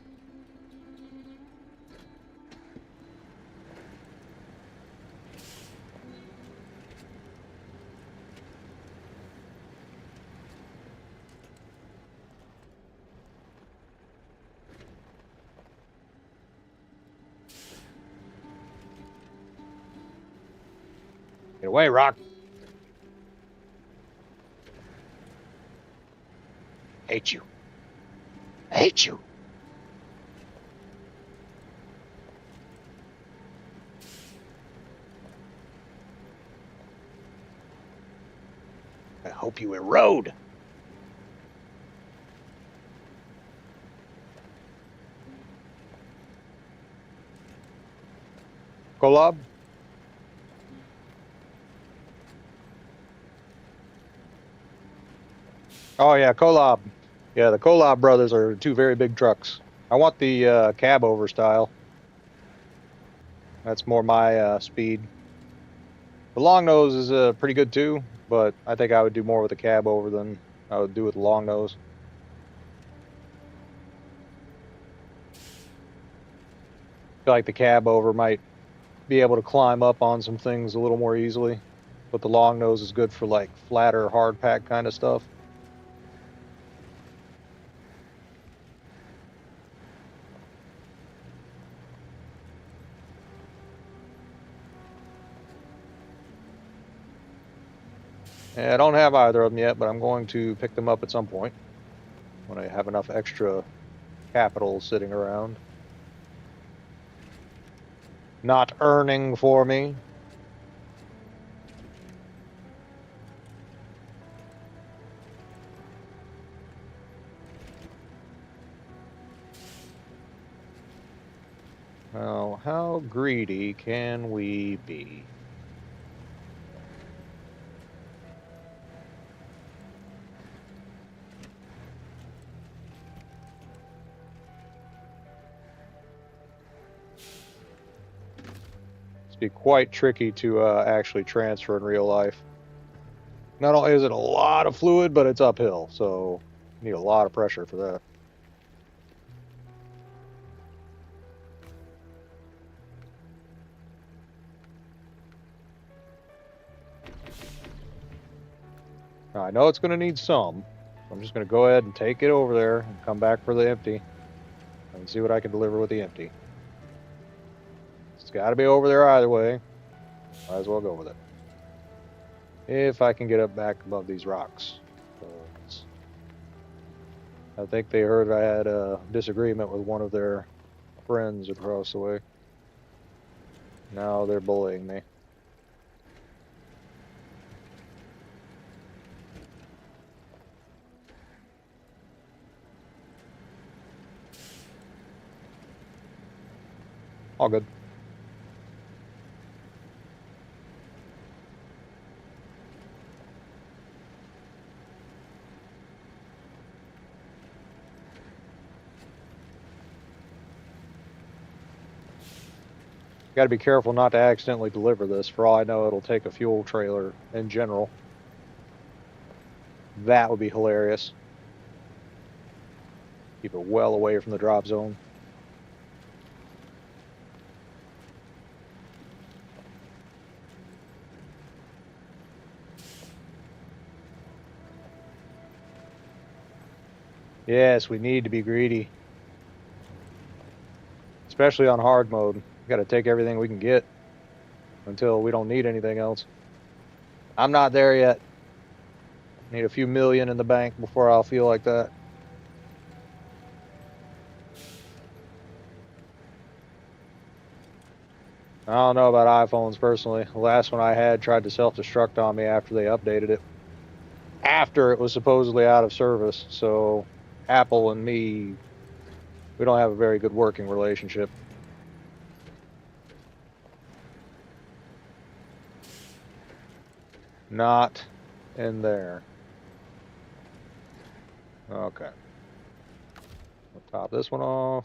A: Get away, rock! Hate you. I hate you. I hope you erode. Kolob? Oh yeah, Kolob. Yeah, the Kolob brothers are two very big trucks. I want the cab over style. That's more my speed. The long nose is pretty good too, but I think I would do more with the cab over than I would do with the long nose. I feel like the cab over might be able to climb up on some things a little more easily, but the long nose is good for like flatter, hard pack kind of stuff. Yeah, I don't have either of them yet, but I'm going to pick them up at some point when I have enough extra capital sitting around. Not earning for me. Well, how greedy can we be? It's be quite tricky to actually transfer in real life. Not only is it a lot of fluid, but it's uphill, so you need a lot of pressure for that. Now, I know it's going to need some, so I'm just going to go ahead and take it over there and come back for the empty and see what I can deliver with the empty. It's got to be over there either way. Might as well go with it. If I can get up back above these rocks. I think they heard I had a disagreement with one of their friends across the way. Now they're bullying me. All good. Got to be careful not to accidentally deliver this. For all I know, it'll take a fuel trailer in general. That would be hilarious. Keep it well away from the drop zone. Yes, we need to be greedy. Especially on hard mode. We gotta take everything we can get until we don't need anything else. I'm not there yet. Need a few million in the bank before I'll feel like that. I don't know about iPhones personally. The last one I had tried to self-destruct on me after they updated it. After it was supposedly out of service. So Apple and me, we don't have a very good working relationship. Not in there. Okay. We'll top this one off.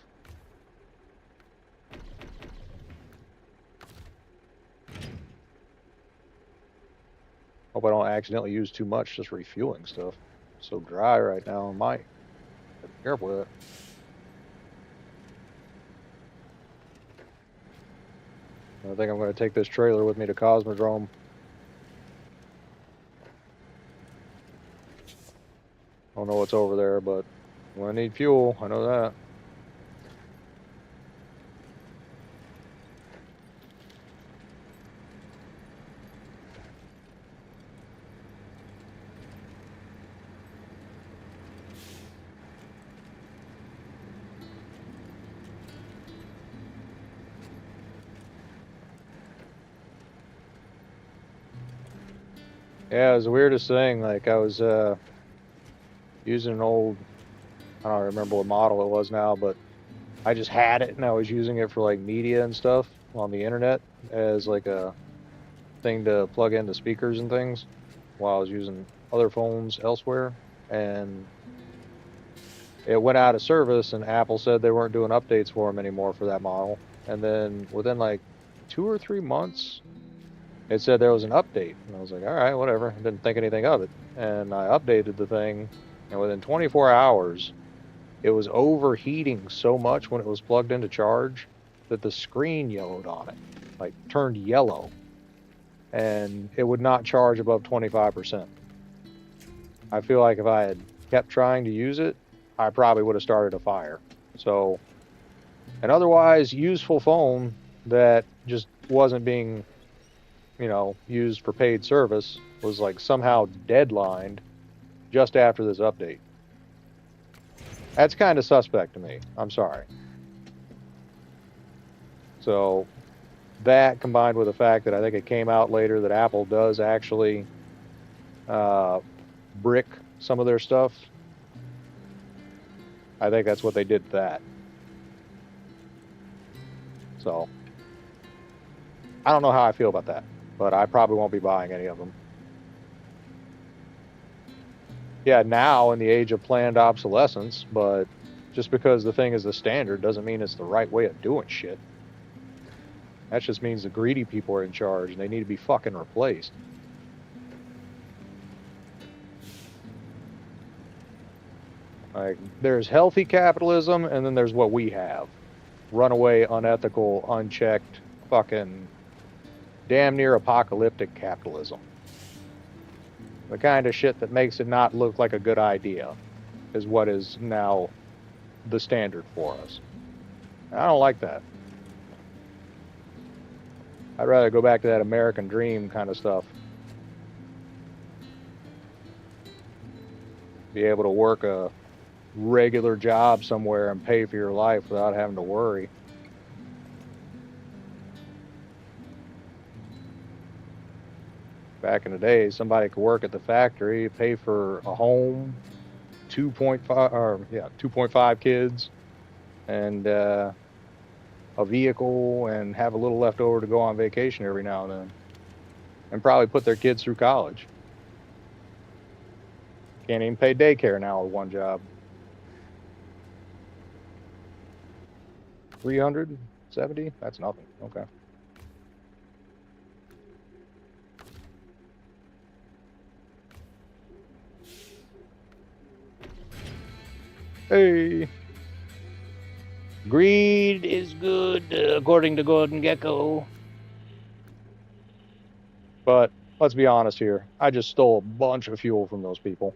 A: Hope I don't accidentally use too much just refueling stuff. It's so dry right now. I might. Be careful with it. I think I'm going to take this trailer with me to Cosmodrome. I don't know what's over there, but I'm going to need fuel. I know that. Yeah, it was the weirdest thing. Like, I was using an old, I don't remember what model it was now, but I just had it and I was using it for like media and stuff on the internet as like a thing to plug into speakers and things while I was using other phones elsewhere. And it went out of service, and Apple said they weren't doing updates for them anymore for that model. And then within like 2 or 3 months, it said there was an update. And I was like, all right, whatever. I didn't think anything of it. And I updated the thing, and within 24 hours, it was overheating so much when it was plugged into charge that the screen yellowed on it, like turned yellow. And it would not charge above 25%. I feel like if I had kept trying to use it, I probably would have started a fire. So, an otherwise useful phone that just wasn't being, used for paid service was like somehow deadlined just after this update. That's kind of suspect to me. I'm sorry. So, that combined with the fact that I think it came out later that Apple does actually brick some of their stuff, I think that's what they did to that. So, I don't know how I feel about that, but I probably won't be buying any of them. Yeah, now in the age of planned obsolescence, but just because the thing is the standard doesn't mean it's the right way of doing shit. That just means the greedy people are in charge and they need to be fucking replaced. Like, there's healthy capitalism and then there's what we have. Runaway, unethical, unchecked, fucking damn near apocalyptic capitalism. The kind of shit that makes it not look like a good idea is what is now the standard for us. And I don't like that. I'd rather go back to that American dream kind of stuff. Be able to work a regular job somewhere and pay for your life without having to worry. Back in the day, somebody could work at the factory, pay for a home, 2.5 kids, and a vehicle, and have a little left over to go on vacation every now and then, and probably put their kids through college. Can't even pay daycare now with one job. 370? That's nothing. Okay. Hey. Greed is good, according to Gordon Gecko. But let's be honest here. I just stole a bunch of fuel from those people.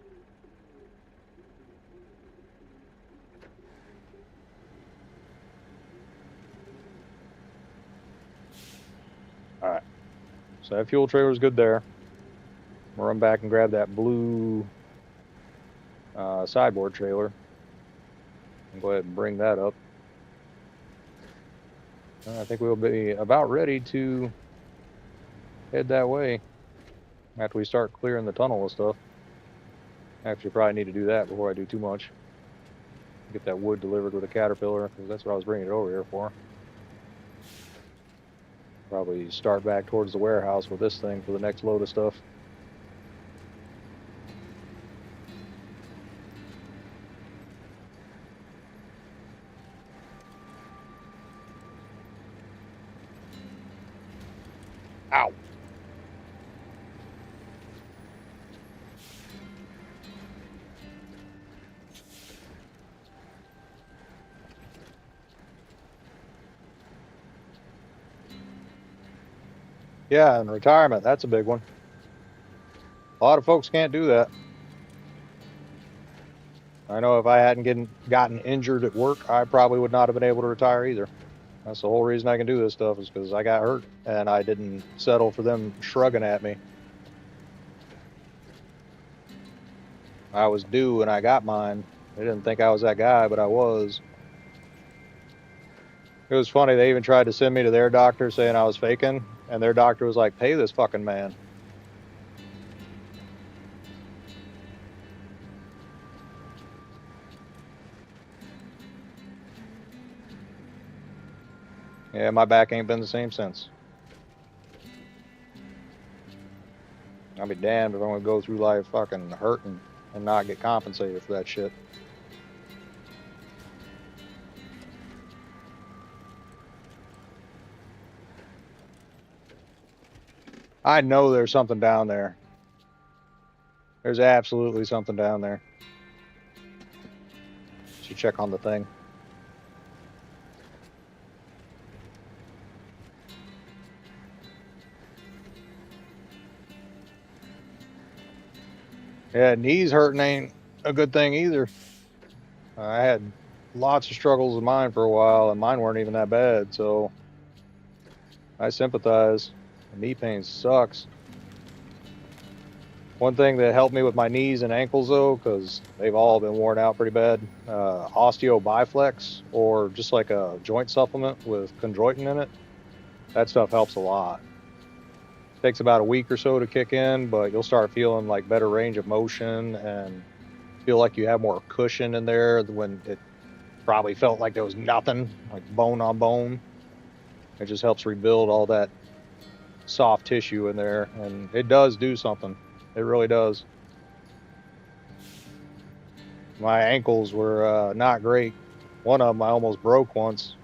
A: All right. So that fuel trailer is good there. I'm gonna run back and grab that blue sideboard trailer and go ahead and bring that up. I think we'll be about ready to head that way after we start clearing the tunnel and stuff. Actually, probably need to do that before I do too much. Get that wood delivered with a caterpillar, because that's what I was bringing it over here for. Probably start back towards the warehouse with this thing for the next load of stuff. Ow! Yeah, and retirement, that's a big one. A lot of folks can't do that. I know if I hadn't gotten injured at work, I probably would not have been able to retire either. That's the whole reason I can do this stuff, is because I got hurt and I didn't settle for them shrugging at me. I was due and I got mine. They didn't think I was that guy, but I was. It was funny, they even tried to send me to their doctor saying I was faking, and their doctor was like, pay this fucking man. Yeah, my back ain't been the same since. I'll be damned if I'm gonna go through life fucking hurting and not get compensated for that shit. I know there's something down there. There's absolutely something down there. Should check on the thing. Yeah, knees hurting ain't a good thing either. I had lots of struggles with mine for a while, and mine weren't even that bad, so I sympathize. Knee pain sucks. One thing that helped me with my knees and ankles, though, because they've all been worn out pretty bad, osteo biflex, or just like a joint supplement with chondroitin in it. That stuff helps a lot. Takes about a week or so to kick in, but you'll start feeling like better range of motion and feel like you have more cushion in there when it probably felt like there was nothing, like bone on bone. It just helps rebuild all that soft tissue in there, and it does do something. It really does. My ankles were not great. One of them I almost broke once,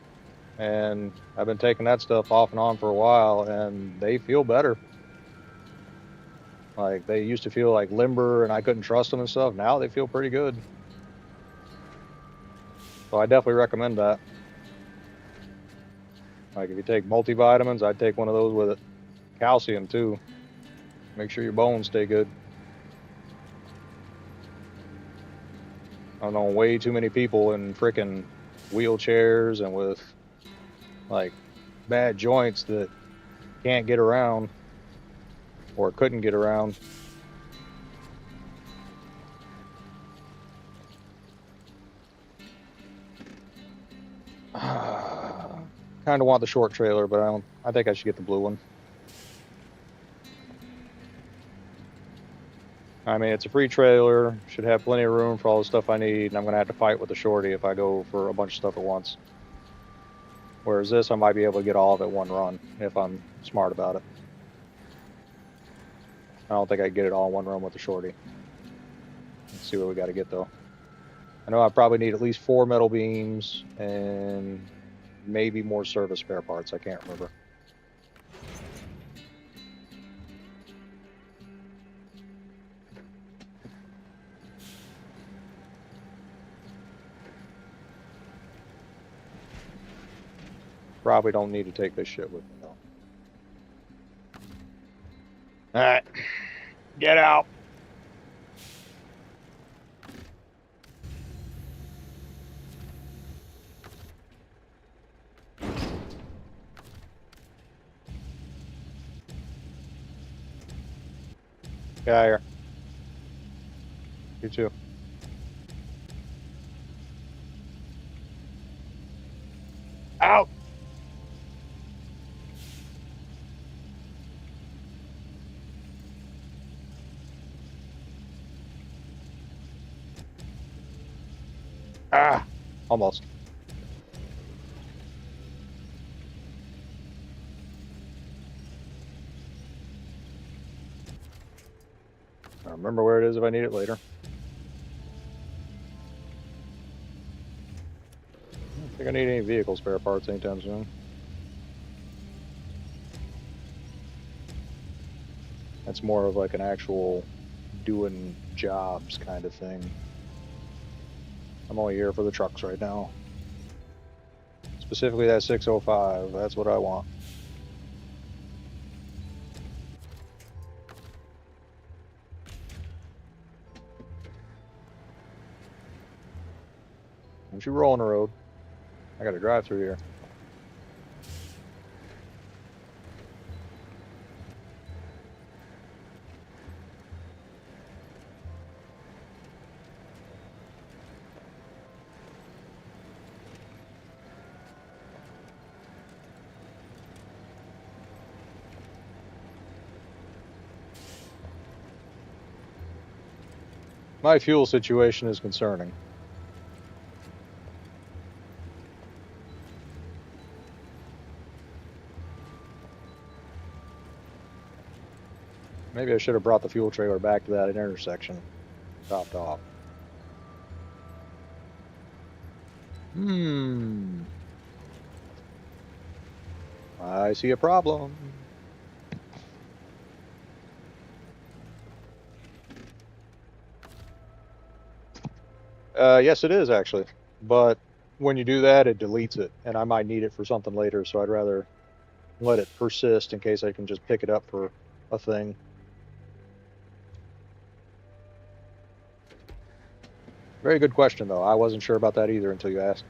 A: and I've been taking that stuff off and on for a while, and they feel better. Like, they used to feel like limber and I couldn't trust them and stuff. Now they feel pretty good. So I definitely recommend that. Like, if you take multivitamins, I'd take one of those with it. Calcium too. Make sure your bones stay good. I know way too many people in freaking wheelchairs and with like bad joints that can't get around or couldn't get around. Kind of want the short trailer, but I think I should get the blue one. I mean, it's a free trailer, should have plenty of room for all the stuff I need, and I'm going to have to fight with the shorty if I go for a bunch of stuff at once. Whereas this, I might be able to get all of it one run, if I'm smart about it. I don't think I can get it all in one run with the shorty. Let's see what we got to get, though. I know I probably need at least 4 metal beams, and maybe more service spare parts, I can't remember. Probably don't need to take this shit with me, though. Alright. Get out. Get out of here. You too. Out! Ah! Almost. I'll remember where it is if I need it later. I don't think I need any vehicle spare parts anytime soon. That's more of like an actual doing jobs kind of thing. I'm only here for the trucks right now. Specifically that 605, that's what I want. Don't you roll on the road. I gotta drive through here. My fuel situation is concerning. Maybe I should have brought the fuel trailer back to that intersection. Topped off. I see a problem. Yes, it is actually. But when you do that, it deletes it, and I might need it for something later, so I'd rather let it persist in case I can just pick it up for a thing. Very good question, though. I wasn't sure about that either until you asked.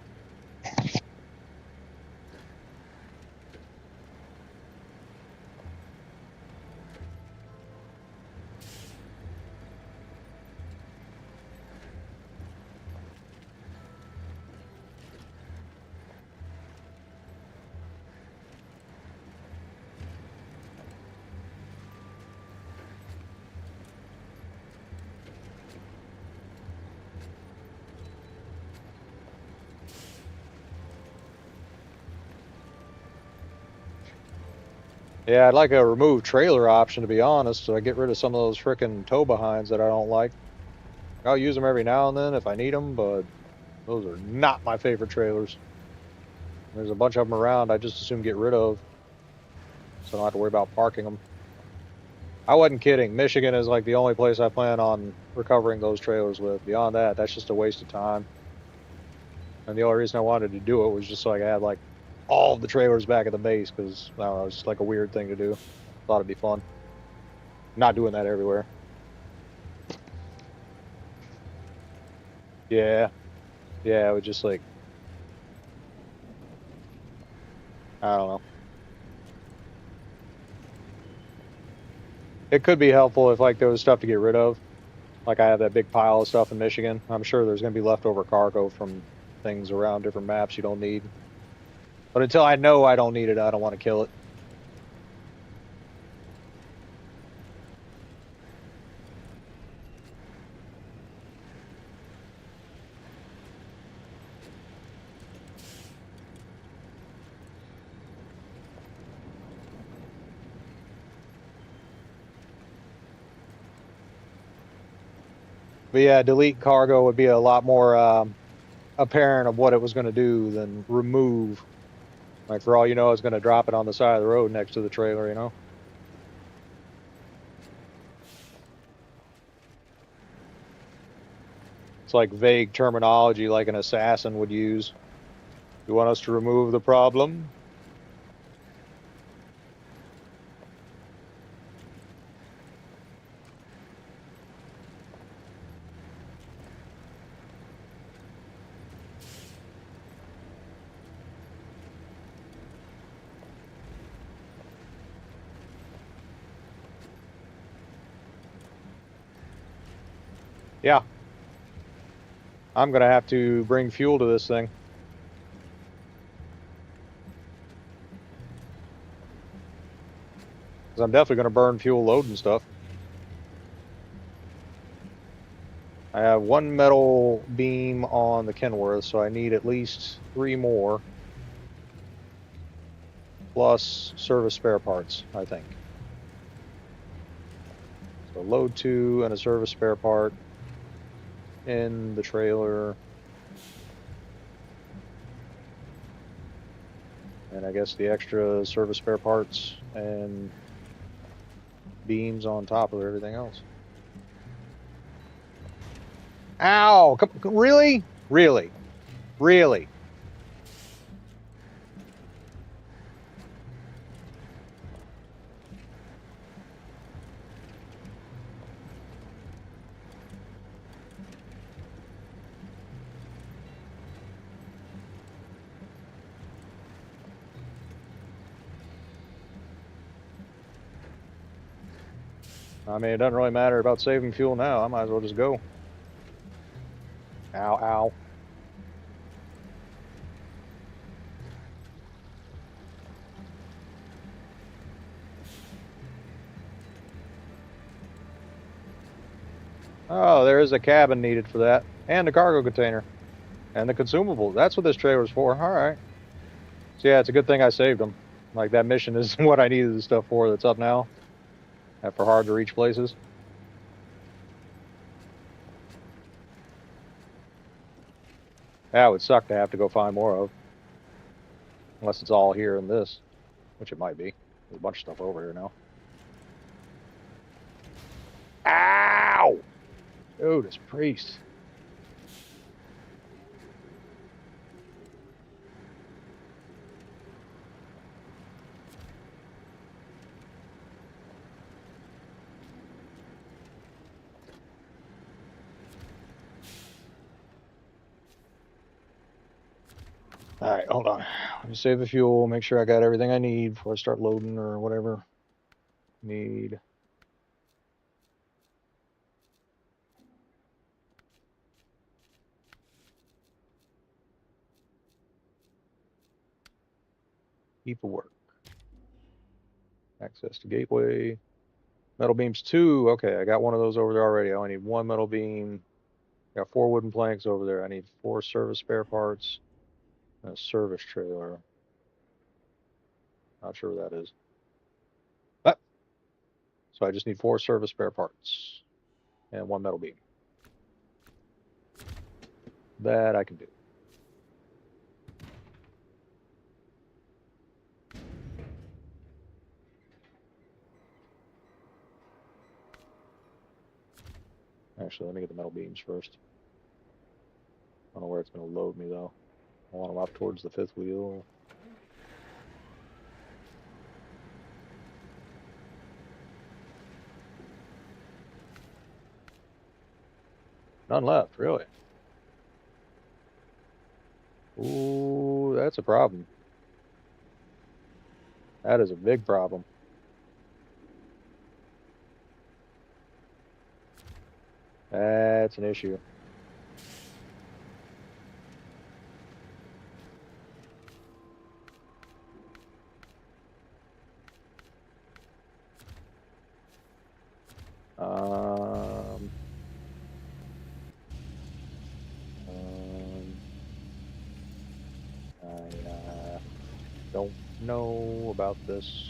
A: Yeah, I'd like a remove trailer option, to be honest, so I get rid of some of those frickin' tow behinds that I don't like. I'll use them every now and then if I need them, but those are not my favorite trailers. There's a bunch of them around I just assume get rid of, so I don't have to worry about parking them. I wasn't kidding. Michigan is like the only place I plan on recovering those trailers with. Beyond that, that's just a waste of time. And the only reason I wanted to do it was just so I had like all of the trailers back at the base, because I don't know, it's just like a weird thing to do. Thought it'd be fun. Not doing that everywhere. Yeah. Yeah, it would just like, I don't know. It could be helpful if like there was stuff to get rid of. Like I have that big pile of stuff in Michigan. I'm sure there's going to be leftover cargo from things around different maps you don't need. But until I know I don't need it, I don't want to kill it. But yeah, delete cargo would be a lot more apparent of what it was going to do than remove. Like for all you know, it's going to drop it on the side of the road next to the trailer, you know? It's like vague terminology like an assassin would use. You want us to remove the problem? Yeah. I'm going to have to bring fuel to this thing. Because I'm definitely going to burn fuel loading stuff. I have one metal beam on the Kenworth, so I need at least 3 more. Plus service spare parts, I think. So load 2 and a service spare part in the trailer. And I guess the extra service spare parts and beams on top of everything else. Ow! Really? Really? Really? I mean, it doesn't really matter about saving fuel now. I might as well just go. Ow, ow. Oh, there is a cabin needed for that. And a cargo container. And the consumables. That's what this trailer's for. All right. So yeah, it's a good thing I saved them. Like, that mission is what I needed the stuff for that's up now. For hard to reach places. That would suck to have to go find more of. Unless it's all here in this. Which it might be. There's a bunch of stuff over here now. Ow! Dude, this priest. Alright, hold on. Let me save the fuel, make sure I got everything I need before I start loading or whatever. Need. Heap of work. Access to gateway. Metal beams 2. Okay, I got one of those over there already. I only need 1 metal beam. Got 4 wooden planks over there. I need 4 service spare parts. And a service trailer. Not sure what that is. Ah! So I just need 4 service spare parts. And 1 metal beam. That I can do. Actually, let me get the metal beams first. I don't know where it's going to load me, though. I want them up towards the 5th wheel. None left, really. Ooh, that's a problem. That is a big problem. That's an issue. I don't know about this.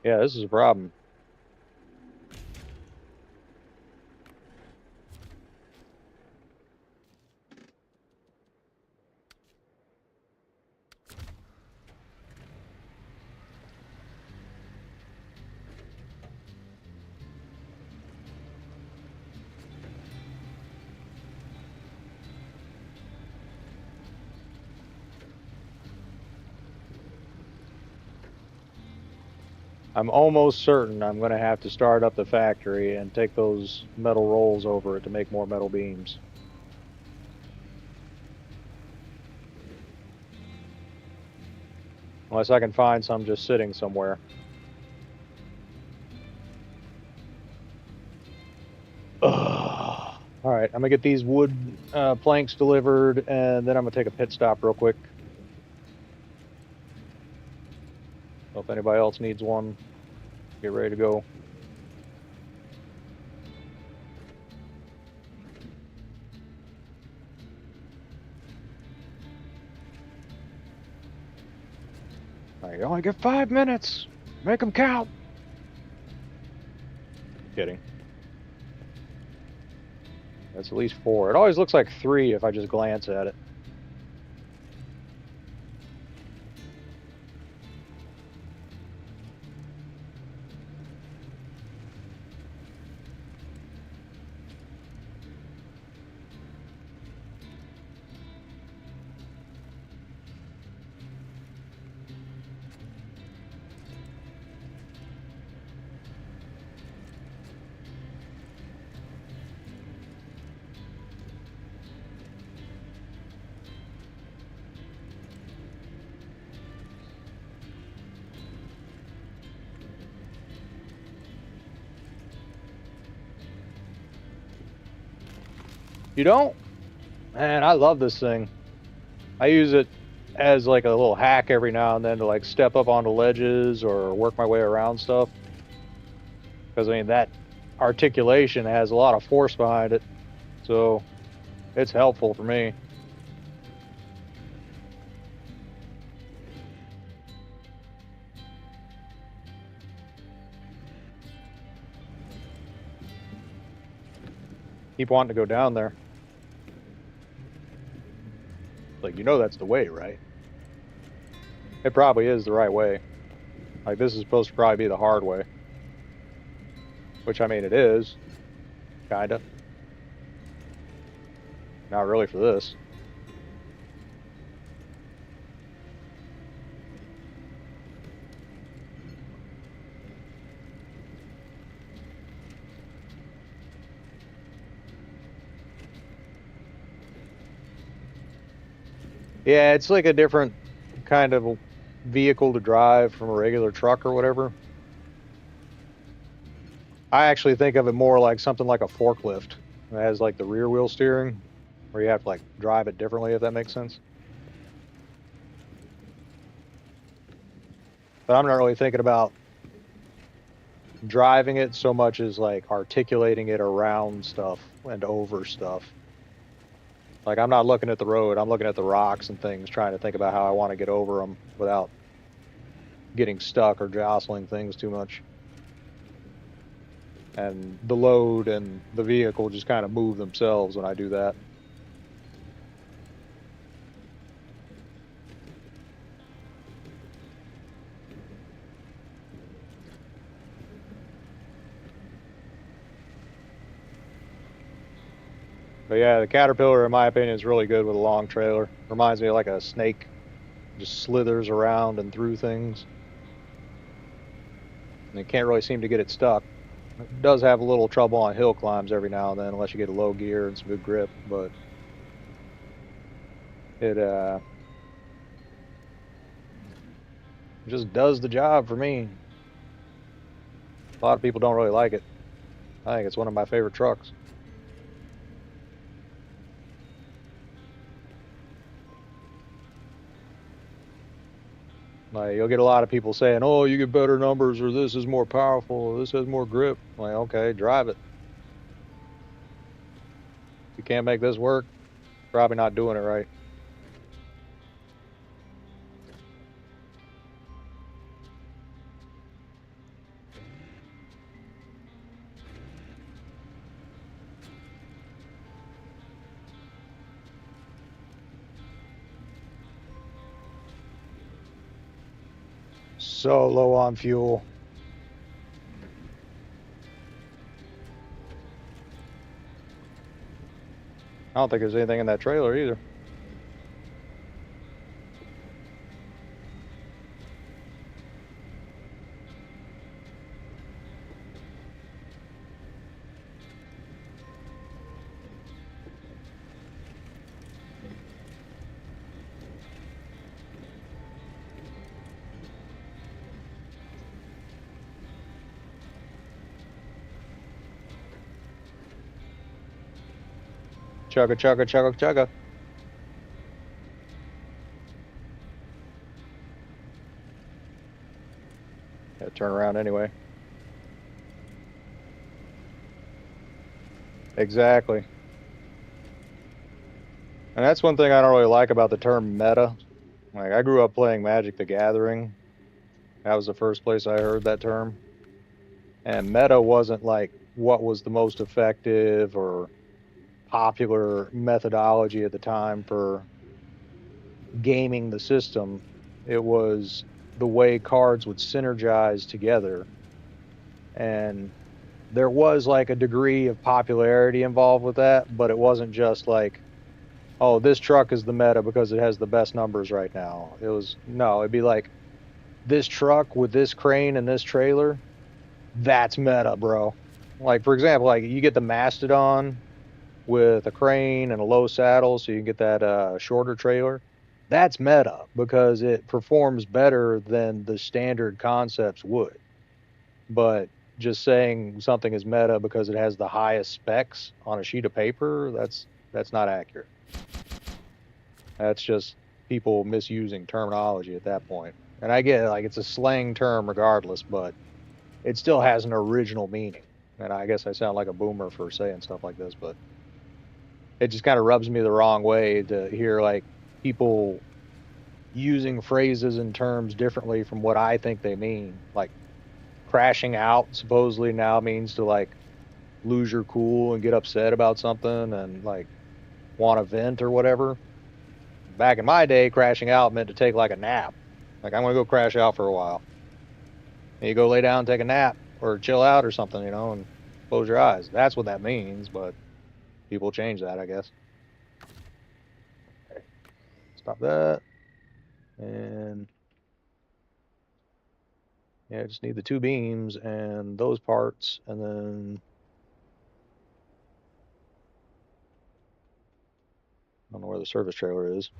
A: Yeah, this is a problem. I'm almost certain I'm going to have to start up the factory and take those metal rolls over it to make more metal beams. Unless I can find some just sitting somewhere. Ugh. All right, I'm gonna get these wood planks delivered, and then I'm gonna take a pit stop real quick. So if anybody else needs one, get ready to go. All right, you only get 5 minutes. Make them count. Kidding. That's at least 4. It always looks like 3 if I just glance at it. You don't? Man, I love this thing. I use it as like a little hack every now and then to like step up onto ledges or work my way around stuff. Because I mean, that articulation has a lot of force behind it. So it's helpful for me. Keep wanting to go down there. Like, you know that's the way, right? It probably is the right way. Like, this is supposed to probably be the hard way. Which, I mean, it is. Kinda. Not really for this. Yeah, it's like a different kind of vehicle to drive from a regular truck or whatever. I actually think of it more like something like a forklift. It has like the rear wheel steering, where you have to like drive it differently, if that makes sense. But I'm not really thinking about driving it so much as like articulating it around stuff and over stuff. Like, I'm not looking at the road, I'm looking at the rocks and things, trying to think about how I want to get over them without getting stuck or jostling things too much. And the load and the vehicle just kind of move themselves when I do that. But yeah, the Caterpillar, in my opinion, is really good with a long trailer. Reminds me of like a snake. Just slithers around and through things. And you can't really seem to get it stuck. It does have a little trouble on hill climbs every now and then, unless you get a low gear and some good grip, but it just does the job for me. A lot of people don't really like it. I think it's one of my favorite trucks. Like, you'll get a lot of people saying, oh, you get better numbers, or this is more powerful, or this has more grip. Like, okay, drive it. If you can't make this work, probably not doing it right. So low on fuel. I don't think there's anything in that trailer either. Chugga, chugga, chugga, chugga. Gotta turn around anyway. Exactly. And that's one thing I don't really like about the term meta. Like, I grew up playing Magic the Gathering. That was the first place I heard that term. And meta wasn't like what was the most effective or popular methodology at the time for gaming the system. It was the way cards would synergize together. And there was like a degree of popularity involved with that, but it wasn't just like, oh, this truck is the meta because it has the best numbers right now. It was, no, it'd be like, this truck with this crane and this trailer, that's meta, bro. Like, for example, like you get the Mastodon with a crane and a low saddle, so you can get that shorter trailer. That's meta because it performs better than the standard concepts would. But just saying something is meta because it has the highest specs on a sheet of paper, that's not accurate. That's just people misusing terminology at that point. And I get it, like it's a slang term regardless, but it still has an original meaning. And I guess I sound like a boomer for saying stuff like this, but it just kind of rubs me the wrong way to hear like people using phrases and terms differently from what I think they mean. Like crashing out supposedly now means to like lose your cool and get upset about something and like want to vent or whatever. Back in my day, crashing out meant to take like a nap. Like I'm gonna go crash out for a while. And you go lay down, take a nap, or chill out or something, you know, and close your eyes. That's what that means, but people change that, I guess. Okay. Stop that. And yeah, I just need the two beams and those parts, and then I don't know where the service trailer is.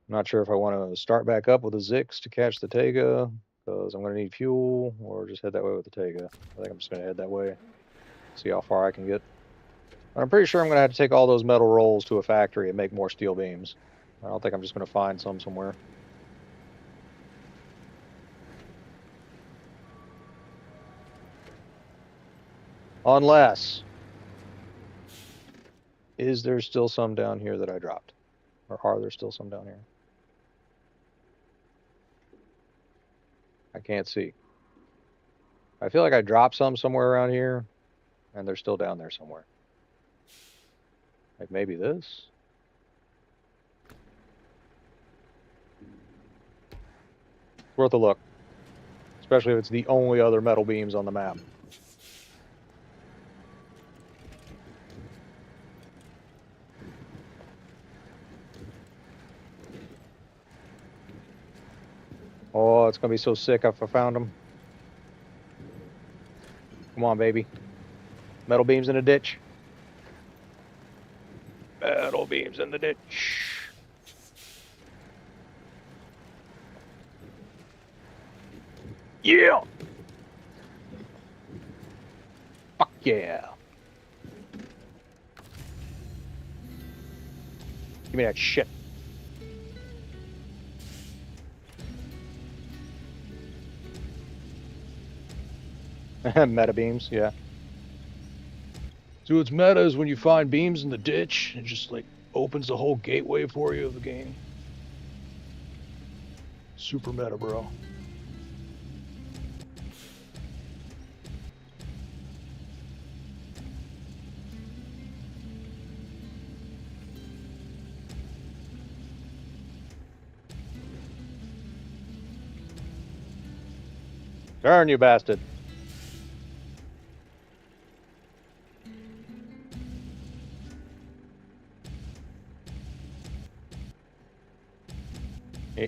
A: I'm not sure if I want to start back up with the Zix to catch the Tega, because I'm going to need fuel, or just head that way with the Tega. I think I'm just going to head that way, see how far I can get. But I'm pretty sure I'm going to have to take all those metal rolls to a factory and make more steel beams. I don't think I'm just going to find some somewhere. Unless, is there still some down here that I dropped? Or are there still some down here? I can't see. I feel like I dropped some somewhere around here, and they're still down there somewhere. Like maybe this? It's worth a look. Especially if it's the only other metal beams on the map. Oh, it's gonna be so sick if I found them. Come on, baby. Metal beams in a ditch. Metal beams in the ditch. Yeah! Fuck yeah. Give me that shit. Meta beams, yeah. So what's meta is when you find beams in the ditch, it just like opens the whole gateway for you of the game. Super meta, bro. Turn, you bastard.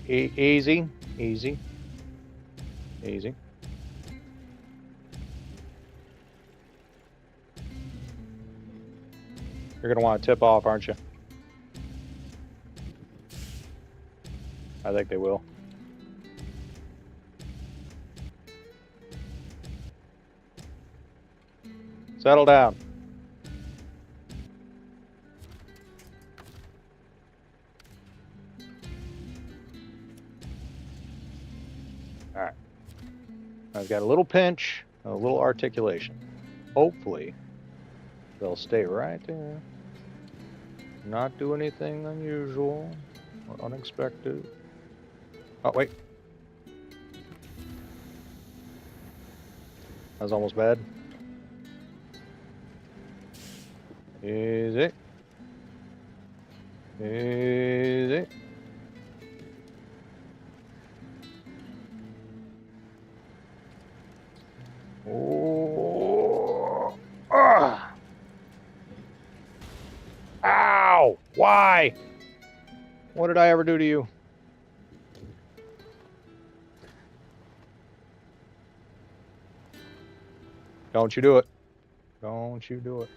A: Easy, easy, easy. You're gonna want to tip off, aren't you? I think they will. Settle down. All right. I've got a little pinch, a little articulation. Hopefully, they'll stay right there. Not do anything unusual or unexpected. Oh, wait. That was almost bad. Easy. Easy. Oh. Ah. Ow! Why? What did I ever do to you? Don't you do it. Don't you do it.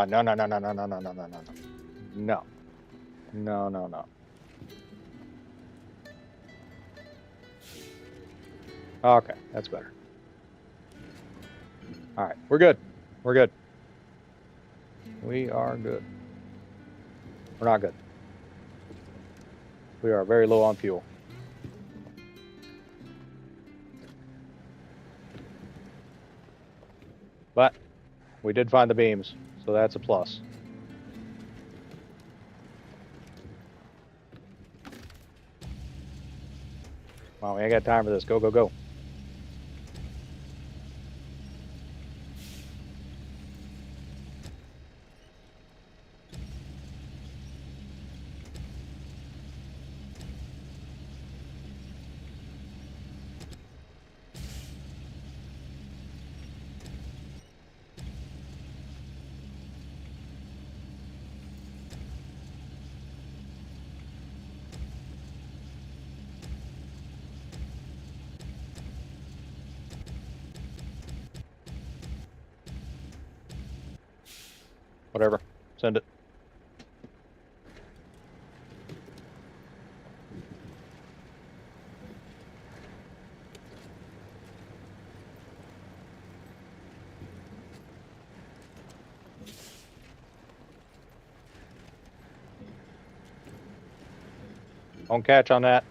A: No. No, no, no, no, no, no, no, no, no, no. No. No, no, no. Okay, that's better. All right, we're good. We're good. We are good. We're not good. We are very low on fuel. But we did find the beams, so that's a plus. Wow, we ain't got time for this. Go, go, go. Whatever. Send it. Don't catch on that.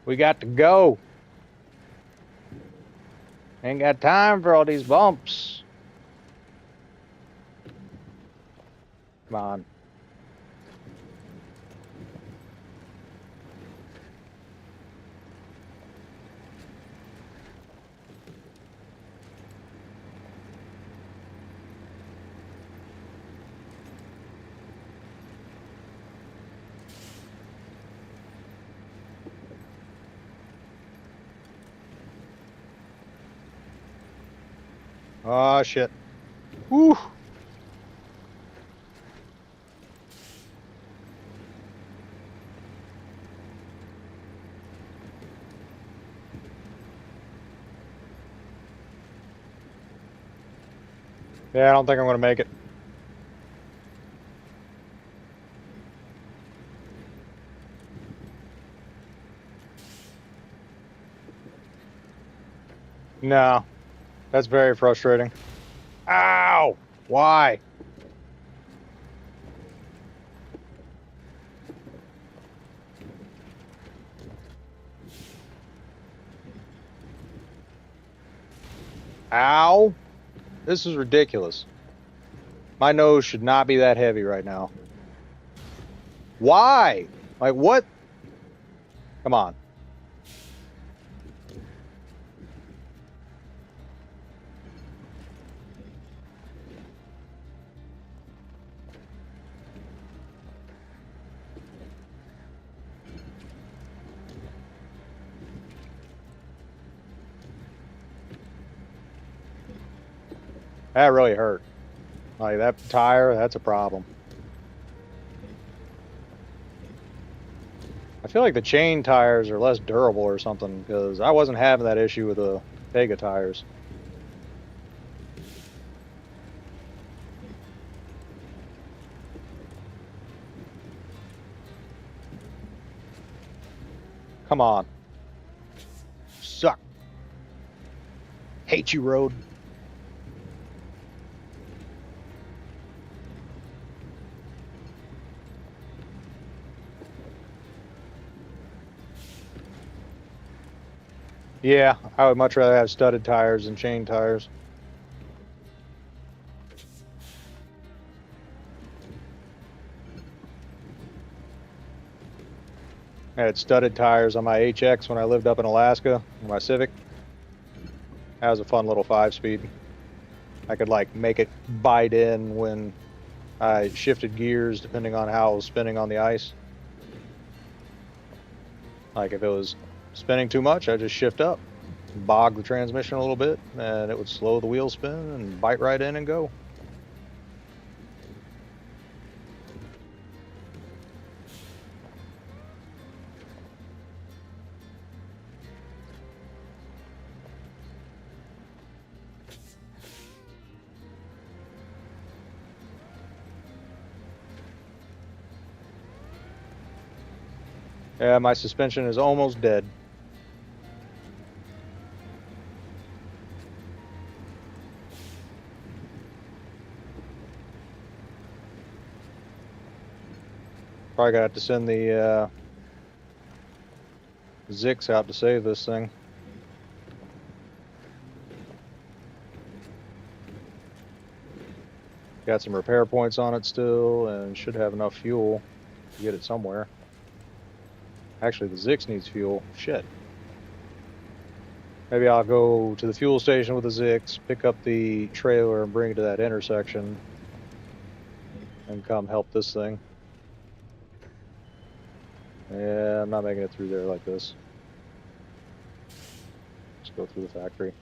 A: We got to go. Ain't got time for all these bumps. Come on. Oh, shit. Whew. Yeah, I don't think I'm going to make it. No. That's very frustrating. Ow! Why? Ow! This is ridiculous. My nose should not be that heavy right now. Why? Like, what? Come on. That really hurt. Like, that tire, that's a problem. I feel like the chain tires are less durable or something, because I wasn't having that issue with the Vega tires. Come on. Suck. Hate you, road. Yeah, I would much rather have studded tires than chain tires. I had studded tires on my HX when I lived up in Alaska, on my Civic. That was a fun little 5-speed. I could like make it bite in when I shifted gears depending on how it was spinning on the ice. Like if it was spinning too much, I just shift up, bog the transmission a little bit, and it would slow the wheel spin and bite right in and go. Yeah, my suspension is almost dead. Probably gonna have to send the Zix out to save this thing. Got some repair points on it still, and should have enough fuel to get it somewhere. Actually, the Zix needs fuel. Shit. Maybe I'll go to the fuel station with the Zix, pick up the trailer, and bring it to that intersection, and come help this thing. Yeah, I'm not making it through there like this. Let's go through the factory.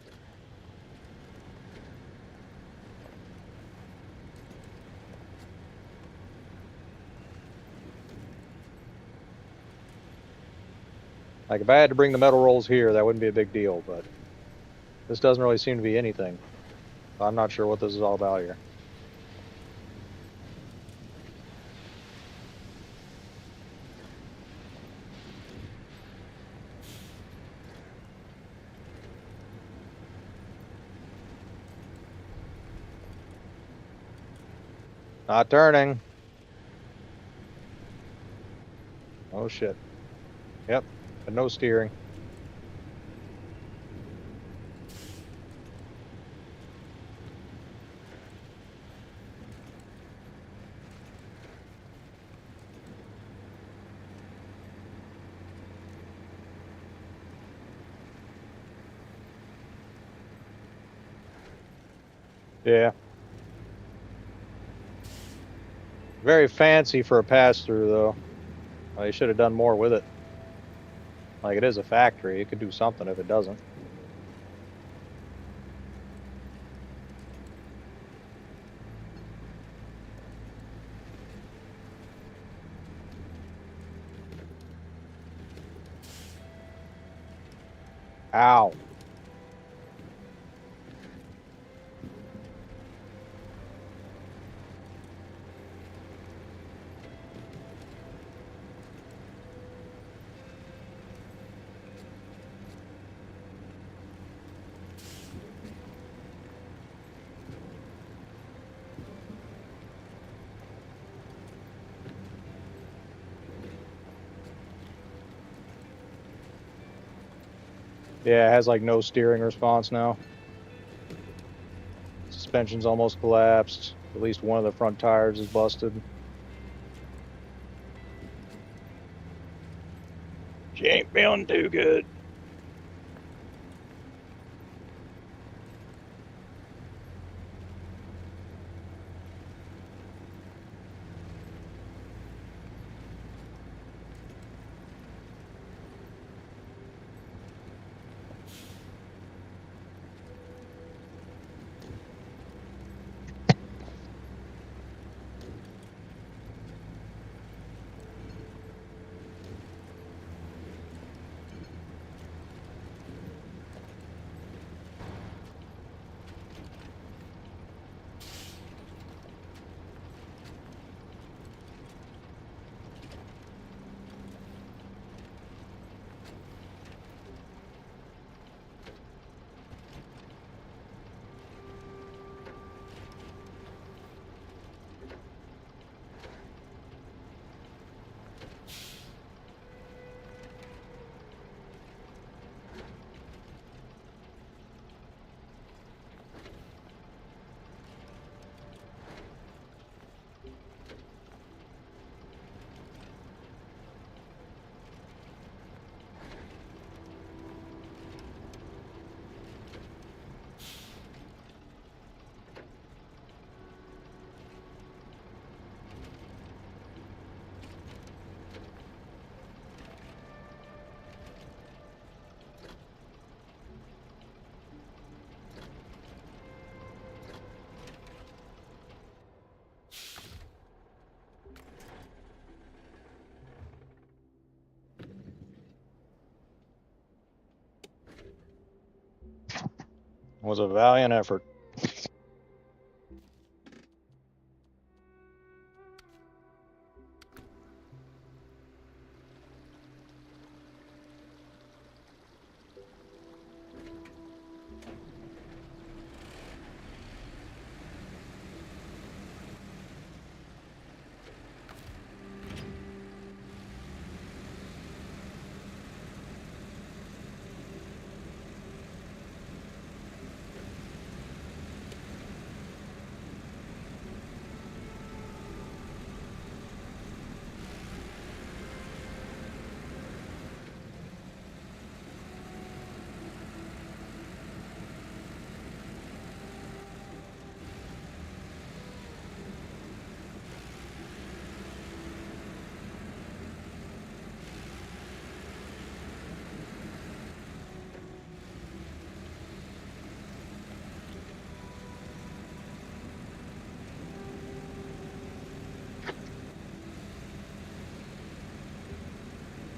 A: Like, if I had to bring the metal rolls here, that wouldn't be a big deal, but this doesn't really seem to be anything. I'm not sure what this is all about here. Not turning. Oh shit. Yep, but no steering. Yeah. Very fancy for a pass-through, though. Well, they should have done more with it. Like, it is a factory. It could do something if it doesn't. Ow. Yeah, it has like no steering response now. Suspension's almost collapsed. At least one of the front tires is busted. She ain't feeling too good. was a valiant effort.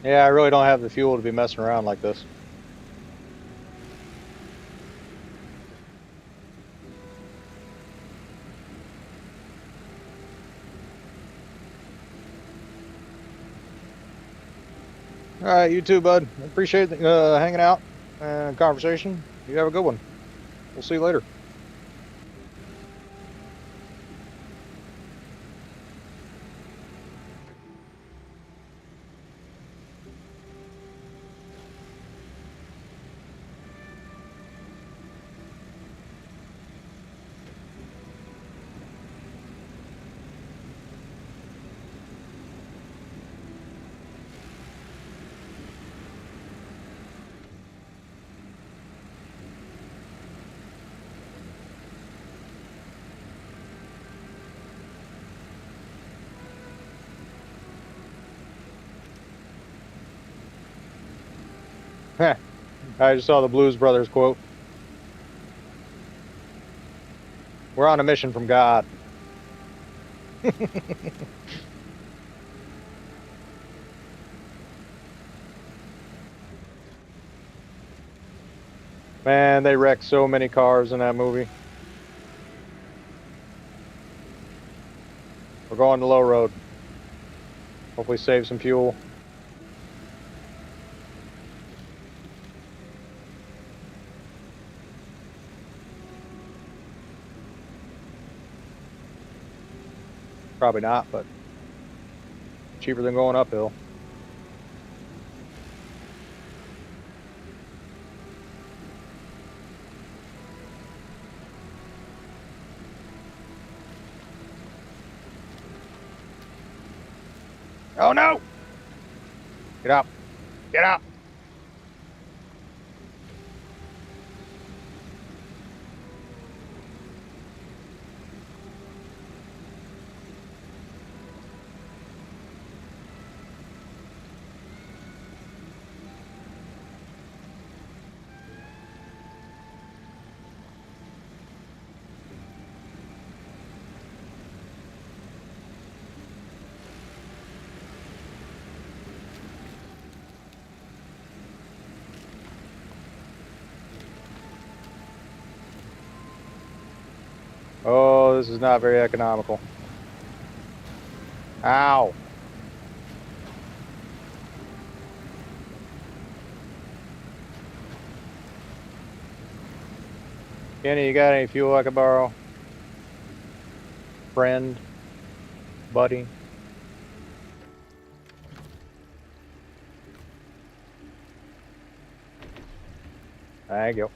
A: Yeah, I really don't have the fuel to be messing around like this. All right, you too, bud. Appreciate hanging out and conversation. You have a good one. We'll see you later. I just saw the Blues Brothers quote. We're on a mission from God. Man, they wrecked so many cars in that movie. We're going to low road. Hopefully save some fuel. Probably not, but cheaper than going uphill. Oh no! Get up! Get up! Oh, this is not very economical. Ow! Kenny, you got any fuel I could borrow? Friend? Buddy? Thank you.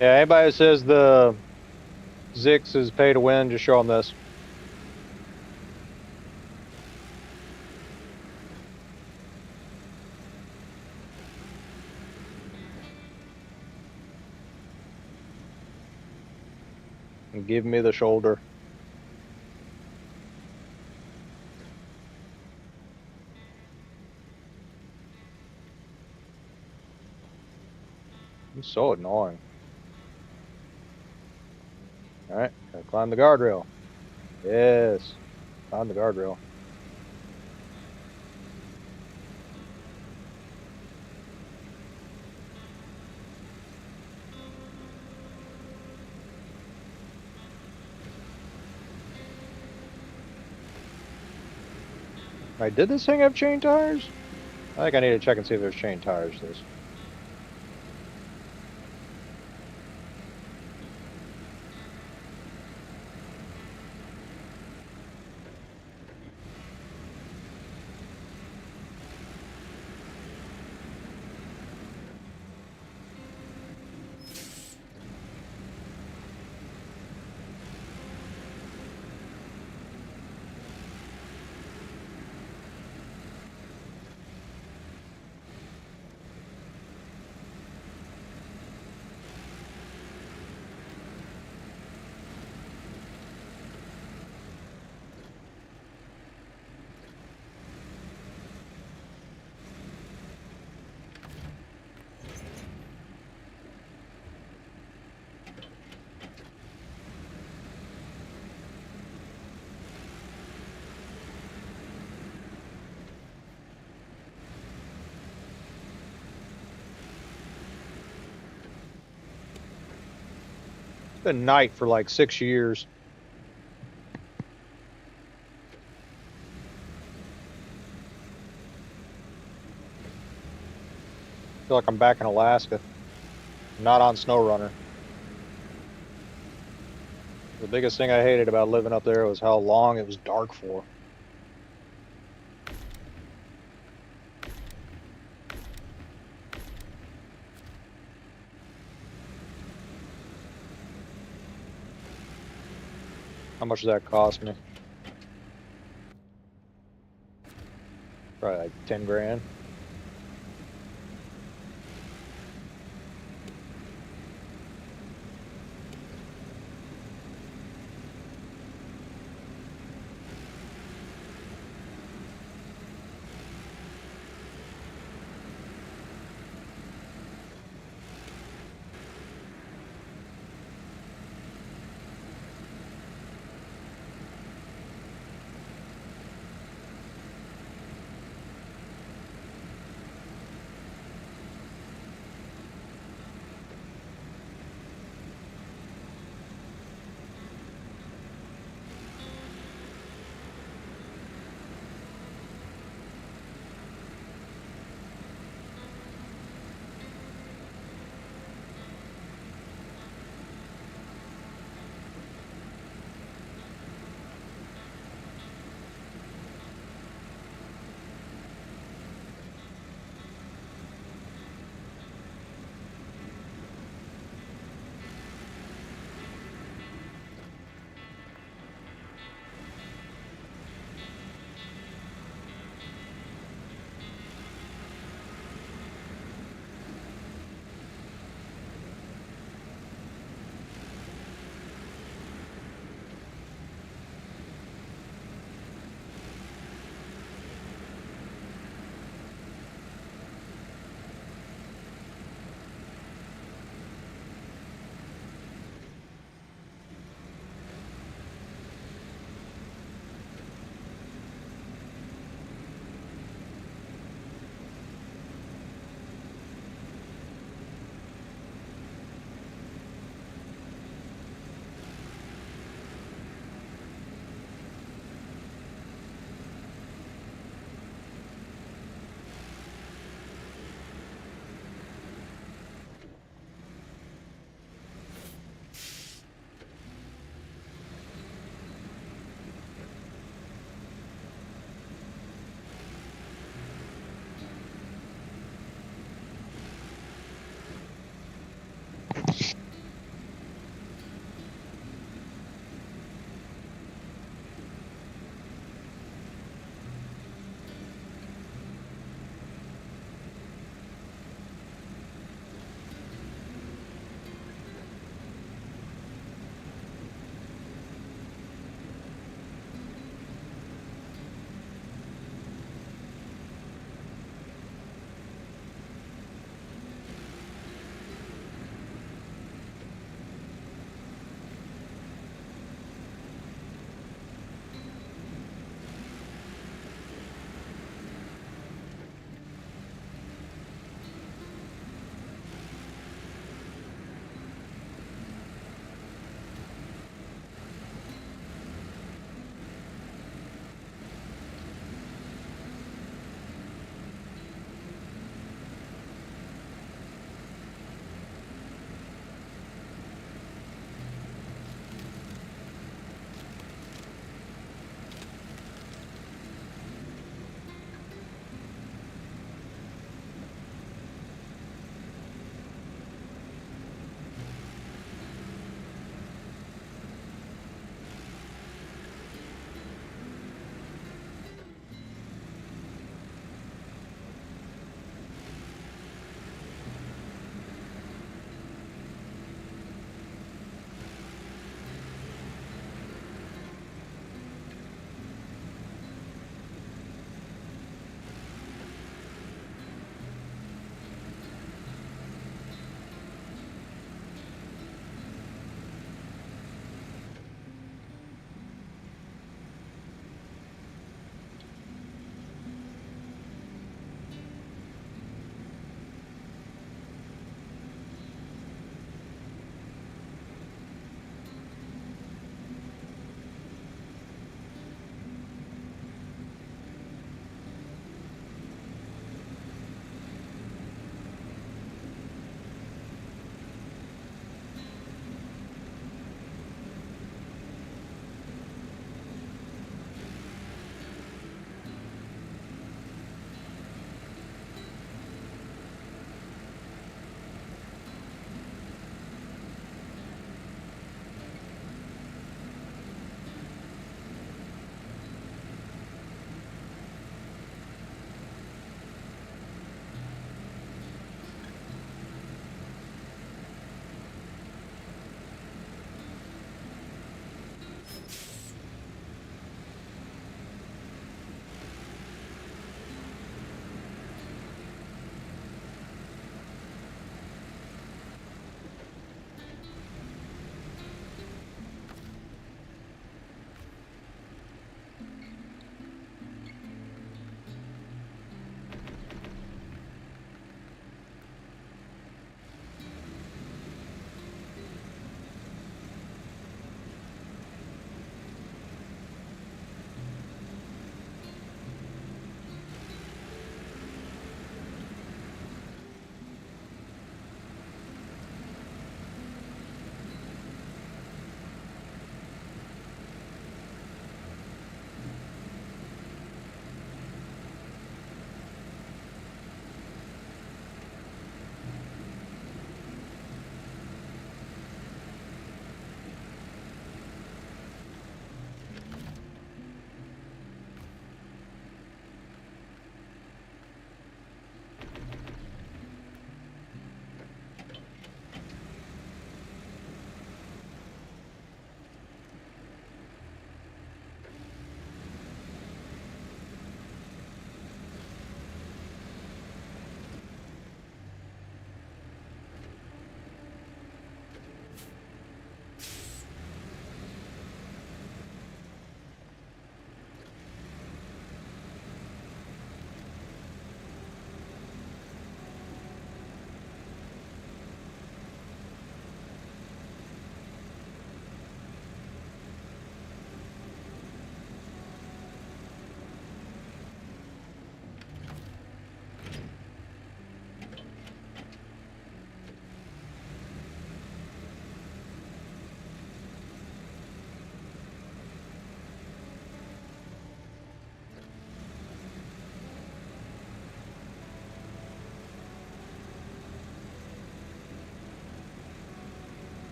A: Yeah, anybody who says the Zix is pay to win, just show them this. And give me the shoulder. It's so annoying. All right, gotta climb the guardrail. Yes, climb the guardrail. All right, did this thing have chain tires? I think I need to check and see if there's chain tires to this. It's been night for like 6 years. I feel like I'm back in Alaska, not on SnowRunner. The biggest thing I hated about living up there was how long it was dark for. How much does that cost me? Probably like 10 grand.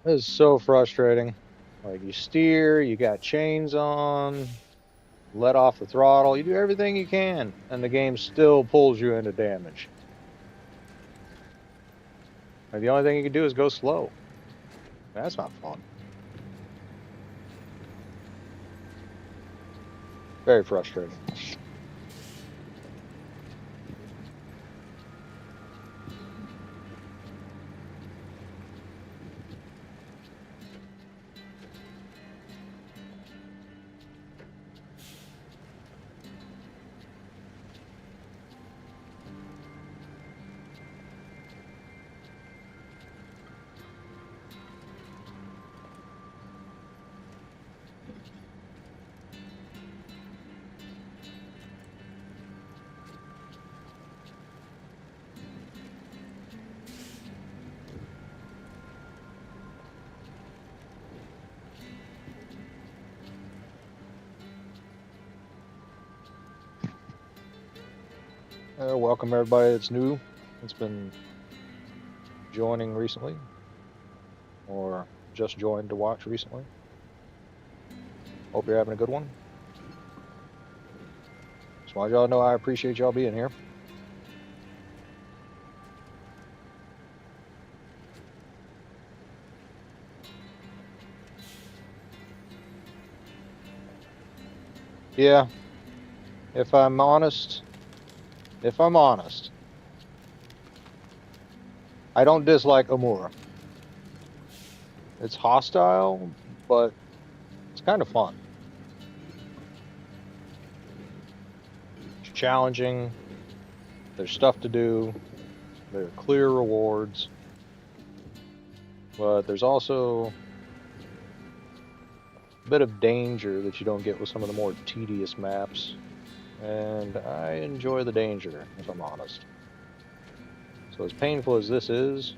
A: This is so frustrating. Like, you steer, you got chains on, let off the throttle, you do everything you can, and the game still pulls you into damage. Like, the only thing you can do is go slow. That's not fun. Very frustrating. Welcome everybody that's new. It's been joining recently, or just joined to watch recently. Hope you're having a good one. Just want y'all to know I appreciate y'all being here. Yeah, if I'm honest, I don't dislike Amura. It's hostile, but it's kind of fun. It's challenging. There's stuff to do. There are clear rewards. But there's also a bit of danger that you don't get with some of the more tedious maps. And I enjoy the danger, if I'm honest. So as painful as this is,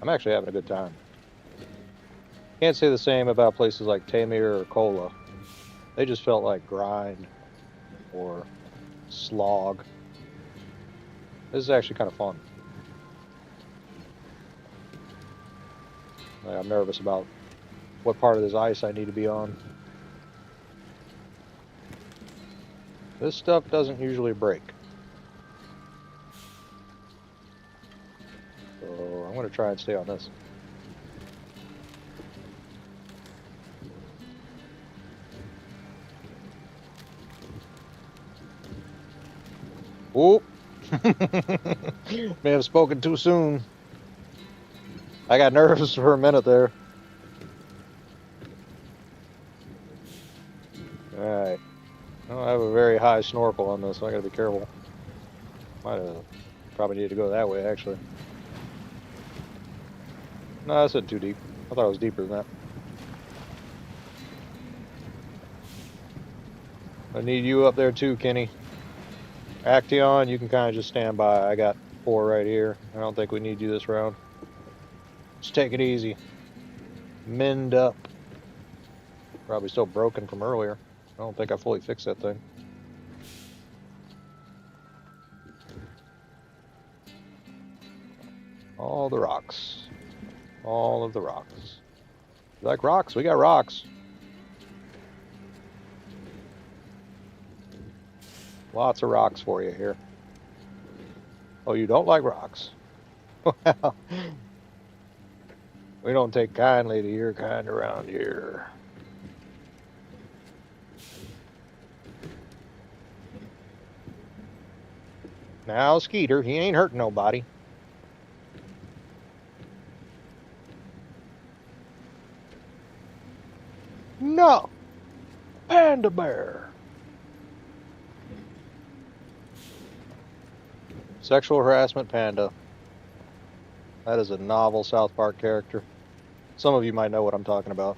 A: I'm actually having a good time. Can't say the same about places like Tamir or Kola. They just felt like grind or slog. This is actually kind of fun. I'm nervous about what part of this ice I need to be on. This stuff doesn't usually break. So I'm going to try and stay on this. Whoop! May have spoken too soon. I got nervous for a minute there. Alright. I have a very high snorkel on this, so I gotta be careful. Might have probably need to go that way, actually. No, that's not too deep. I thought it was deeper than that. I need you up there too, Kenny. Action, you can kind of just stand by. I got 4 right here. I don't think we need you this round. Just take it easy. Mend up. Probably still broken from earlier. I don't think I fully fixed that thing. All the rocks. All of the rocks. You like rocks? We got rocks. Lots of rocks for you here. Oh, you don't like rocks? Well, we don't take kindly to your kind around here. Now, Skeeter, he ain't hurting nobody. No! Panda Bear! Sexual harassment panda. That is a novel South Park character. Some of you might know what I'm talking about.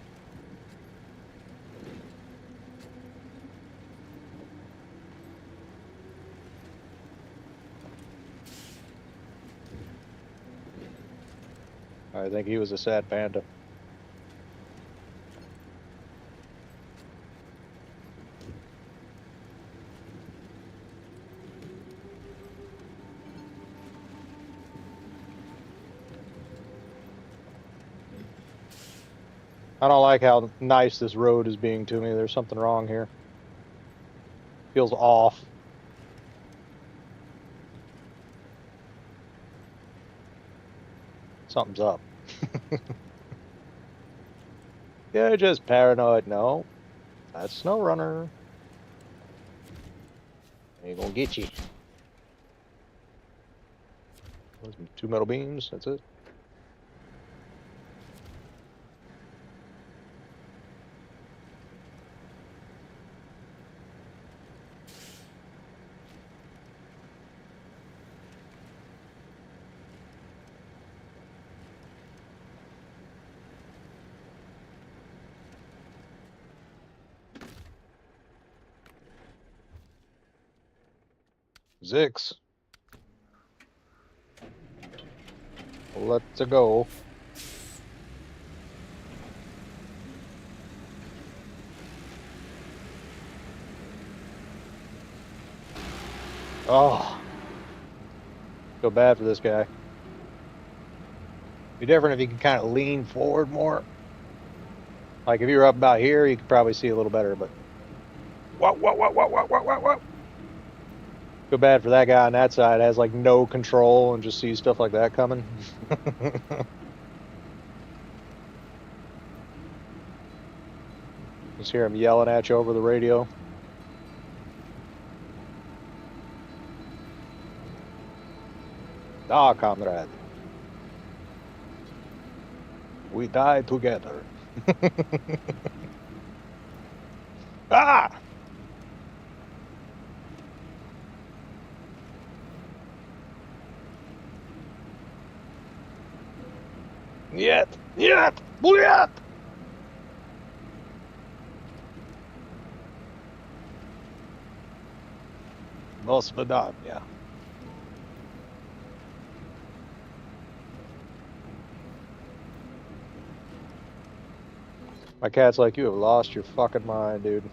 A: I think he was a sad panda. I don't like how nice this road is being to me. There's something wrong here. Feels off. Something's up. You're just paranoid. No, that's SnowRunner. Ain't gonna get you. Two metal beams. That's it. Zix. Let's go. Oh, feel bad for this guy. Be different if you can kind of lean forward more. Like if you were up about here, you could probably see a little better. But what? Feel bad for that guy on that side. Has like no control and just sees stuff like that coming. Just hear him yelling at you over the radio. Ah, comrade. We die together. Ah! Нет! Нет! Нет! До свидания. My cat's like, you have lost your fucking mind, dude.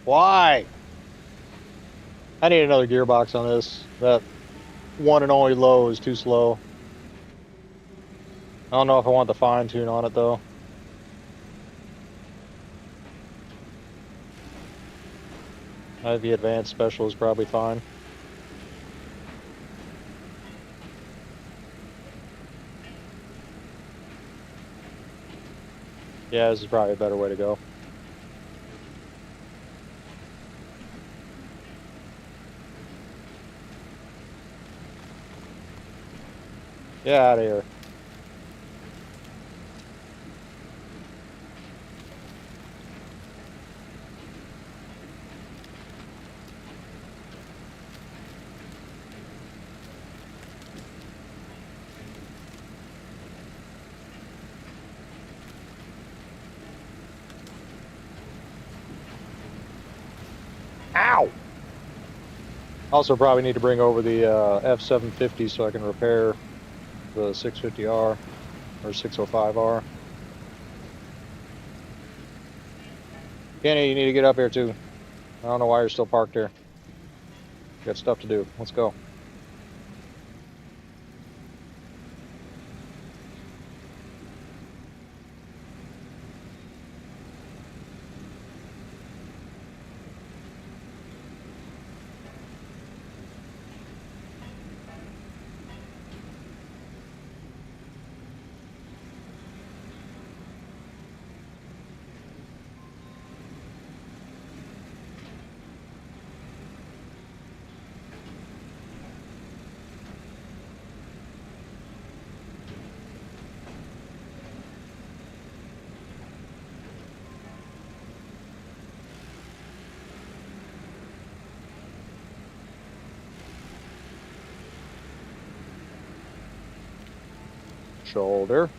A: Why? I need another gearbox on this. That one and only low is too slow. I don't know if I want the fine tune on it though. The advanced special is probably fine. Yeah, this is probably a better way to go. Get out of here. Ow! Also probably need to bring over the F750 so I can repair the 650R or 605R. Kenny, you need to get up here too. I don't know why you're still parked here. You got stuff to do. Let's go. shoulder.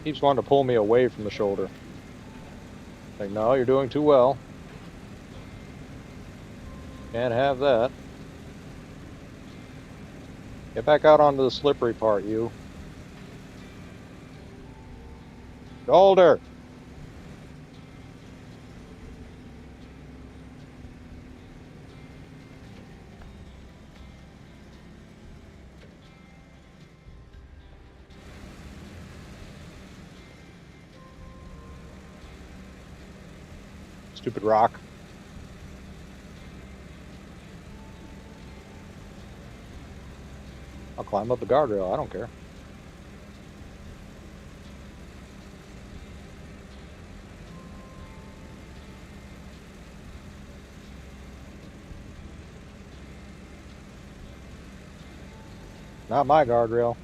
A: Keeps wanting to pull me away from the shoulder. Like, no, you're doing too well. Can't have that. Get back out onto the slippery part, you. Shoulder! Stupid rock. I'll climb up the guardrail, I don't care. Not my guardrail.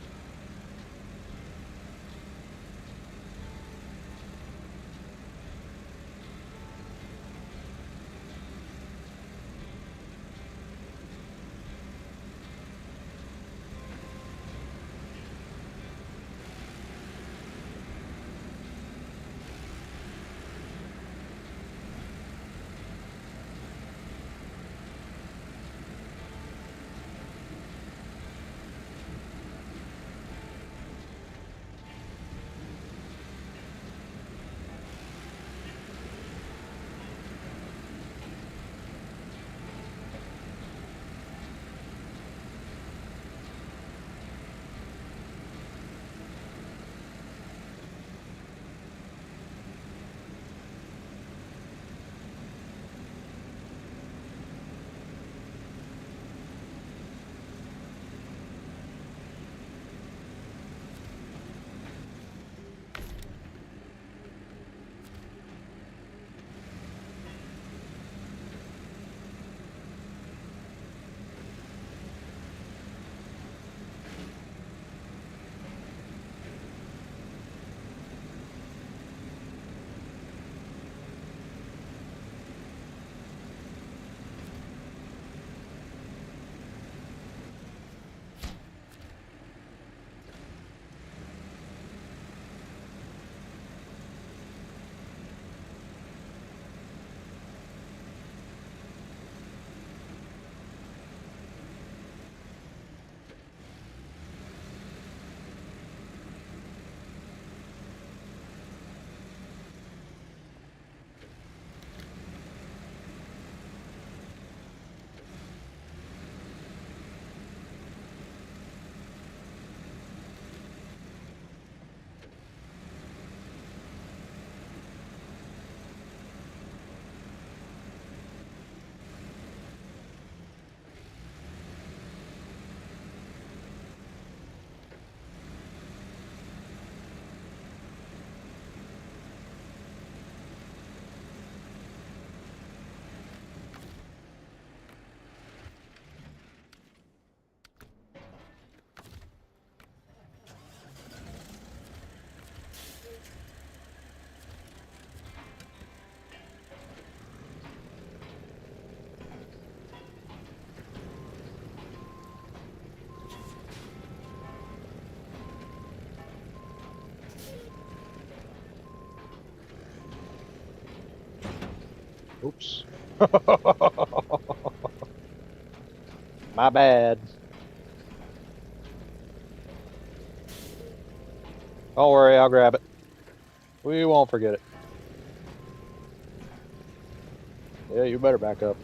A: Oops. My bad. Don't worry, I'll grab it. We won't forget it. Yeah, you better back up.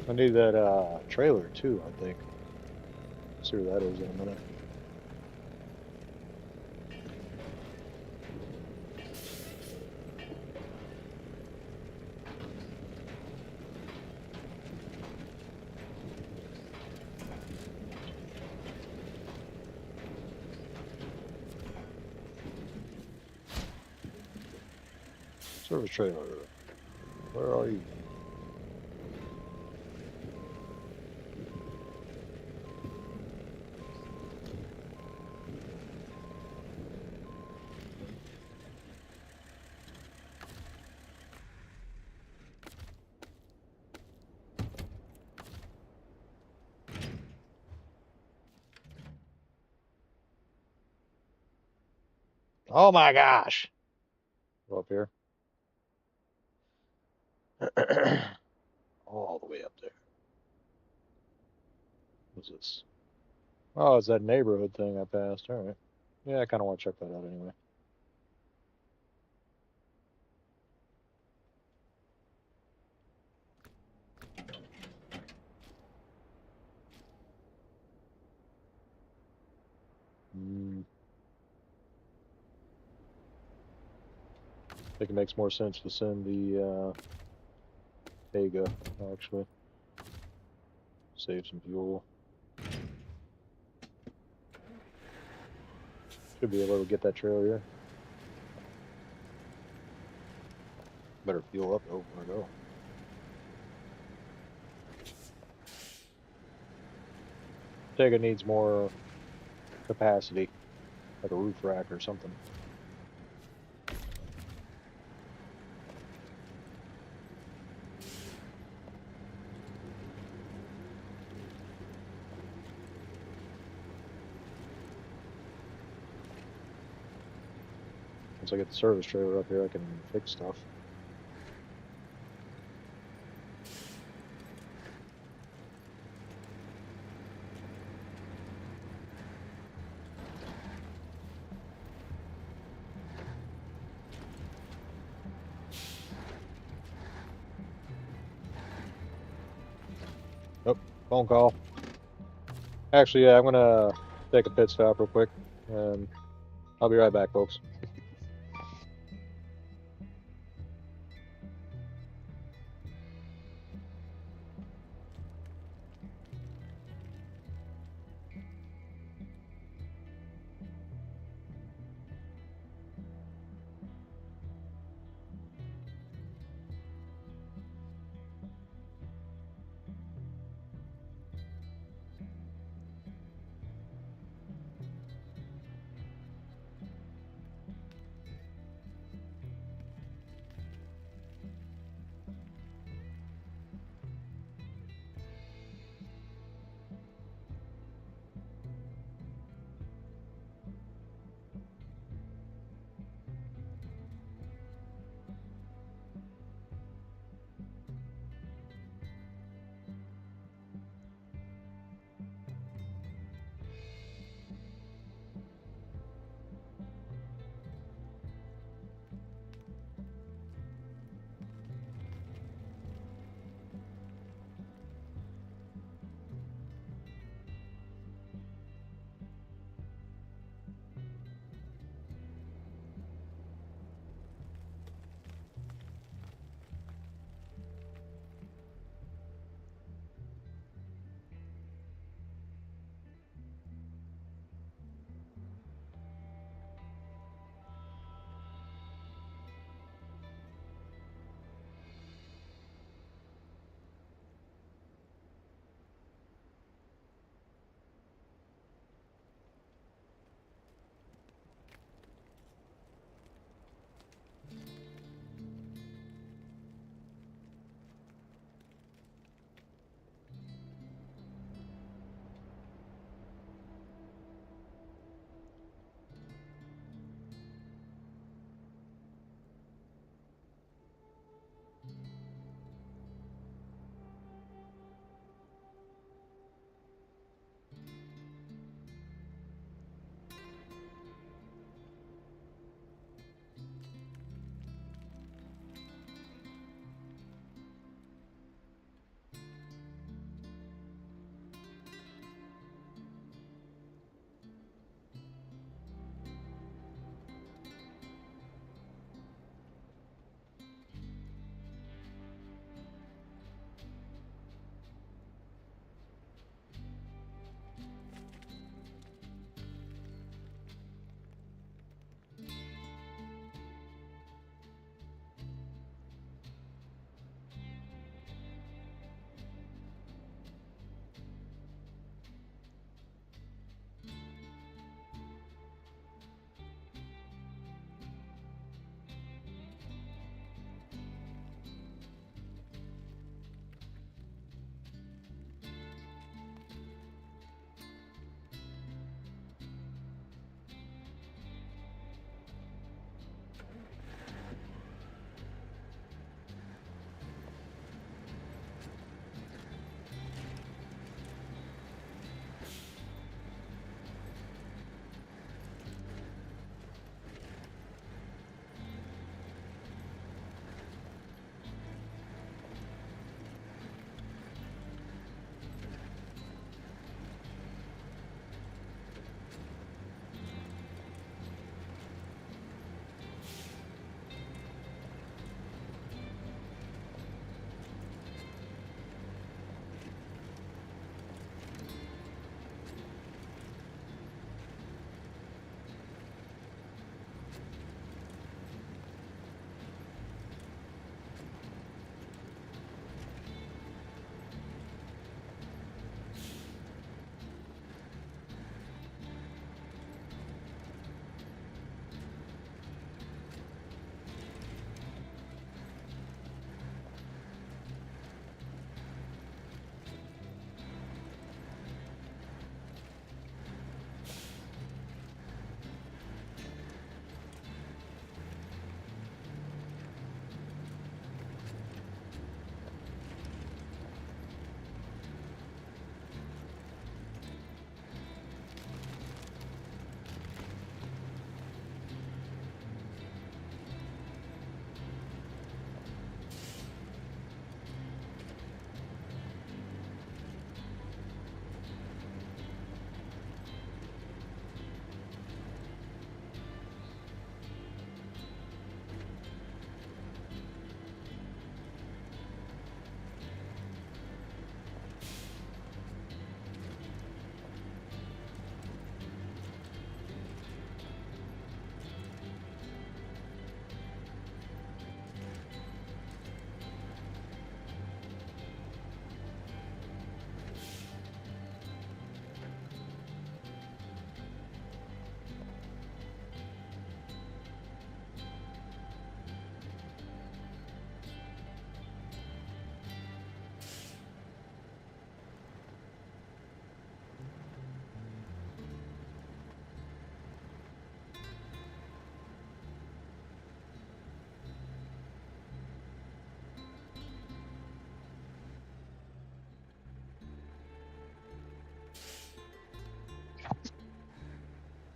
A: I need that trailer too, I think. See where that is in a minute. Service trailer. Where are you? Oh my gosh! Go up here. All the way up there. What's this? Oh, it's that neighborhood thing I passed. All right. Yeah, I kind of want to check that out anyway. I think it makes more sense to send the Vega, actually. Save some fuel. Should be able to get that trailer here. Better fuel up. Oh, where to go? I think it needs more capacity, like a roof rack or something. Once I get the service trailer up here, I can fix stuff. Oh, phone call. Actually, yeah, I'm gonna take a pit stop real quick, and I'll be right back, folks.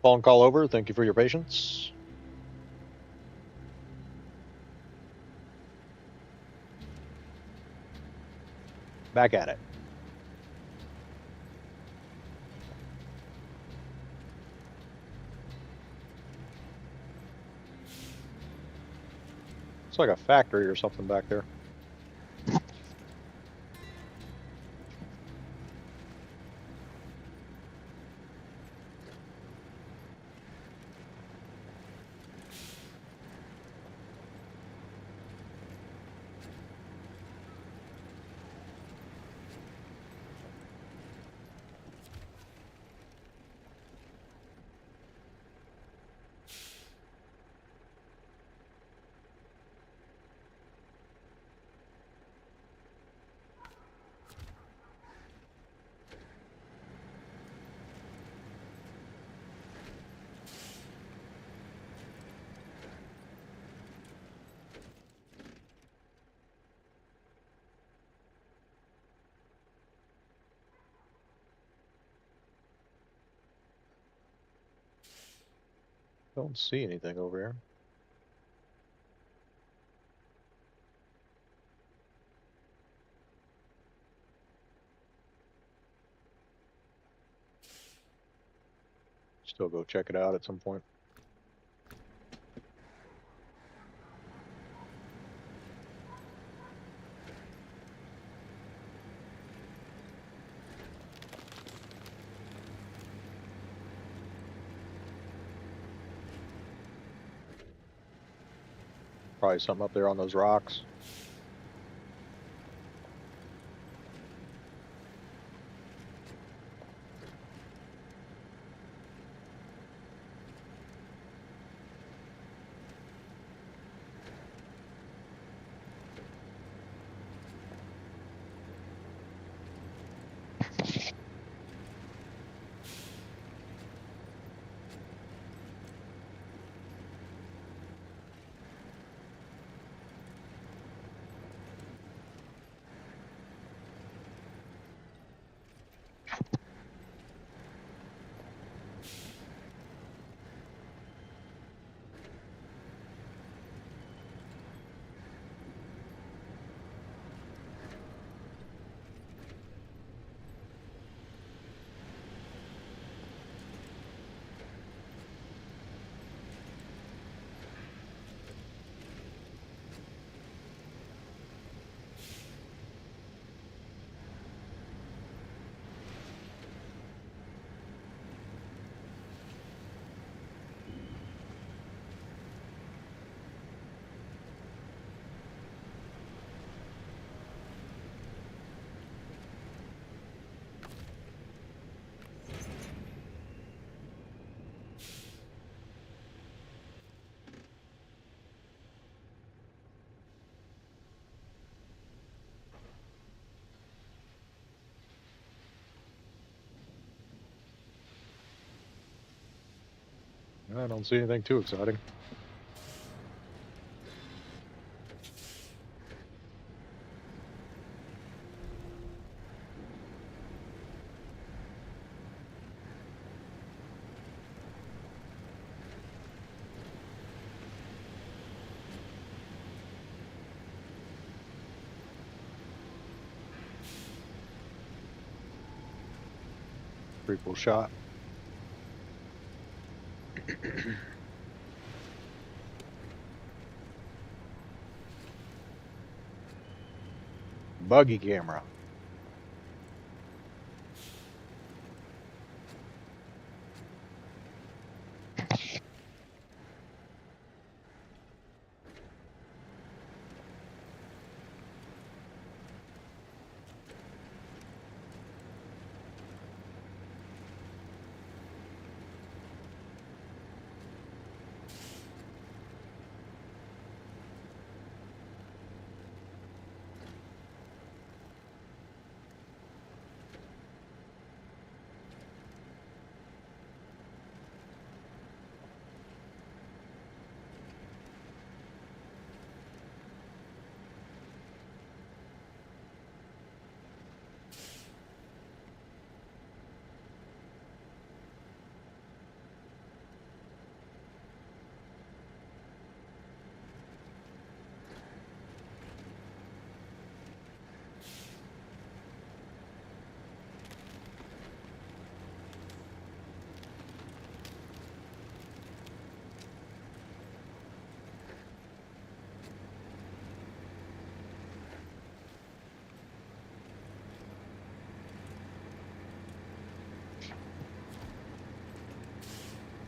A: phone call over. Thank you for your patience. Back at it. It's like a factory or something back there. Don't see anything over here. Still go check it out at some point. Probably something up there on those rocks. I don't see anything too exciting. Pretty cool shot. Buggy camera.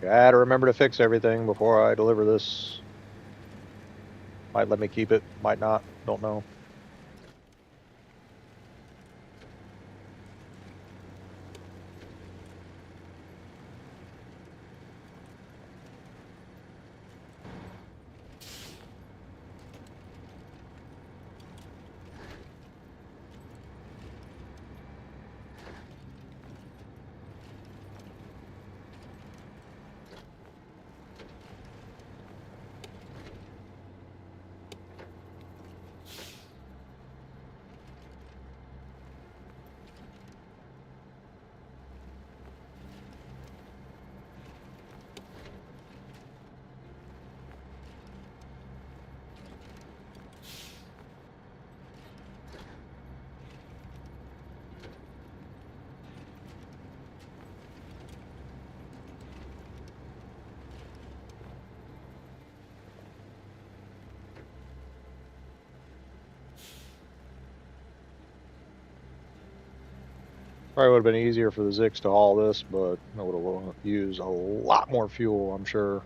A: Gotta remember to fix everything before I deliver this. Might let me keep it, might not, don't know. Probably would have been easier for the Zix to haul this, but I would have used a lot more fuel, I'm sure.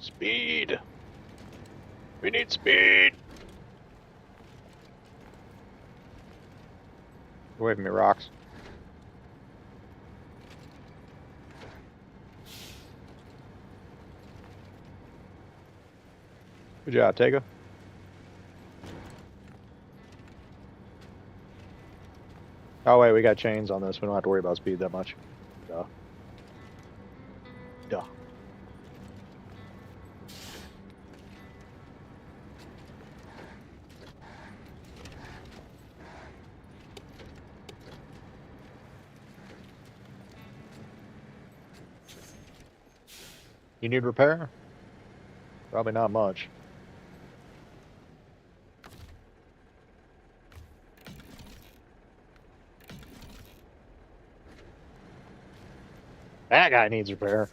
A: Speed! We need speed! Get away from me, rocks. Good job, Tega. Oh wait, we got chains on this. We don't have to worry about speed that much. Duh. Duh. You need repair? Probably not much. That guy needs repair.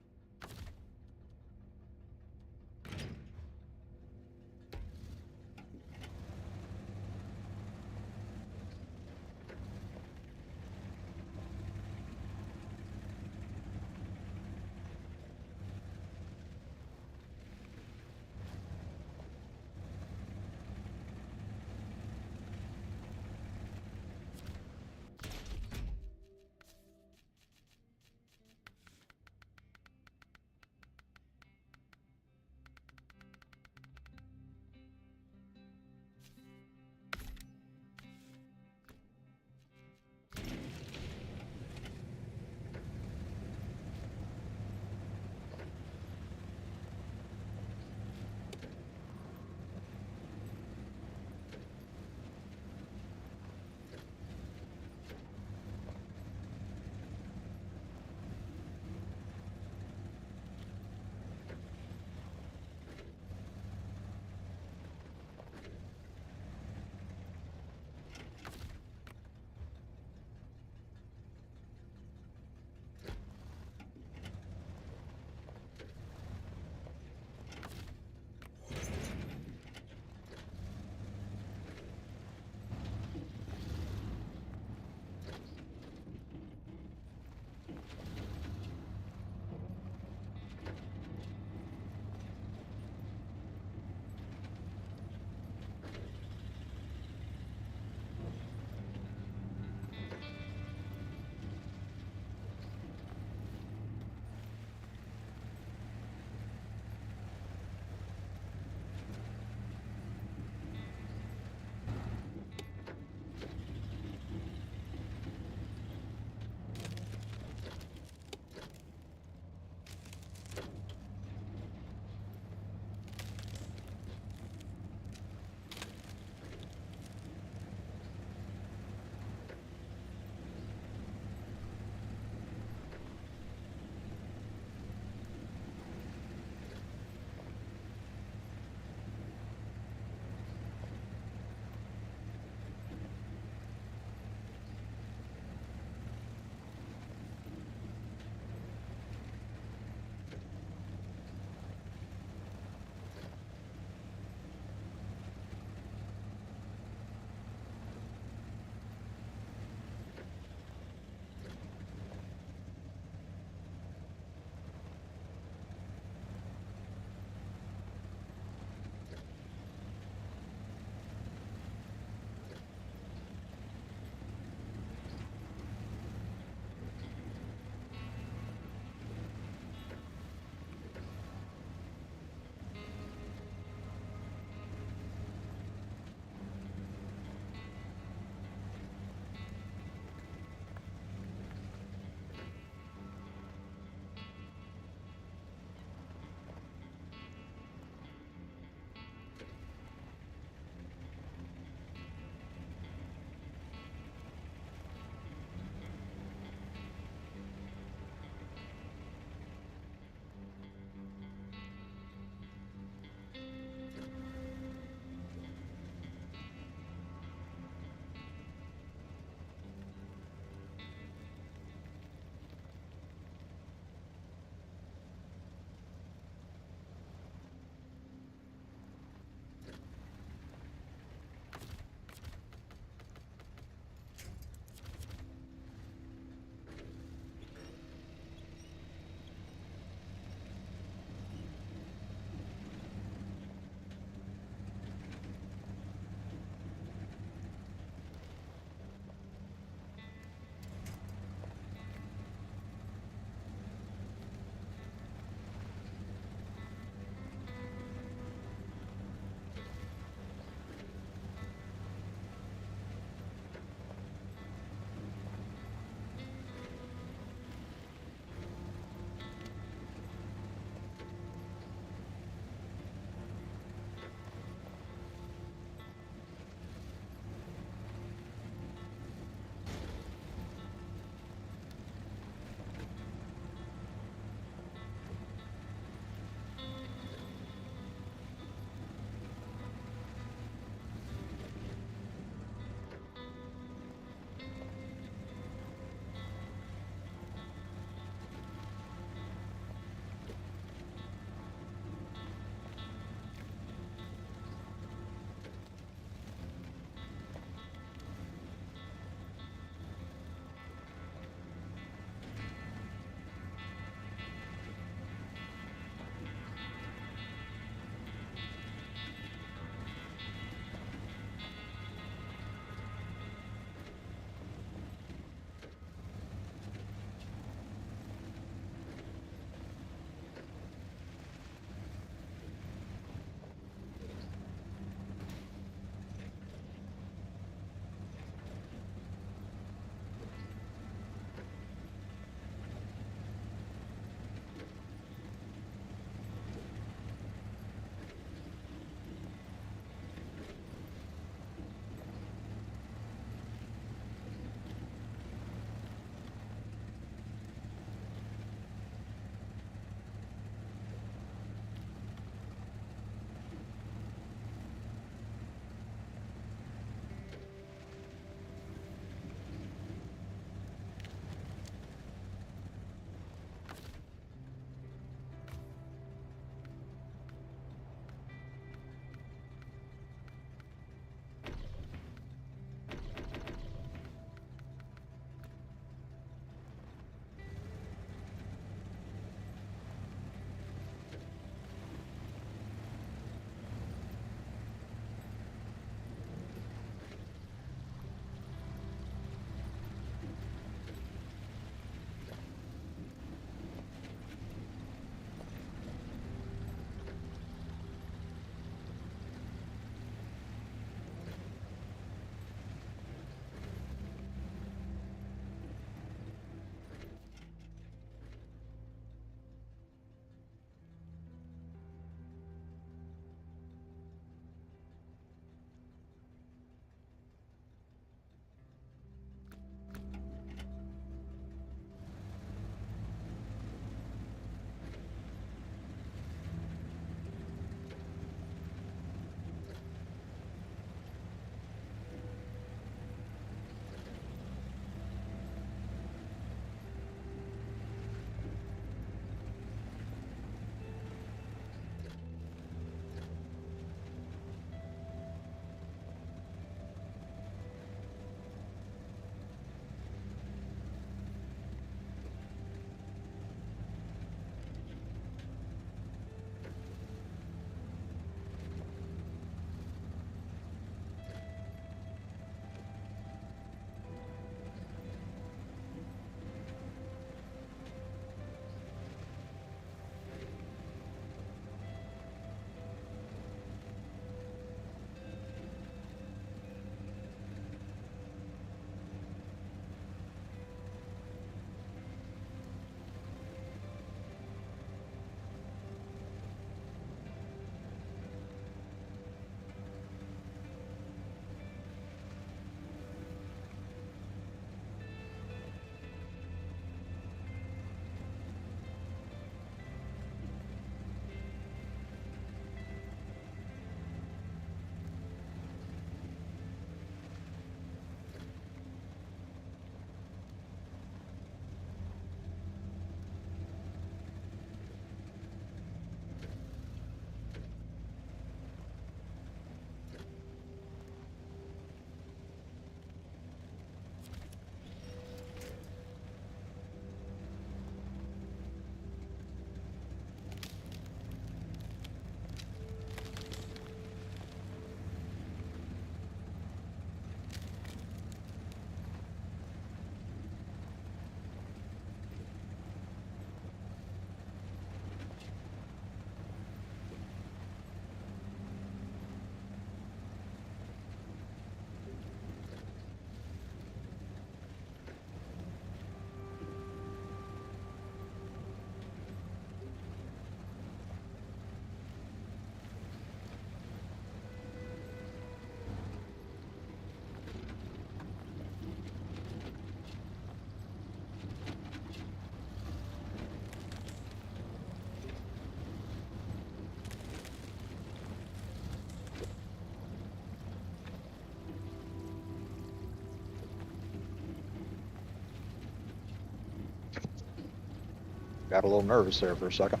A: Got a little nervous there for a second.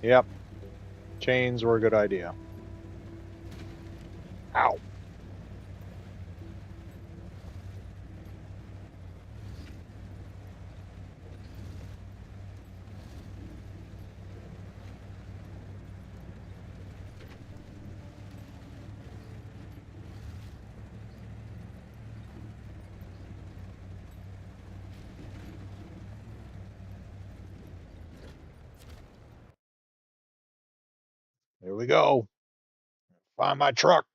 A: Yep. Chains were a good idea. Ow. There we go. Find my truck.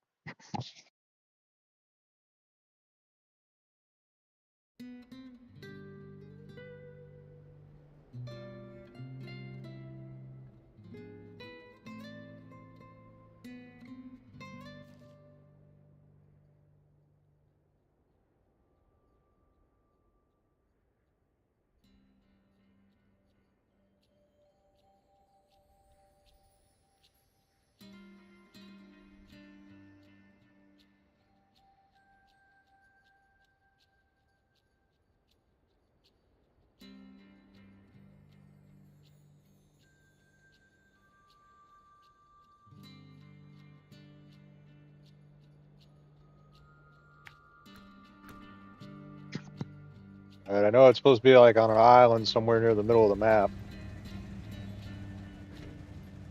A: And I know it's supposed to be like on an island somewhere near the middle of the map.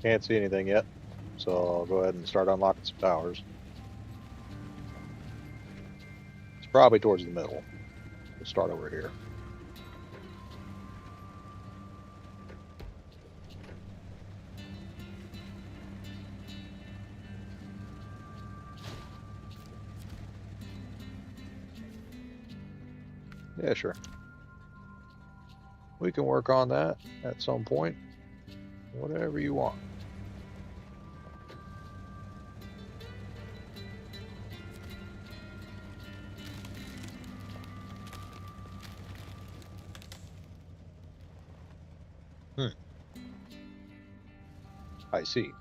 A: Can't see anything yet, so I'll go ahead and start unlocking some towers. It's probably towards the middle. We'll start over here. Yeah, sure. We can work on that at some point. Whatever you want. I see.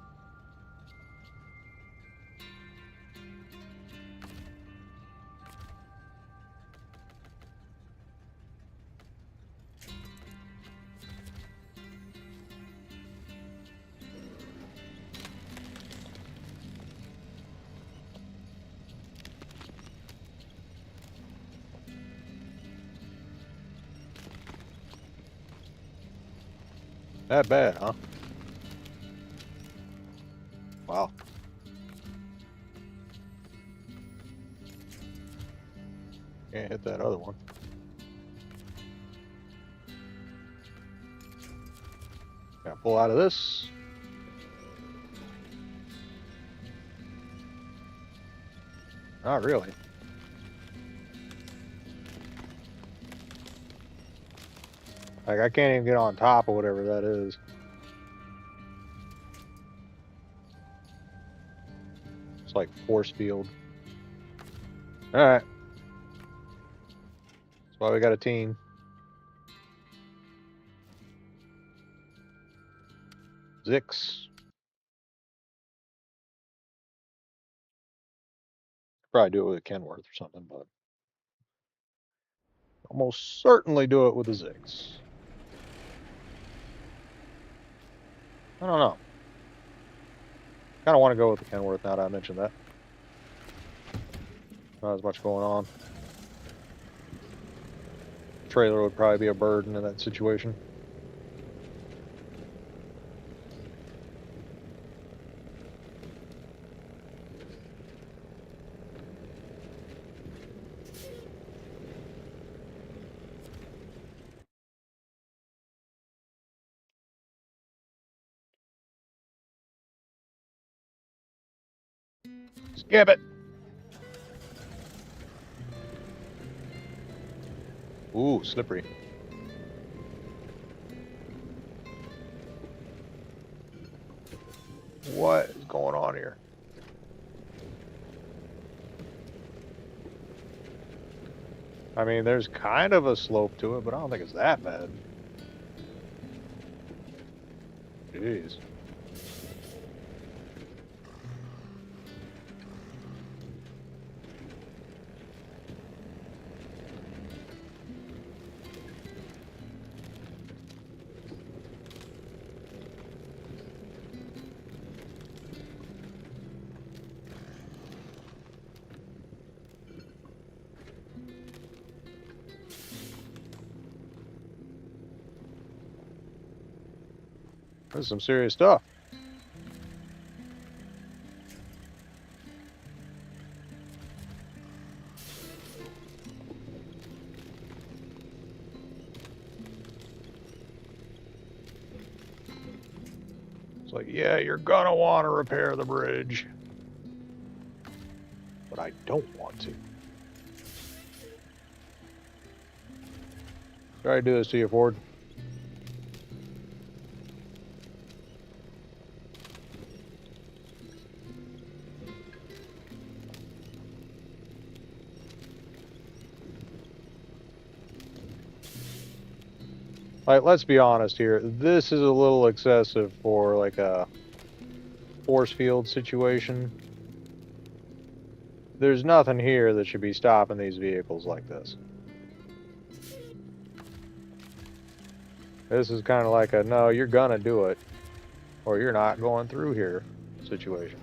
A: That bad, huh? Wow. Can't hit that other one. Gotta pull out of this. Not really. Like, I can't even get on top of whatever that is. It's like force field. Alright. That's why we got a team. Zix. Probably do it with a Kenworth or something, but almost certainly do it with a Zix. I don't know. Kind of want to go with the Kenworth now that I mentioned that. Not as much going on. Trailer would probably be a burden in that situation. Skip it. Ooh, slippery. What is going on here? I mean, there's kind of a slope to it, but I don't think it's that bad. Jeez. This is some serious stuff. It's like, yeah, you're gonna want to repair the bridge. But I don't want to. Try to do this to you, Ford. Like, let's be honest here. This is a little excessive for like a force field situation. There's nothing here that should be stopping these vehicles like this. This is kind of like a, no, you're gonna do it, or you're not going through here situation.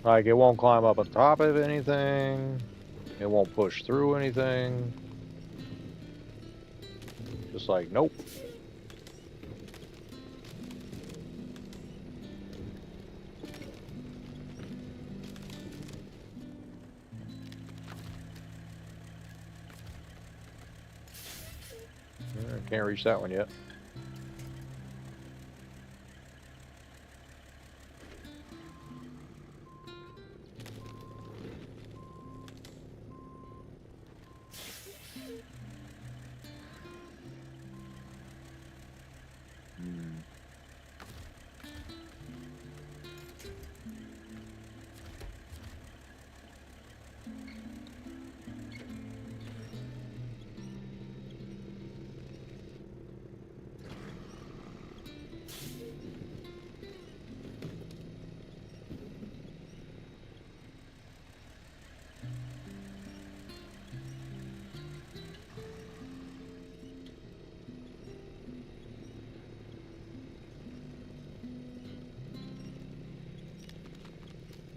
A: Like, it won't climb up on top of anything. It won't push through anything. Just like, nope. Can't reach that one yet.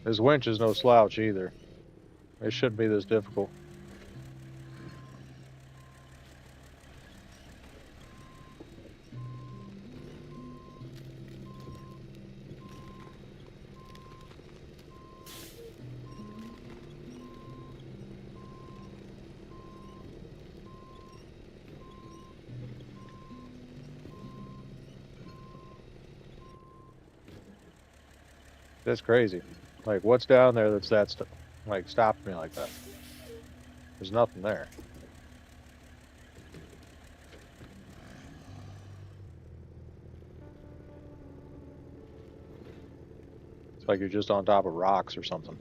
A: This winch is no slouch either. It shouldn't be this difficult. That's crazy. Like, what's down there that's like stopped me like that? There's nothing there. It's like you're just on top of rocks or something.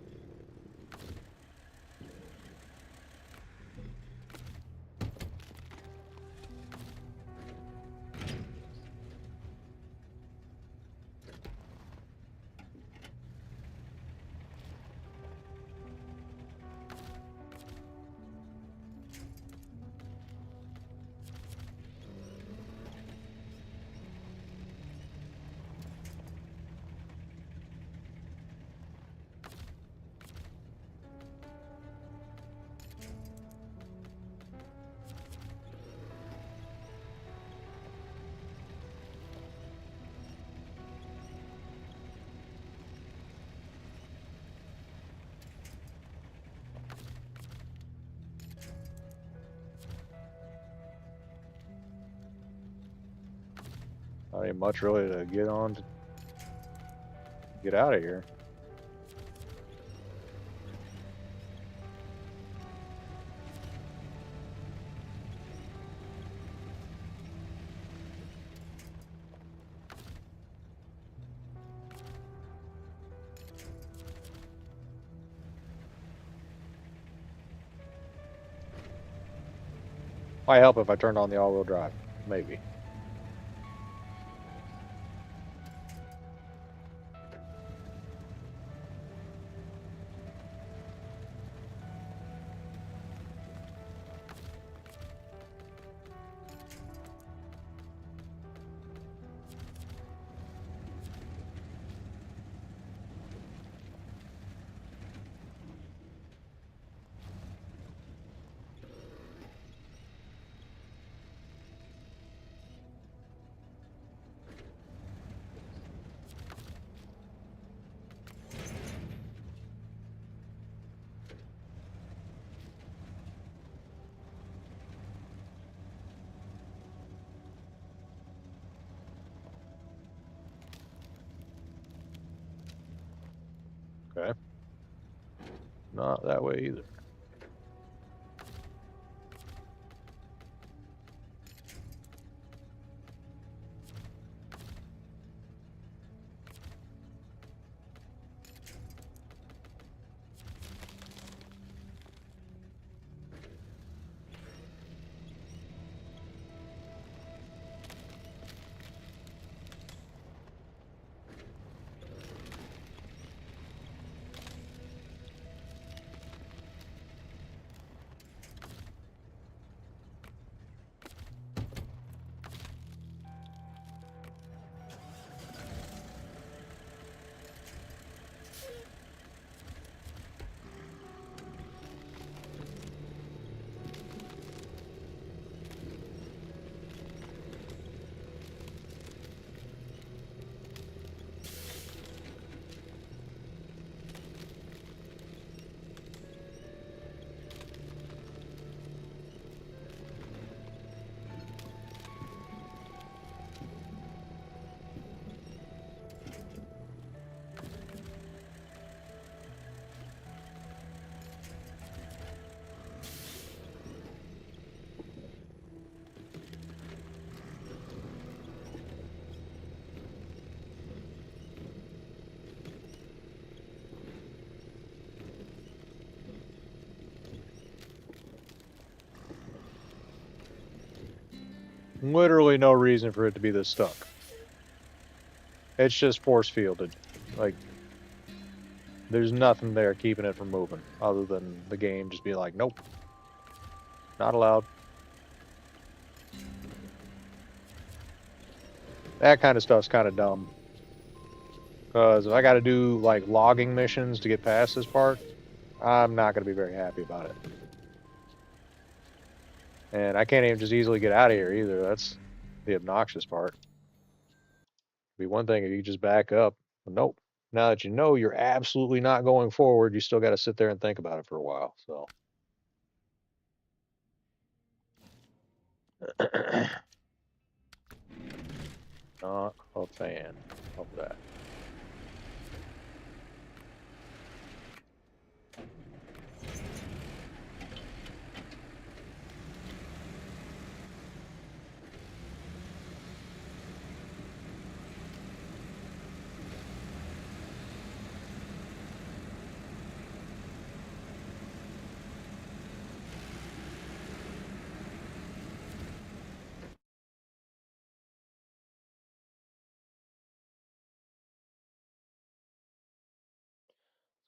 A: Not even much really to get on to get out of here. Might help if I turned on the all-wheel drive. Maybe. Okay. Not that way either. Literally no reason for it to be this stuck. It's just force fielded. Like, there's nothing there keeping it from moving other than the game just being like, nope, not allowed. That kind of stuff's kind of dumb. Because if I got to do like logging missions to get past this part, I'm not going to be very happy about it. And I can't even just easily get out of here either. That's the obnoxious part. It'd be one thing if you just back up. But nope. Now that you know you're absolutely not going forward, you still got to sit there and think about it for a while. So. Not a fan of that.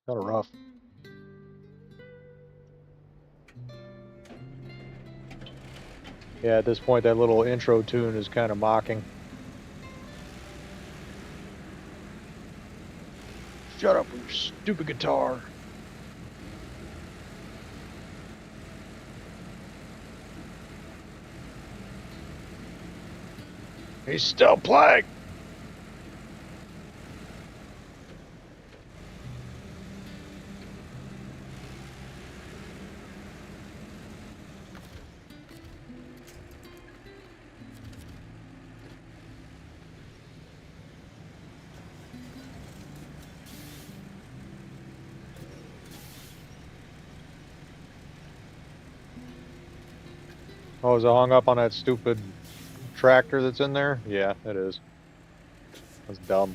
A: Kind of rough. Yeah, at this point, that little intro tune is kind of mocking. Shut up with your stupid guitar. He's still playing. Oh, is it hung up on that stupid tractor that's in there? Yeah, it is. That's dumb.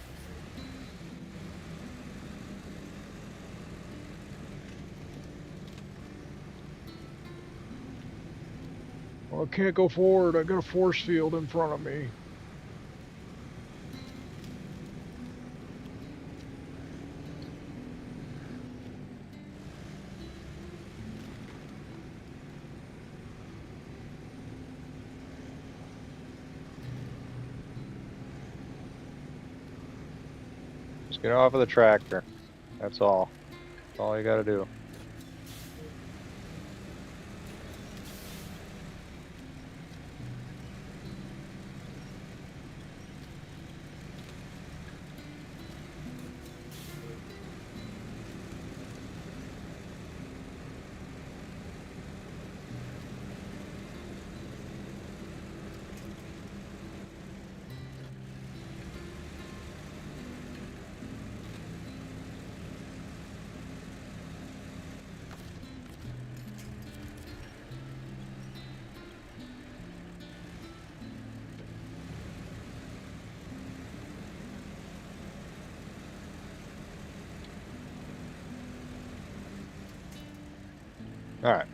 A: Oh, I can't go forward. I got a force field in front of me. Just get off of the tractor. That's all. That's all you gotta do. Alright.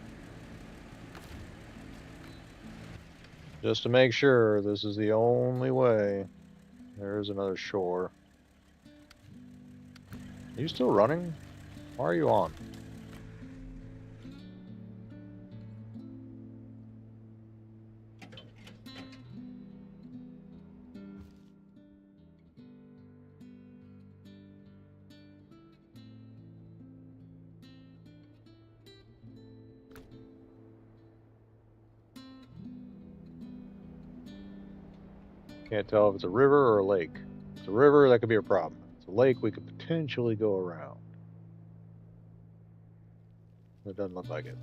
A: Just to make sure, this is the only way. There's another shore. Are you still running? Why are you on? Can't tell if it's a river or a lake. If it's a river, that could be a problem. If it's a lake, we could potentially go around. It doesn't look like it.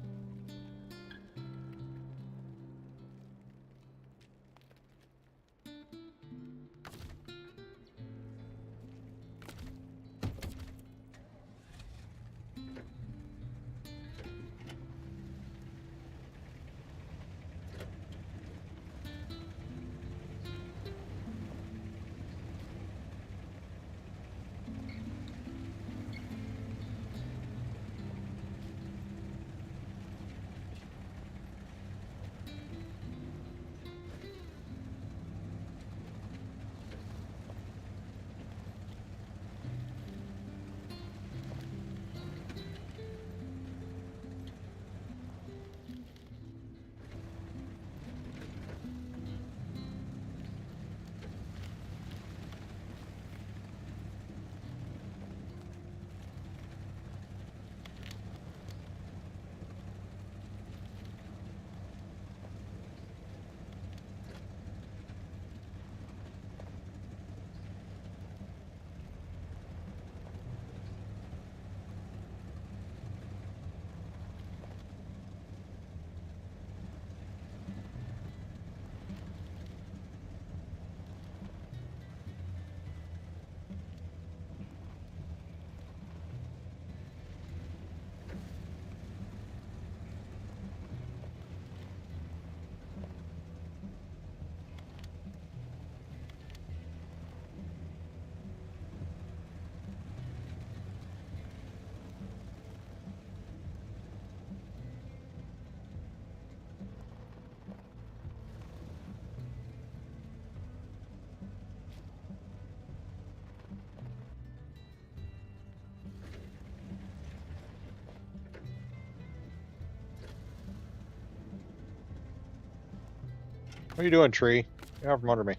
A: What are you doing, tree? Get out from under me.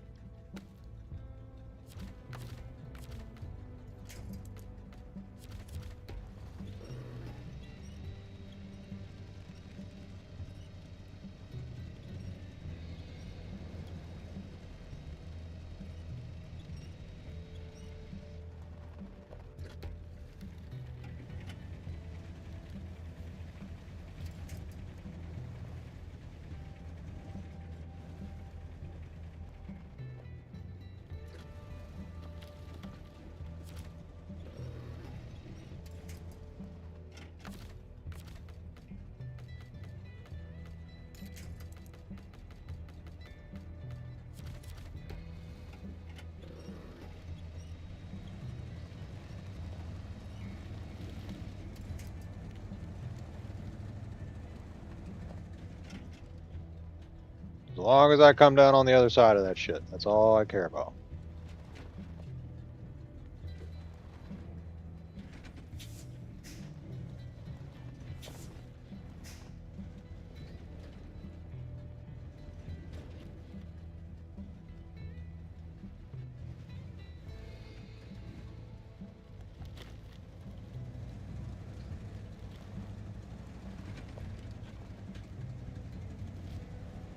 A: long as I come down on the other side of that shit, that's all I care about.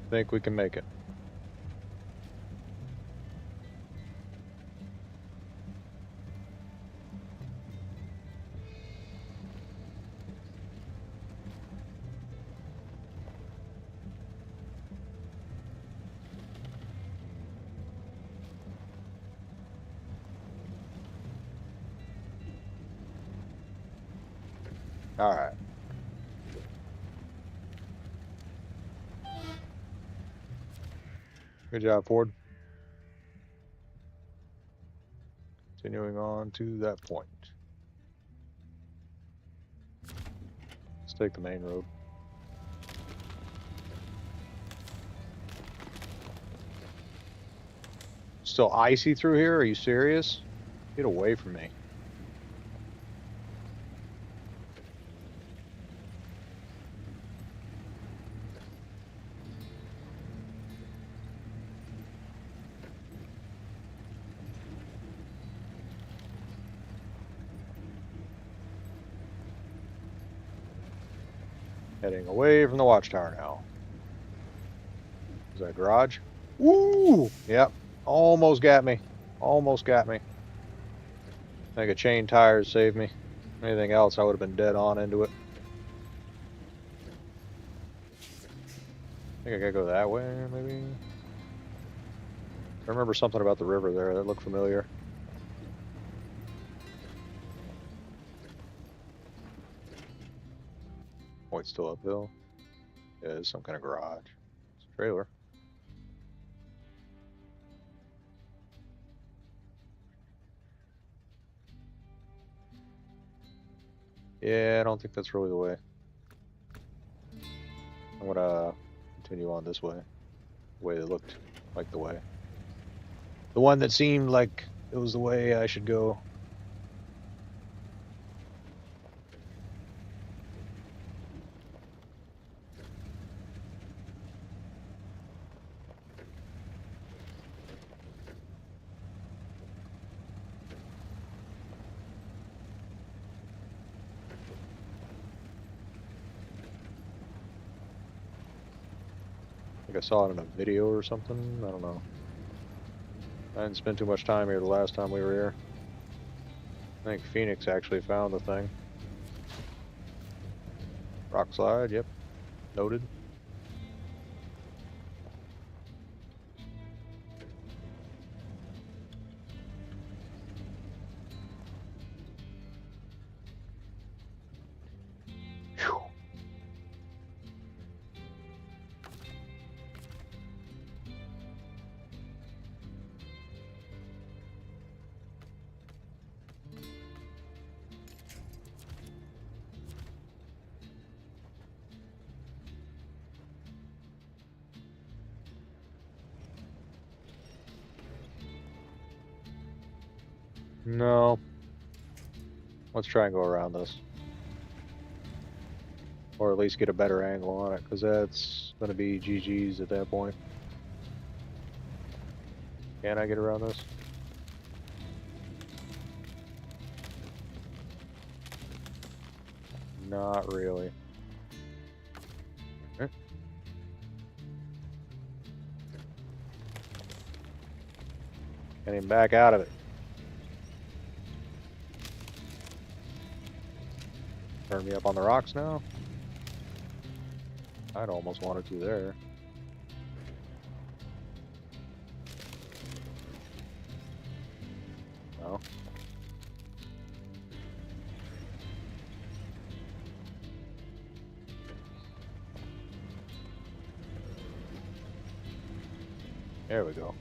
A: Think we can make it. All right. Good job, Ford. Continuing on to that point. Let's take the main road. Still icy through here? Are you serious? Get away from me. Heading away from the watchtower now. Is that a garage? Woo! Yep. Almost got me. Almost got me. I think a chain tires saved me. Anything else, I would have been dead on into it. I think I gotta go that way, maybe? I remember something about the river there that looked familiar. Oh, it's still uphill. Yeah, it's some kind of garage. It's a trailer. Yeah, I don't think that's really the way. I'm gonna continue on this way. The way that looked like the way. The one that seemed like it was the way I should go. I think I saw it in a video or something. I don't know. I didn't spend too much time here the last time we were here. I think Phoenix actually found the thing. Rock slide, yep. Noted. Whew. No. Let's try and go around this. Or at least get a better angle on it, because that's going to be GG's at that point. Can I get around this? Not really. Eh. Can't even back out of it. Turn me up on the rocks now? I'd almost wanted to there. No. There we go.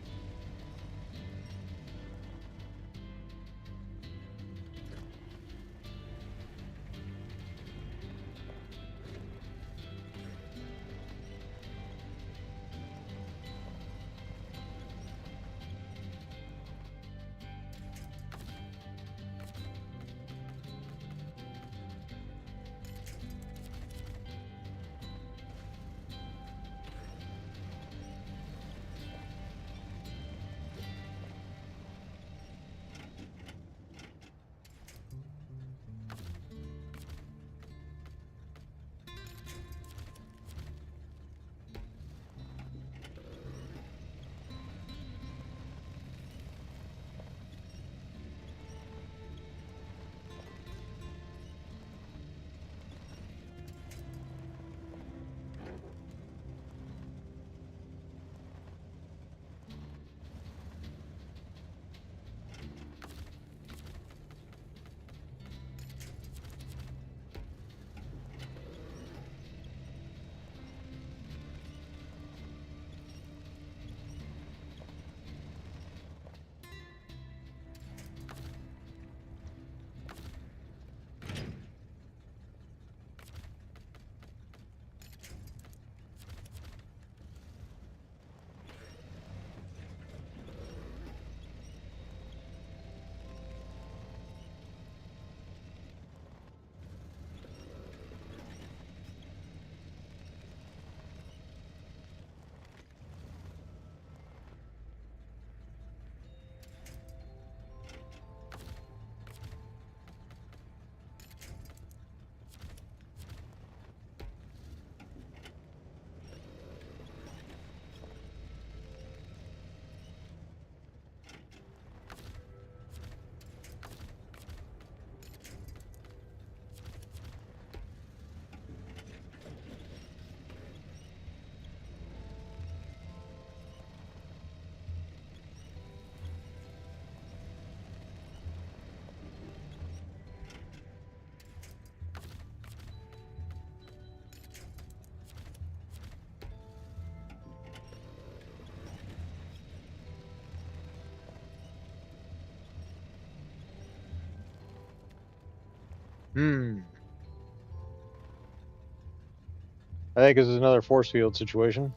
A: I think this is another force field situation.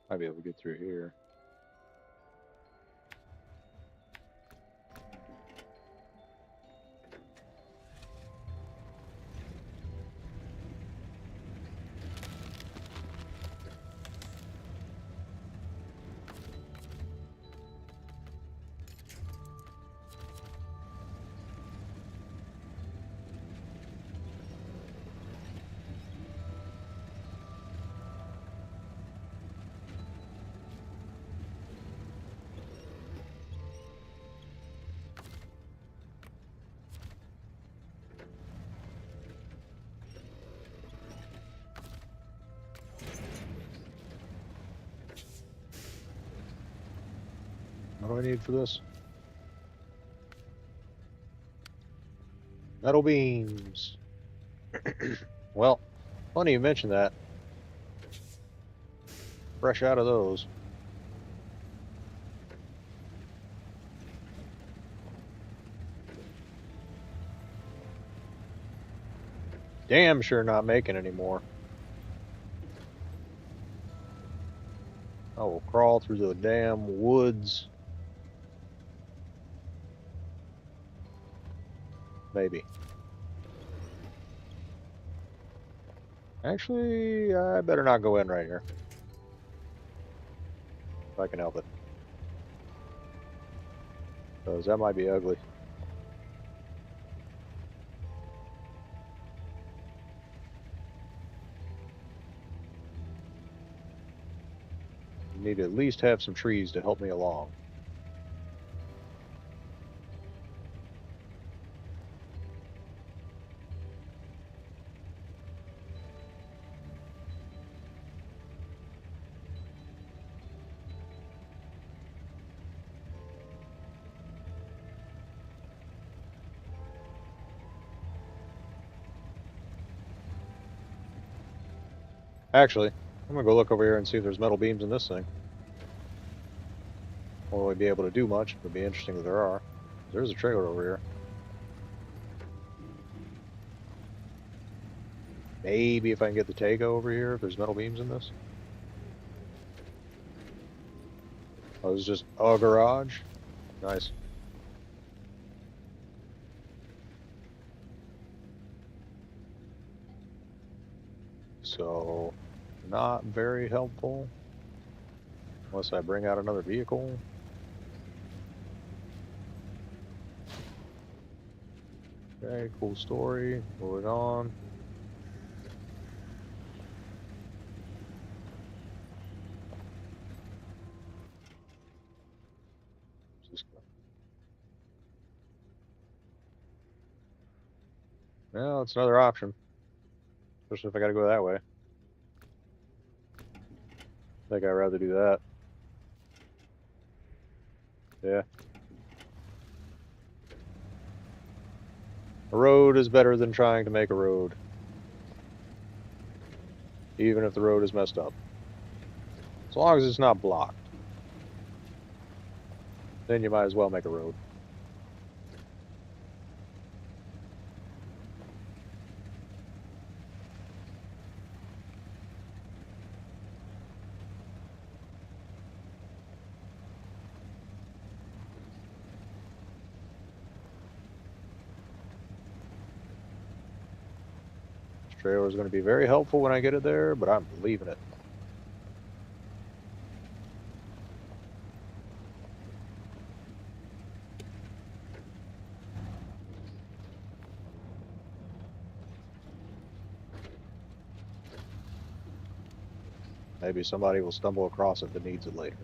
A: Might be able to get through here. What do I need for this? Metal beams. Well, funny you mention that. Fresh out of those. Damn sure not making any more. I will crawl through the damn woods. Maybe. Actually, I better not go in right here. If I can help it. Because that might be ugly. You need to at least have some trees to help me along. Actually, I'm gonna go look over here and see if there's metal beams in this thing. Won't really be able to do much, but it'd be interesting that there are. There's a trailer over here. Maybe if I can get the Tego over here, if there's metal beams in this. Oh, it's just a garage? Nice. So, not very helpful. Unless I bring out another vehicle. Okay, cool story. Moving on. Well, it's another option. Especially if I gotta go that way. I think I'd rather do that. Yeah. A road is better than trying to make a road. Even if the road is messed up. As long as it's not blocked. Then you might as well make a road. This trailer is going to be very helpful when I get it there, but I'm leaving it. Maybe somebody will stumble across it that needs it later.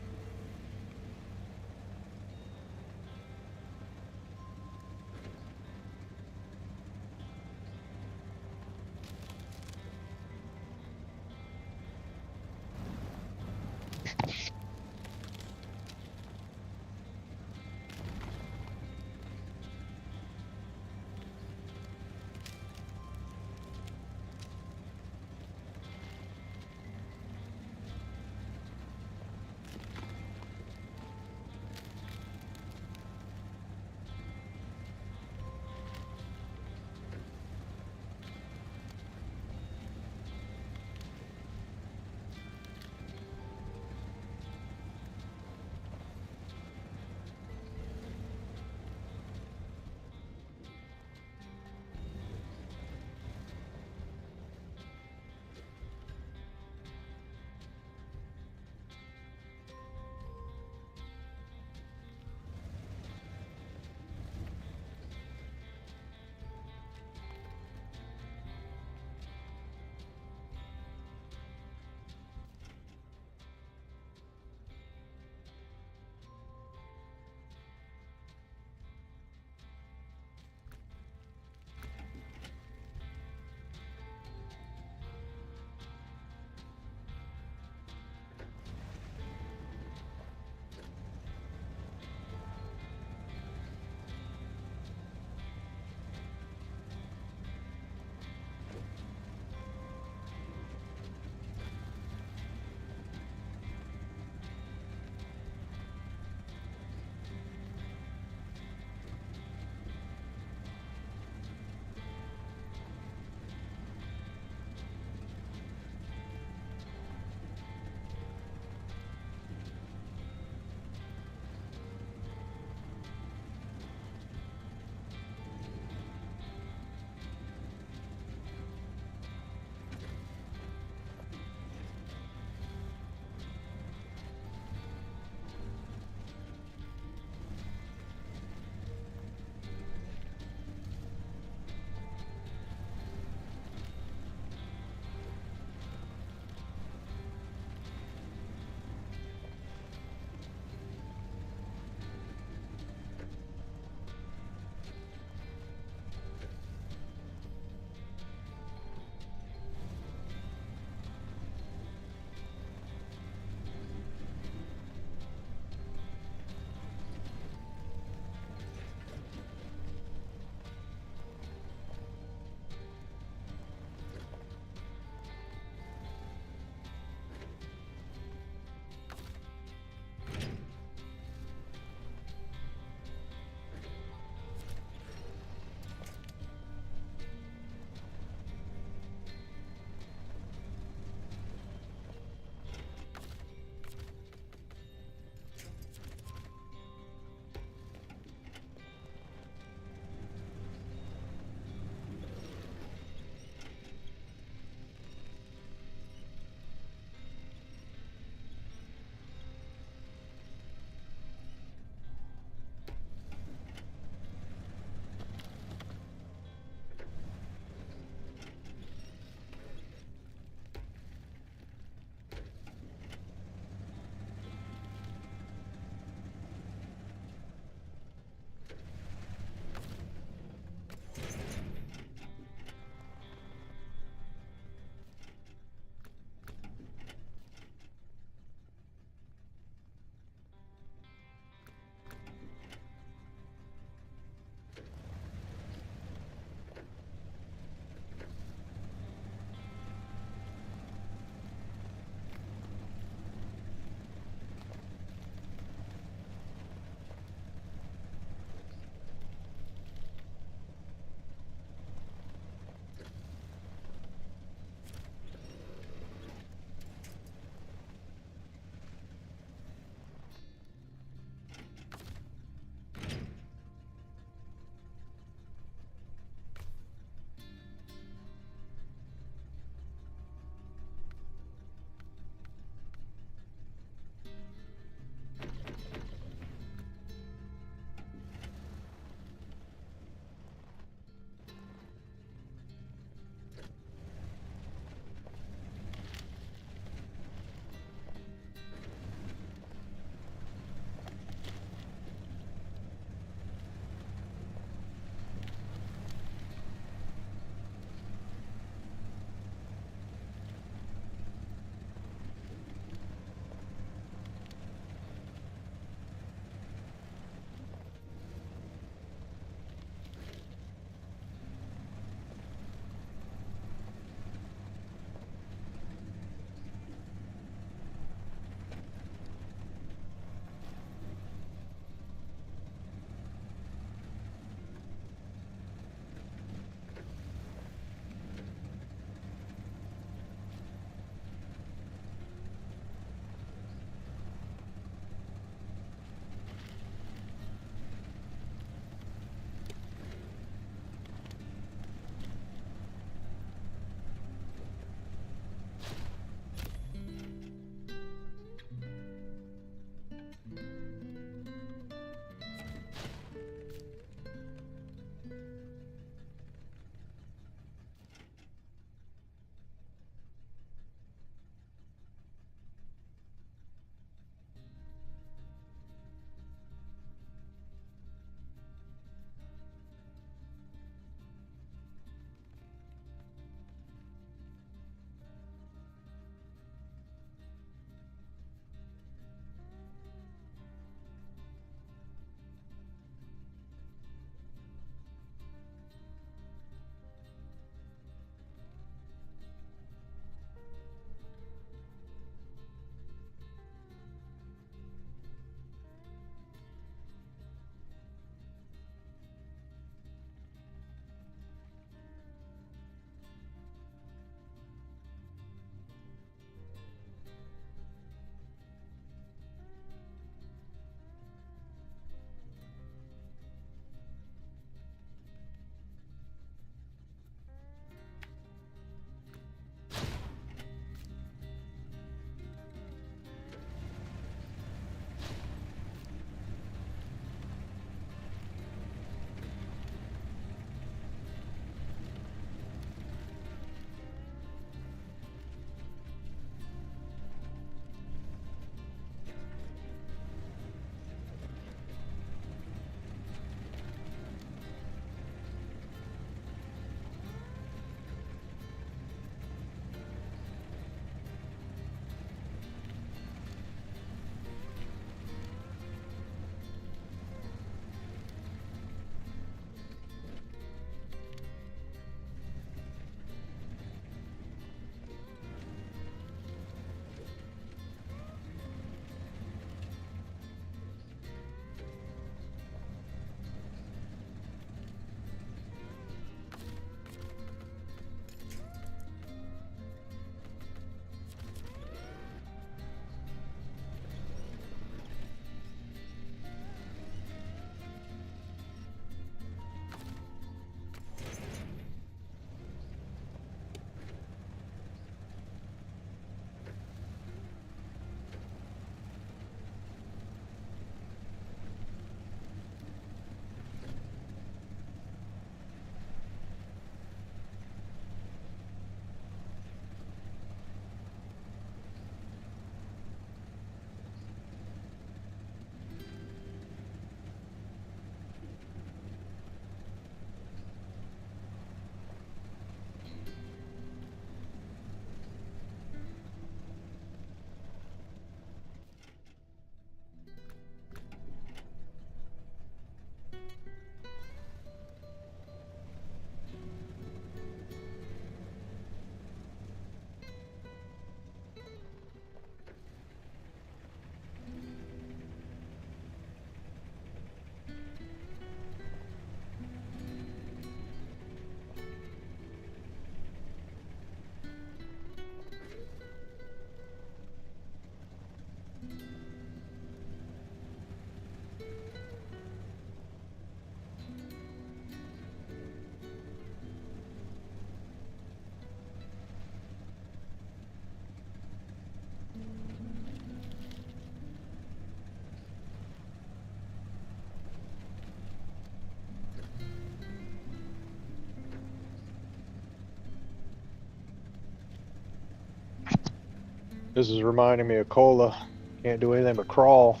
A: This is reminding me of cola. Can't do anything but crawl.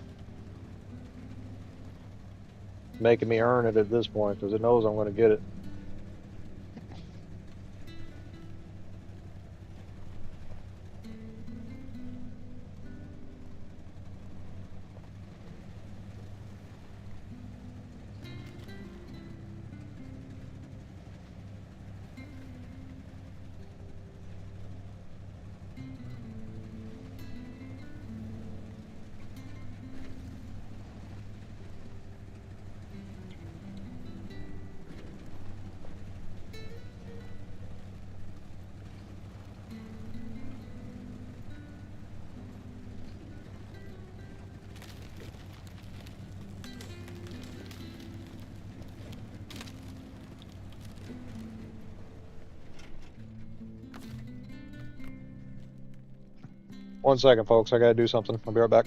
A: Making me earn it at this point because it knows I'm going to get it. One second, folks. I got to do something. I'll be right back.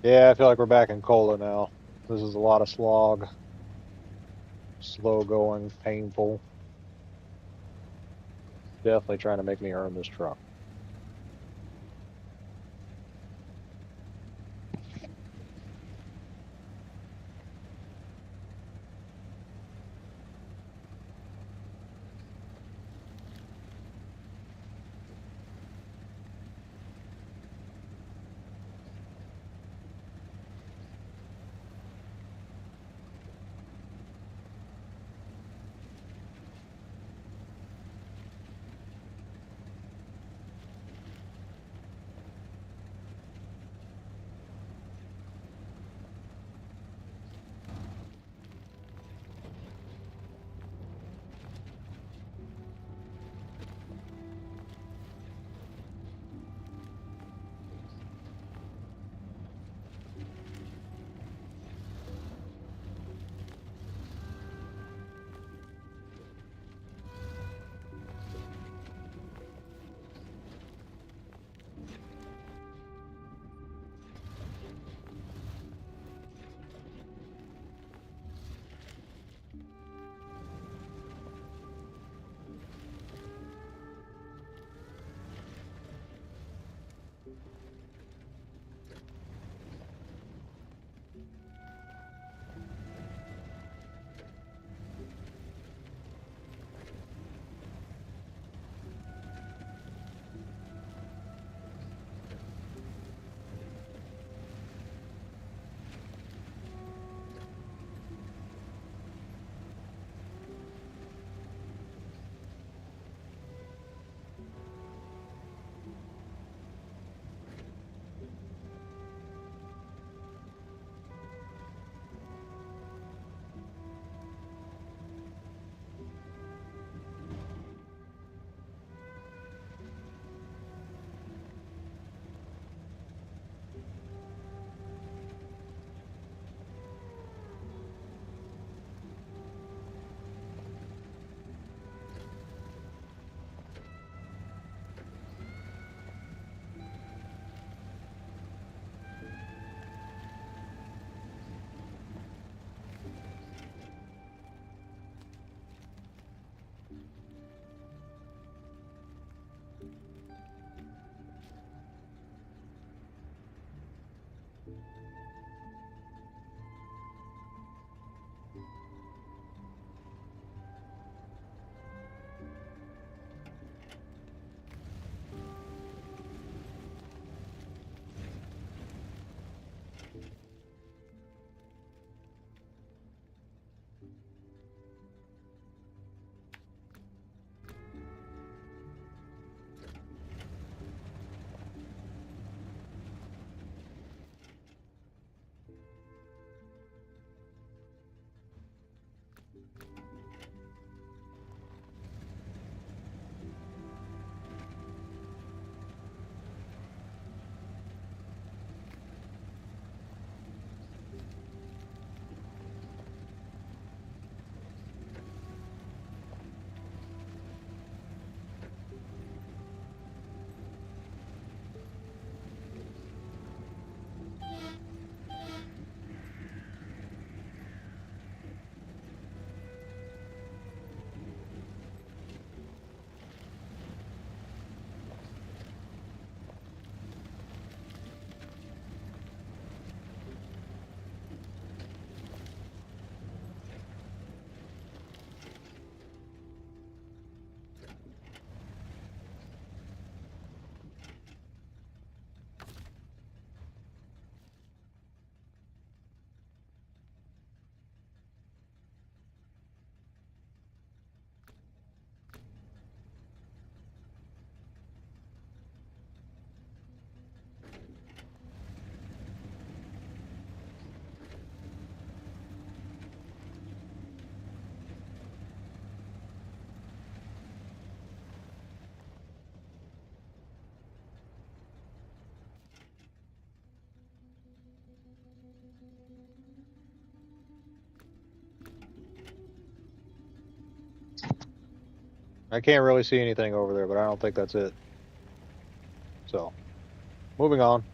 A: Yeah, I feel like we're back in cola now. This is a lot of slog. Slow going, painful. Definitely trying to make me earn this truck. I can't really see anything over there, but I don't think that's it. So, moving on.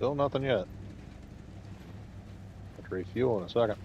A: Still nothing yet. Have to refuel in a second.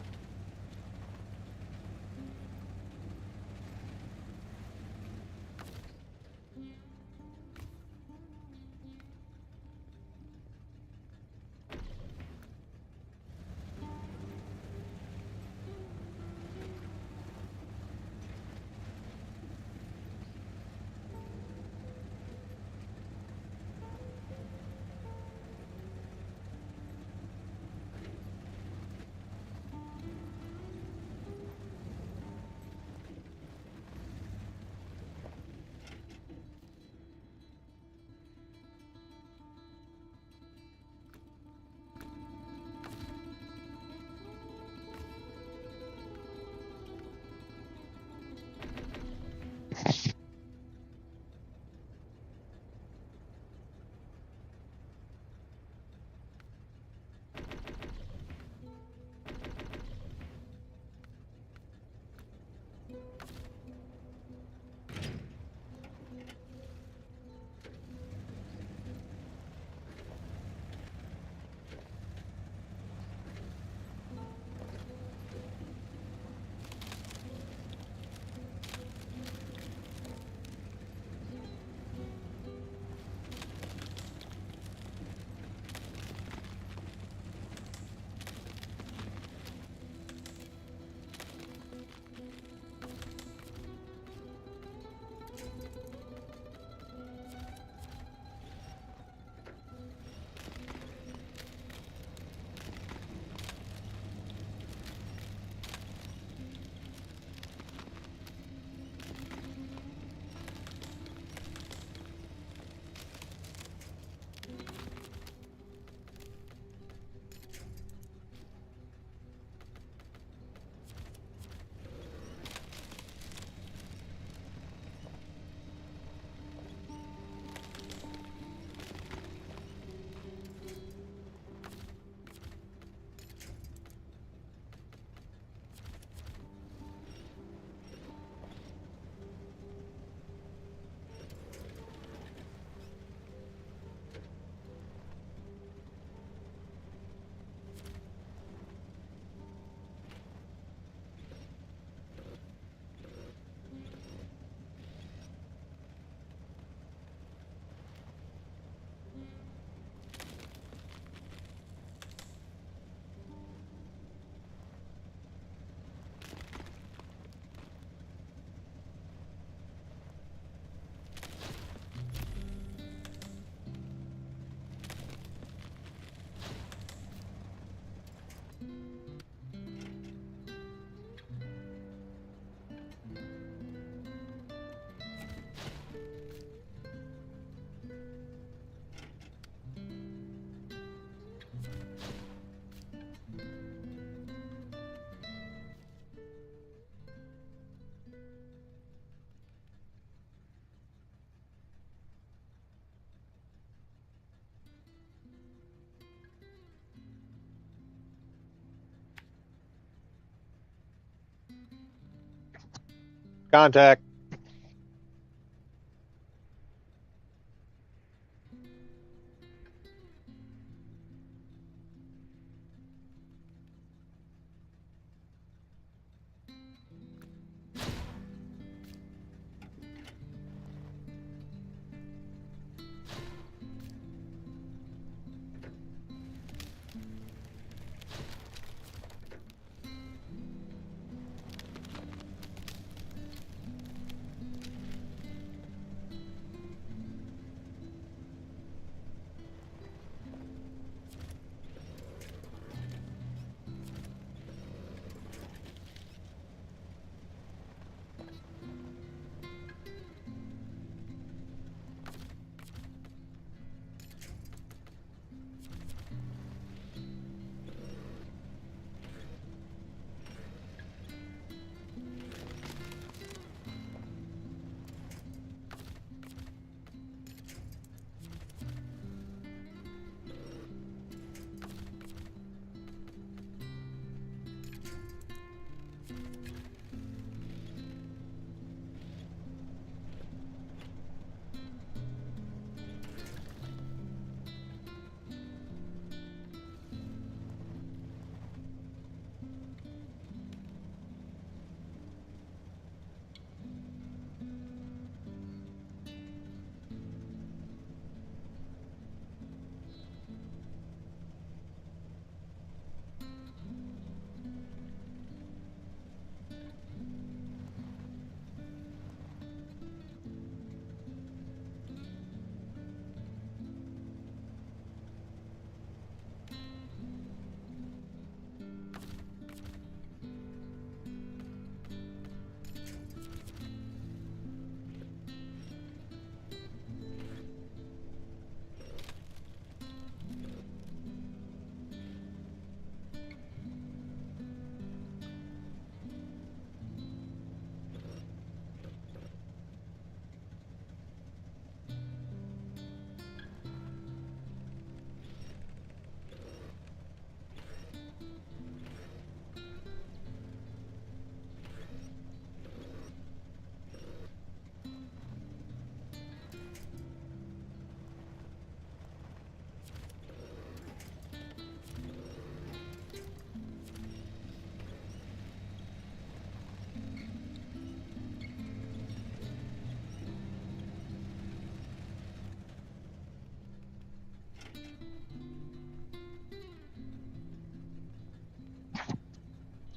A: Contact.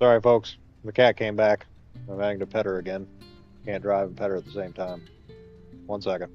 A: Sorry, folks. The cat came back. I'm having to pet her again. Can't drive and pet her at the same time. 1 second.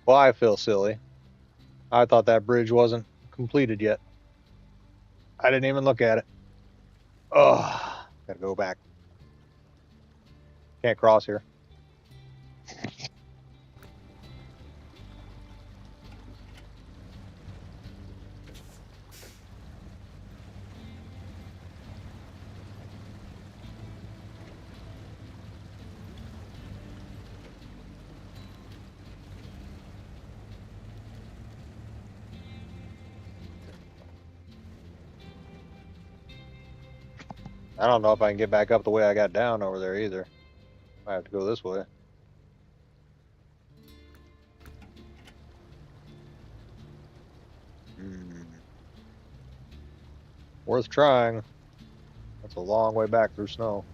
A: Well, I feel silly. I thought that bridge wasn't completed yet. I didn't even look at it. Oh, gotta go back. Can't cross here. I don't know if I can get back up the way I got down over there either. I have to go this way. Worth trying. That's a long way back through snow.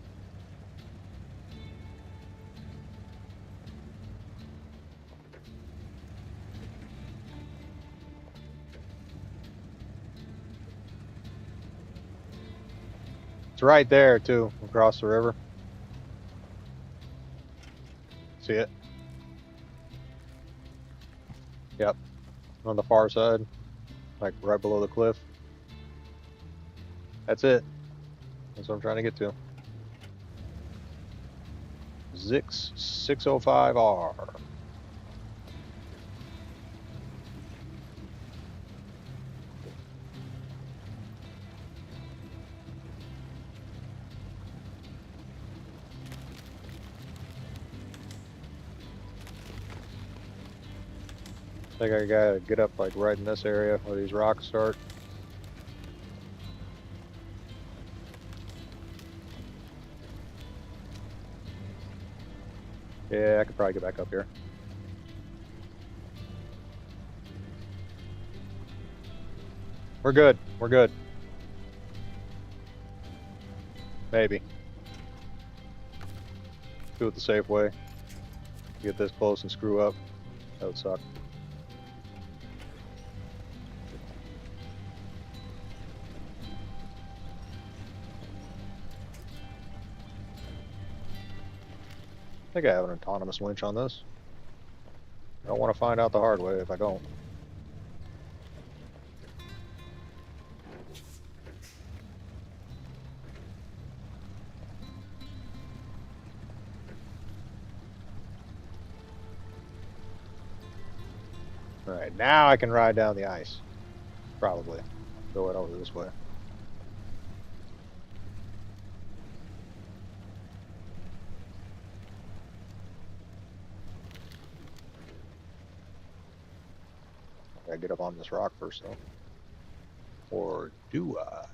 A: It's right there too, across the river. See it? Yep. On the far side, like right below the cliff. That's it. That's what I'm trying to get to. Zix 605R. I think I gotta get up like right in this area where these rocks start. Yeah, I could probably get back up here. We're good. We're good. Maybe. Do it the safe way. Get this close and screw up. That would suck. I think I have an autonomous winch on this. I don't want to find out the hard way if I don't. Alright, now I can ride down the ice. Probably. Go it over this way. Gotta get up on this rock first, though. Or do I?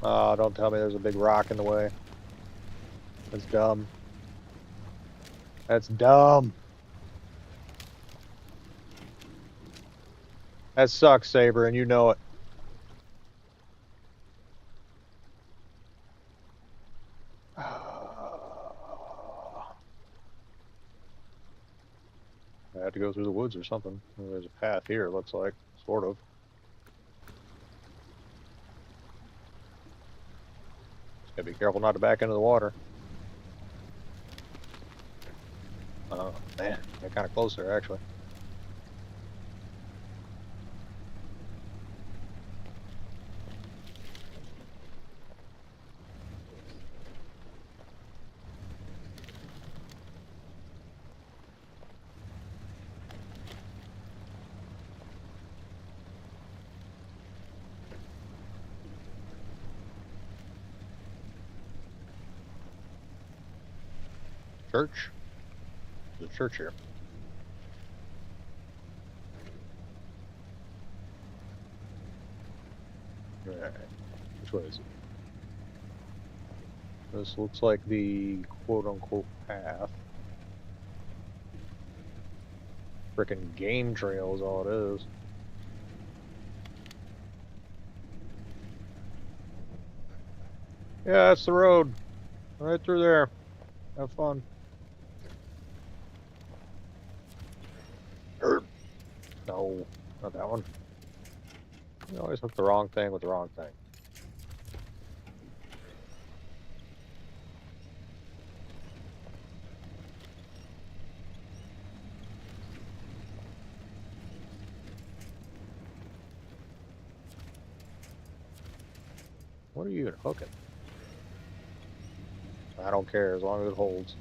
A: Oh, don't tell me there's a big rock in the way. That's dumb. That's dumb. That sucks, Saber, and you know it. I have to go through the woods or something. There's a path here, it looks like. Sort of. Just gotta be careful not to back into the water. Oh, man. They're kind of close there, actually. Church? There's a church here. Alright. Which way is it? This looks like the quote-unquote path. Frickin' game trail is all it is. Yeah, that's the road. Right through there. Have fun. No, not that one. You always hook the wrong thing with the wrong thing. What are you even hooking? I don't care as long as it holds.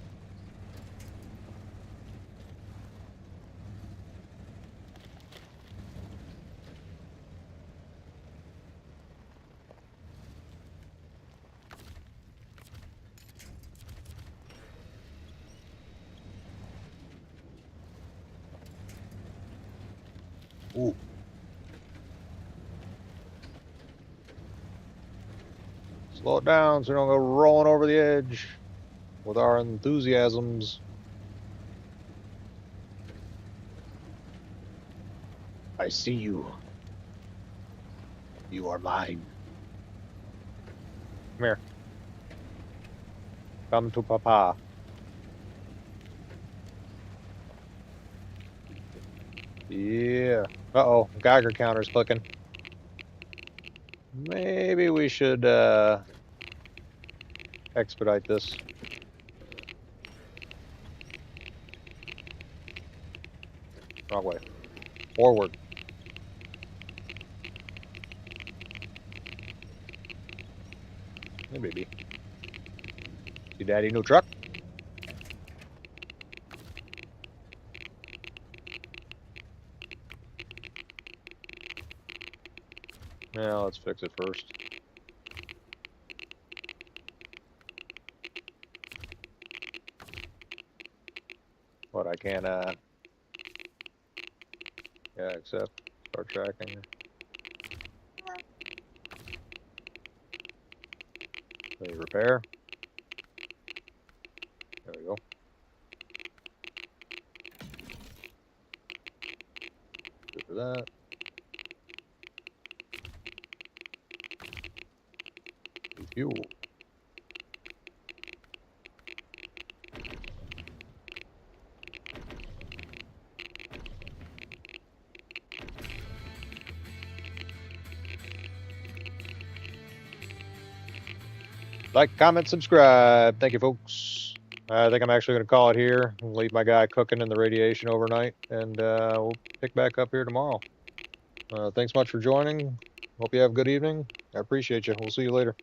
A: Ooh. Slow it down so we don't go rolling over the edge with our enthusiasms. I see you. You are mine. Come here. Come to Papa. Yeah. Uh-oh. Geiger counter's clicking. Maybe we should expedite this. Wrong way. Forward. Hey, baby. See daddy new truck? Yeah, let's fix it first. What, I can't, yeah, accept. Start tracking. Let me repair. There we go. Good for that. Fuel. Like, comment, subscribe. Thank you, folks. I think I'm actually going to call it here. Leave my guy cooking in the radiation overnight, and we'll pick back up here tomorrow. Thanks much for joining. Hope you have a good evening. I appreciate you. We'll see you later.